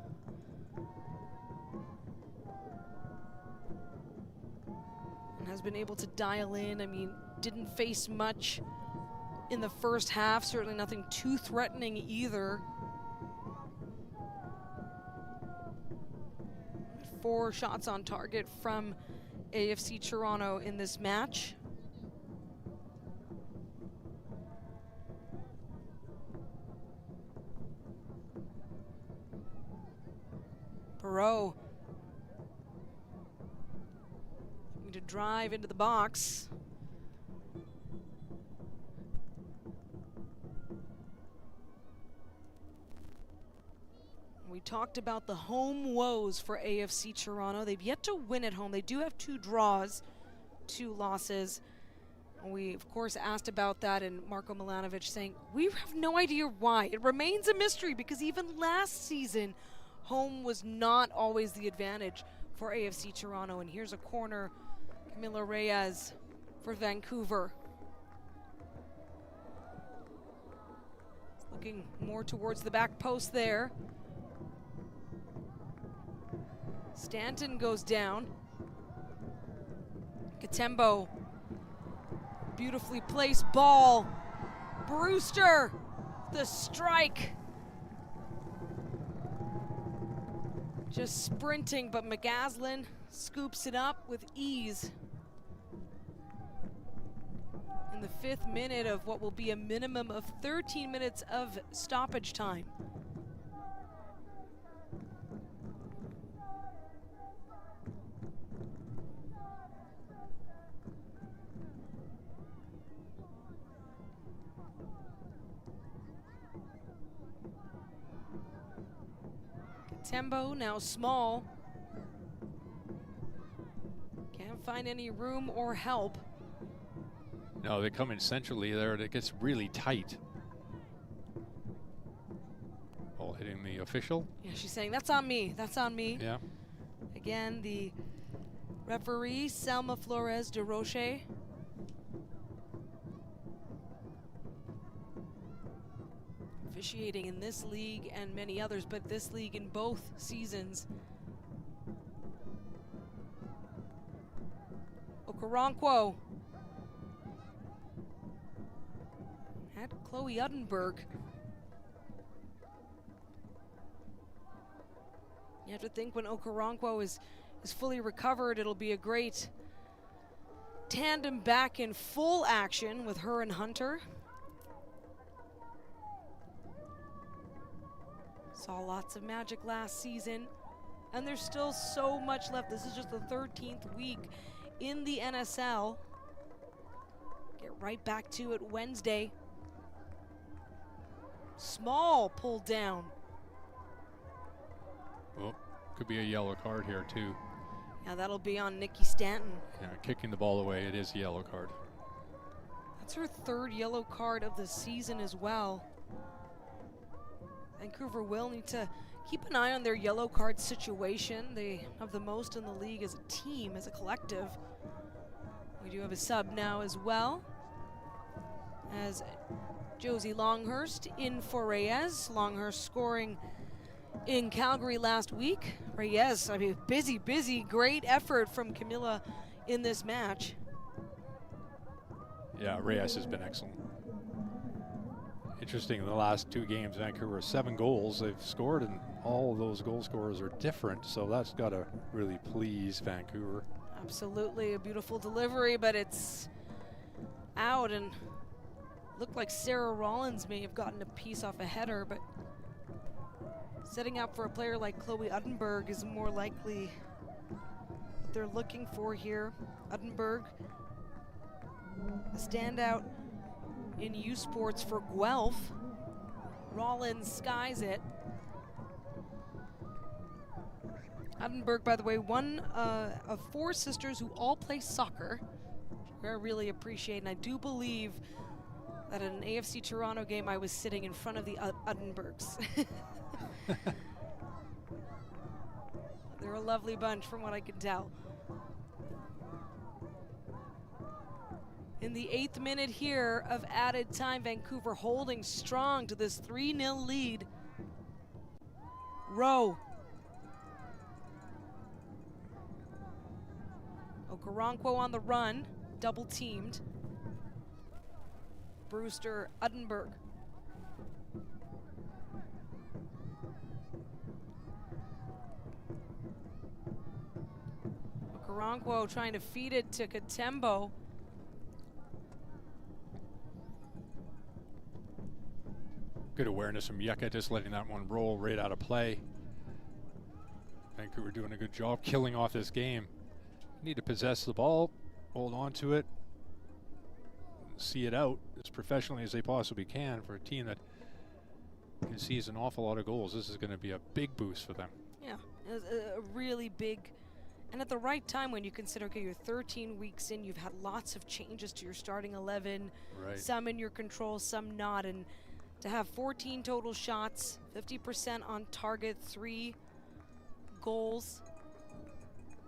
And has been able to dial in. I mean, didn't face much in the first half, certainly nothing too threatening either. 4 shots on target from AFC Toronto in this match. Perot looking to drive into the box. talked about the home woes for AFC Toronto. They've yet to win at home. They do have 2 draws, 2 losses. We, of course, asked about that, and Marko Milanovic saying, we have no idea why. It remains a mystery because even last season, home was not always the advantage for AFC Toronto. And here's a corner, Camila Reyes for Vancouver. Looking more towards the back post there. Stanton goes down. Katembo, beautifully placed ball. Brewster, the strike. Just sprinting, but McCaslin scoops it up with ease. In the 5th minute of what will be a minimum of 13 minutes of stoppage time. Tembo now small. Can't find any room or help. No, they come in centrally there, and it gets really tight. Ball hitting the official. Yeah, she's saying, that's on me, that's on me. Yeah. Again, the referee, Selma Flores de Roche. Officiating in this league and many others, but this league in both seasons. Okoronkwo had Chloe Uddenberg. You have to think when Okoronkwo is fully recovered, it'll be a great tandem back in full action with her and Hunter. Saw lots of magic last season, and there's still so much left. This is just the 13th week in the NSL. Get right back to it Wednesday. Small pulled down. Oh, could be a yellow card here too. Yeah, that'll be on Nikki Stanton. Yeah, kicking the ball away, it is a yellow card. That's her 3rd yellow card of the season as well. Vancouver will need to keep an eye on their yellow card situation. They have the most in the league as a team, as a collective. We do have a sub now as well, as Josie Longhurst in for Reyes. Longhurst scoring in Calgary last week. Reyes, I mean, busy, great effort from Camila in this match. Yeah, Reyes has been excellent. Interesting, in the last 2 games, Vancouver has 7 goals they've scored, and all of those goal scorers are different, so that's got to really please Vancouver. Absolutely, a beautiful delivery, but it's out, and looked like Sarah Rollins may have gotten a piece off a header, but setting up for a player like Chloe Uddenberg is more likely what they're looking for here. Uddenberg, a standout in U Sports for Guelph. Rollins skies it. Uddenberg, by the way, one of 4 sisters who all play soccer, which I really appreciate, and I do believe that at an AFC Toronto game I was sitting in front of the Uddenbergs. They're a lovely bunch from what I can tell. In the 8th minute here of added time, Vancouver holding strong to this 3-0 lead. Rowe. Okoronkwo on the run, double teamed. Brewster, Uddenberg. Okoronkwo trying to feed it to Katembo. Good awareness from Yeka, just letting that one roll right out of play. Vancouver doing a good job killing off this game. Need to possess the ball, hold on to it, see it out as professionally as they possibly can for a team that sees an awful lot of goals. This is going to be a big boost for them. Yeah, it was a really big, and at the right time when you consider, okay, you're 13 weeks in, you've had lots of changes to your starting 11, Right. some in your control, some not, and to have 14 total shots, 50% on target, 3 goals,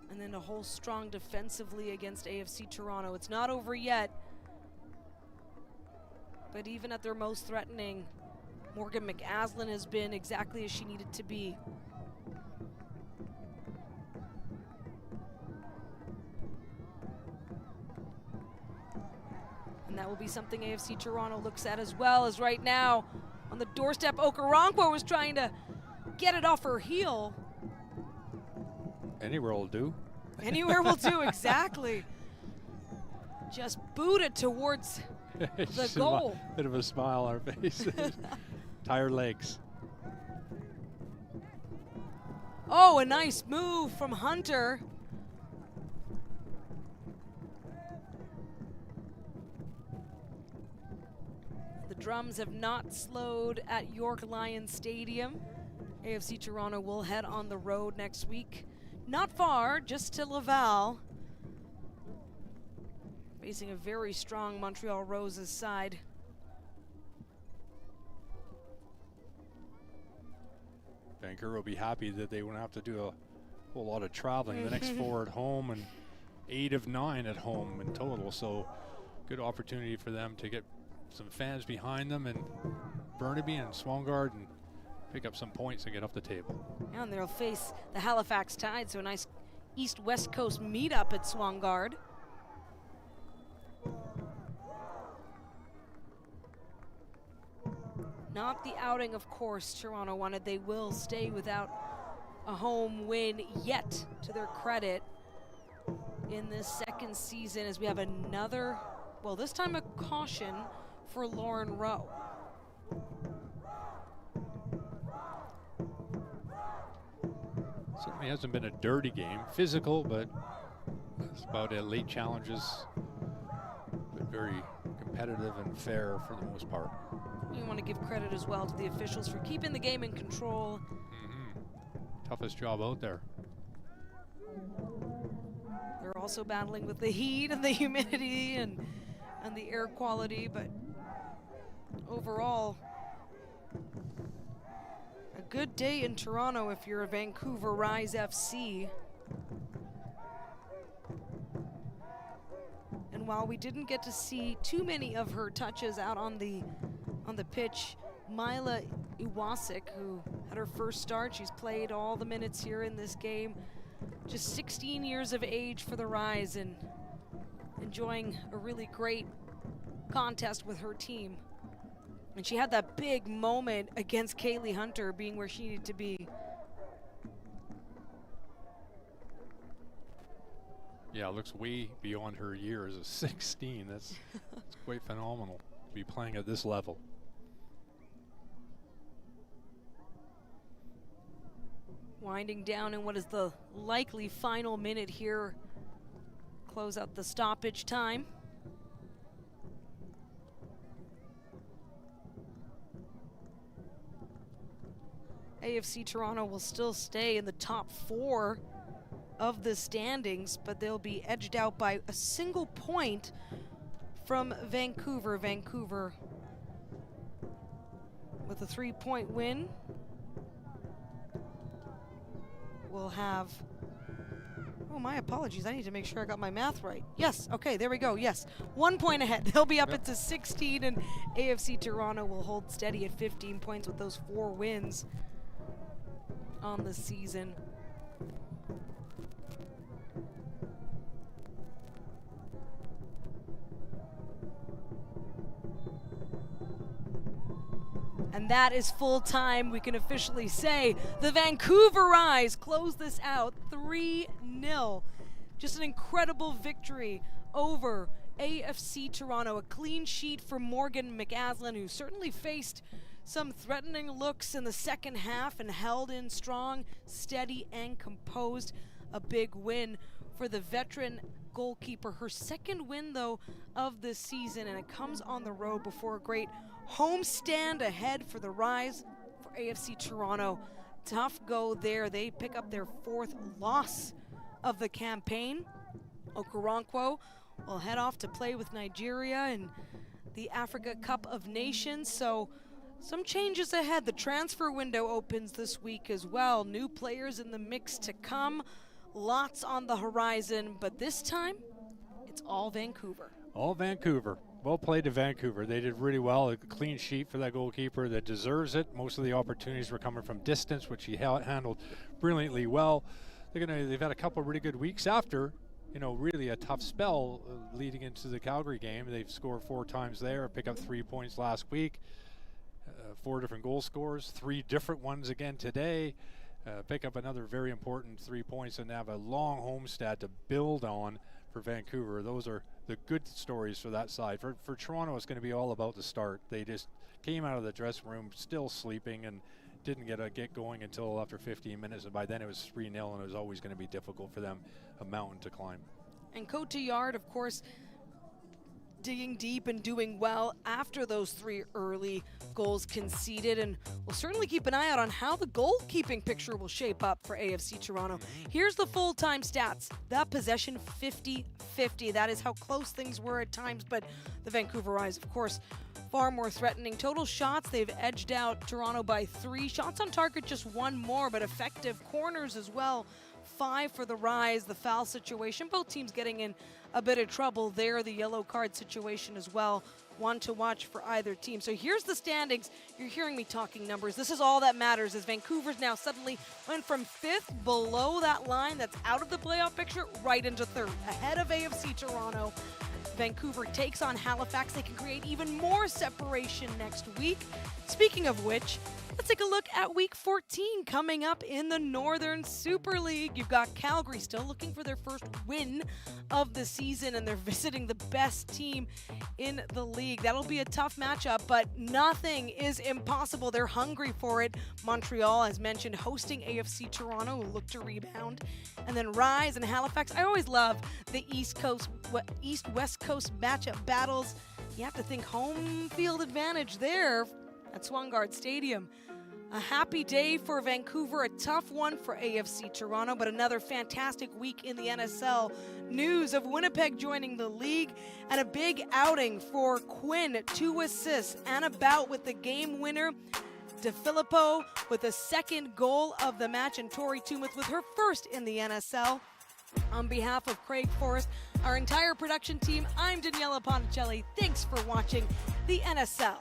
and then to hold strong defensively against AFC Toronto. It's not over yet, but even at their most threatening, Morgan McAslan has been exactly as she needed to be. And that will be something AFC Toronto looks at as well, as right now on the doorstep, Okoronkwo was trying to get it off her heel. Anywhere will do. Anywhere will do, exactly. Just boot it towards the goal. Bit of a smile on her face. Tired legs. Oh, a nice move from Hunter. The drums have not slowed at York Lions Stadium. AFC Toronto will head on the road next week. Not far, just to Laval. Facing a very strong Montreal Roses side. Vancouver will be happy that they won't have to do a whole lot of traveling. The next 4 at home and 8 of 9 at home in total. So good opportunity for them to get some fans behind them in Burnaby and Swangard and pick up some points and get off the table. Yeah, and they'll face the Halifax Tide, so a nice East-West Coast meetup at Swangard. Not the outing, of course, Toronto wanted. They will stay without a home win yet, to their credit, in this second season, as we have another, well, this time a caution for Lauren Rowe. Certainly hasn't been a dirty game. Physical, but that's about it. Late challenges, but very competitive and fair for the most part. You want to give credit as well to the officials for keeping the game in control. Toughest job out there. They're also battling with the heat and the humidity and the air quality, but overall, a good day in Toronto if you're a Vancouver Rise FC. And while we didn't get to see too many of her touches out on the pitch, Mila Iwasik, who had her first start, she's played all the minutes here in this game, just 16 years of age for the Rise and enjoying a really great contest with her team. And she had that big moment against Kaylee Hunter, being where she needed to be. Yeah, looks way beyond her years of 16. That's quite phenomenal to be playing at this level. Winding down in what is the likely final minute here. Close out the stoppage time. AFC Toronto will still stay in the top 4 of the standings, but they'll be edged out by a single point from Vancouver. Vancouver with a 3-point win will have, oh, my apologies, I need to make sure I got my math right. Yes, okay, there we go, yes. 1 point ahead, they'll be up into 16, and AFC Toronto will hold steady at 15 points with those 4 wins on the season. And that is full time. We can officially say the Vancouver Rise close this out 3-0. Just an incredible victory over AFC Toronto. A clean sheet for Morgan McAslan, who certainly faced some threatening looks in the second half and held in strong, steady, and composed. A big win for the veteran goalkeeper. Her second win, though, of the season, and it comes on the road before a great homestand ahead for the Rise AFC Toronto. Tough go there. They pick up their 4th loss of the campaign. Okoronkwo will head off to play with Nigeria in the Africa Cup of Nations. So some changes ahead. The transfer window opens this week as well. New players in the mix to come. Lots on the horizon, but this time it's all Vancouver. All Vancouver. Well played to Vancouver. They did really well. A clean sheet for that goalkeeper that deserves it. Most of the opportunities were coming from distance, which he handled brilliantly well. They've had a couple of really good weeks after, really a tough spell leading into the Calgary game. They've scored 4 times there, pick up 3 points last week. 4 different goal scores, 3 different ones again today. Pick up another very important 3 points and have a long homestand to build on for Vancouver. Those are the good stories for that side. For Toronto, it's going to be all about the start. They just came out of the dressing room still sleeping and didn't get going until after 15 minutes, and by then it was 3-0, and it was always going to be difficult for them, a mountain to climb. And Cotillard, of course, digging deep and doing well after those 3 early goals conceded, and we'll certainly keep an eye out on how the goalkeeping picture will shape up for AFC Toronto. Here's the full-time stats. That possession 50-50. That is how close things were at times, but the Vancouver Eyes, of course, far more threatening. Total shots, they've edged out Toronto by 3. Shots on target, just 1 more, but effective. Corners as well, 5 for the Rise. The foul situation, both teams getting in a bit of trouble there. The yellow card situation as well, one to watch for either team. So here's the standings. You're hearing me talking numbers. This is all that matters, as Vancouver's now suddenly went from 5th below that line that's out of the playoff picture right into 3rd, ahead of AFC Toronto. Vancouver takes on Halifax. They can create even more separation next week. Speaking of which, let's take a look at week 14 coming up in the Northern Super League. You've got Calgary still looking for their first win of the season, and they're visiting the best team in the league. That'll be a tough matchup, but nothing is impossible. They're hungry for it. Montreal, as mentioned, hosting AFC Toronto, who look to rebound. And then Rise and Halifax. I always love the East-West Coast matchup battles. You have to think home field advantage there at Swangard Stadium. A happy day for Vancouver, a tough one for AFC Toronto, but another fantastic week in the NSL. News of Winnipeg joining the league, and a big outing for Quinn, 2 assists, and a bout with the game winner. DeFilippo with a 2nd goal of the match, and Tori Tumeth with her 1st in the NSL. On behalf of Craig Forrest, our entire production team, I'm Daniela Ponticelli. Thanks for watching the NSL.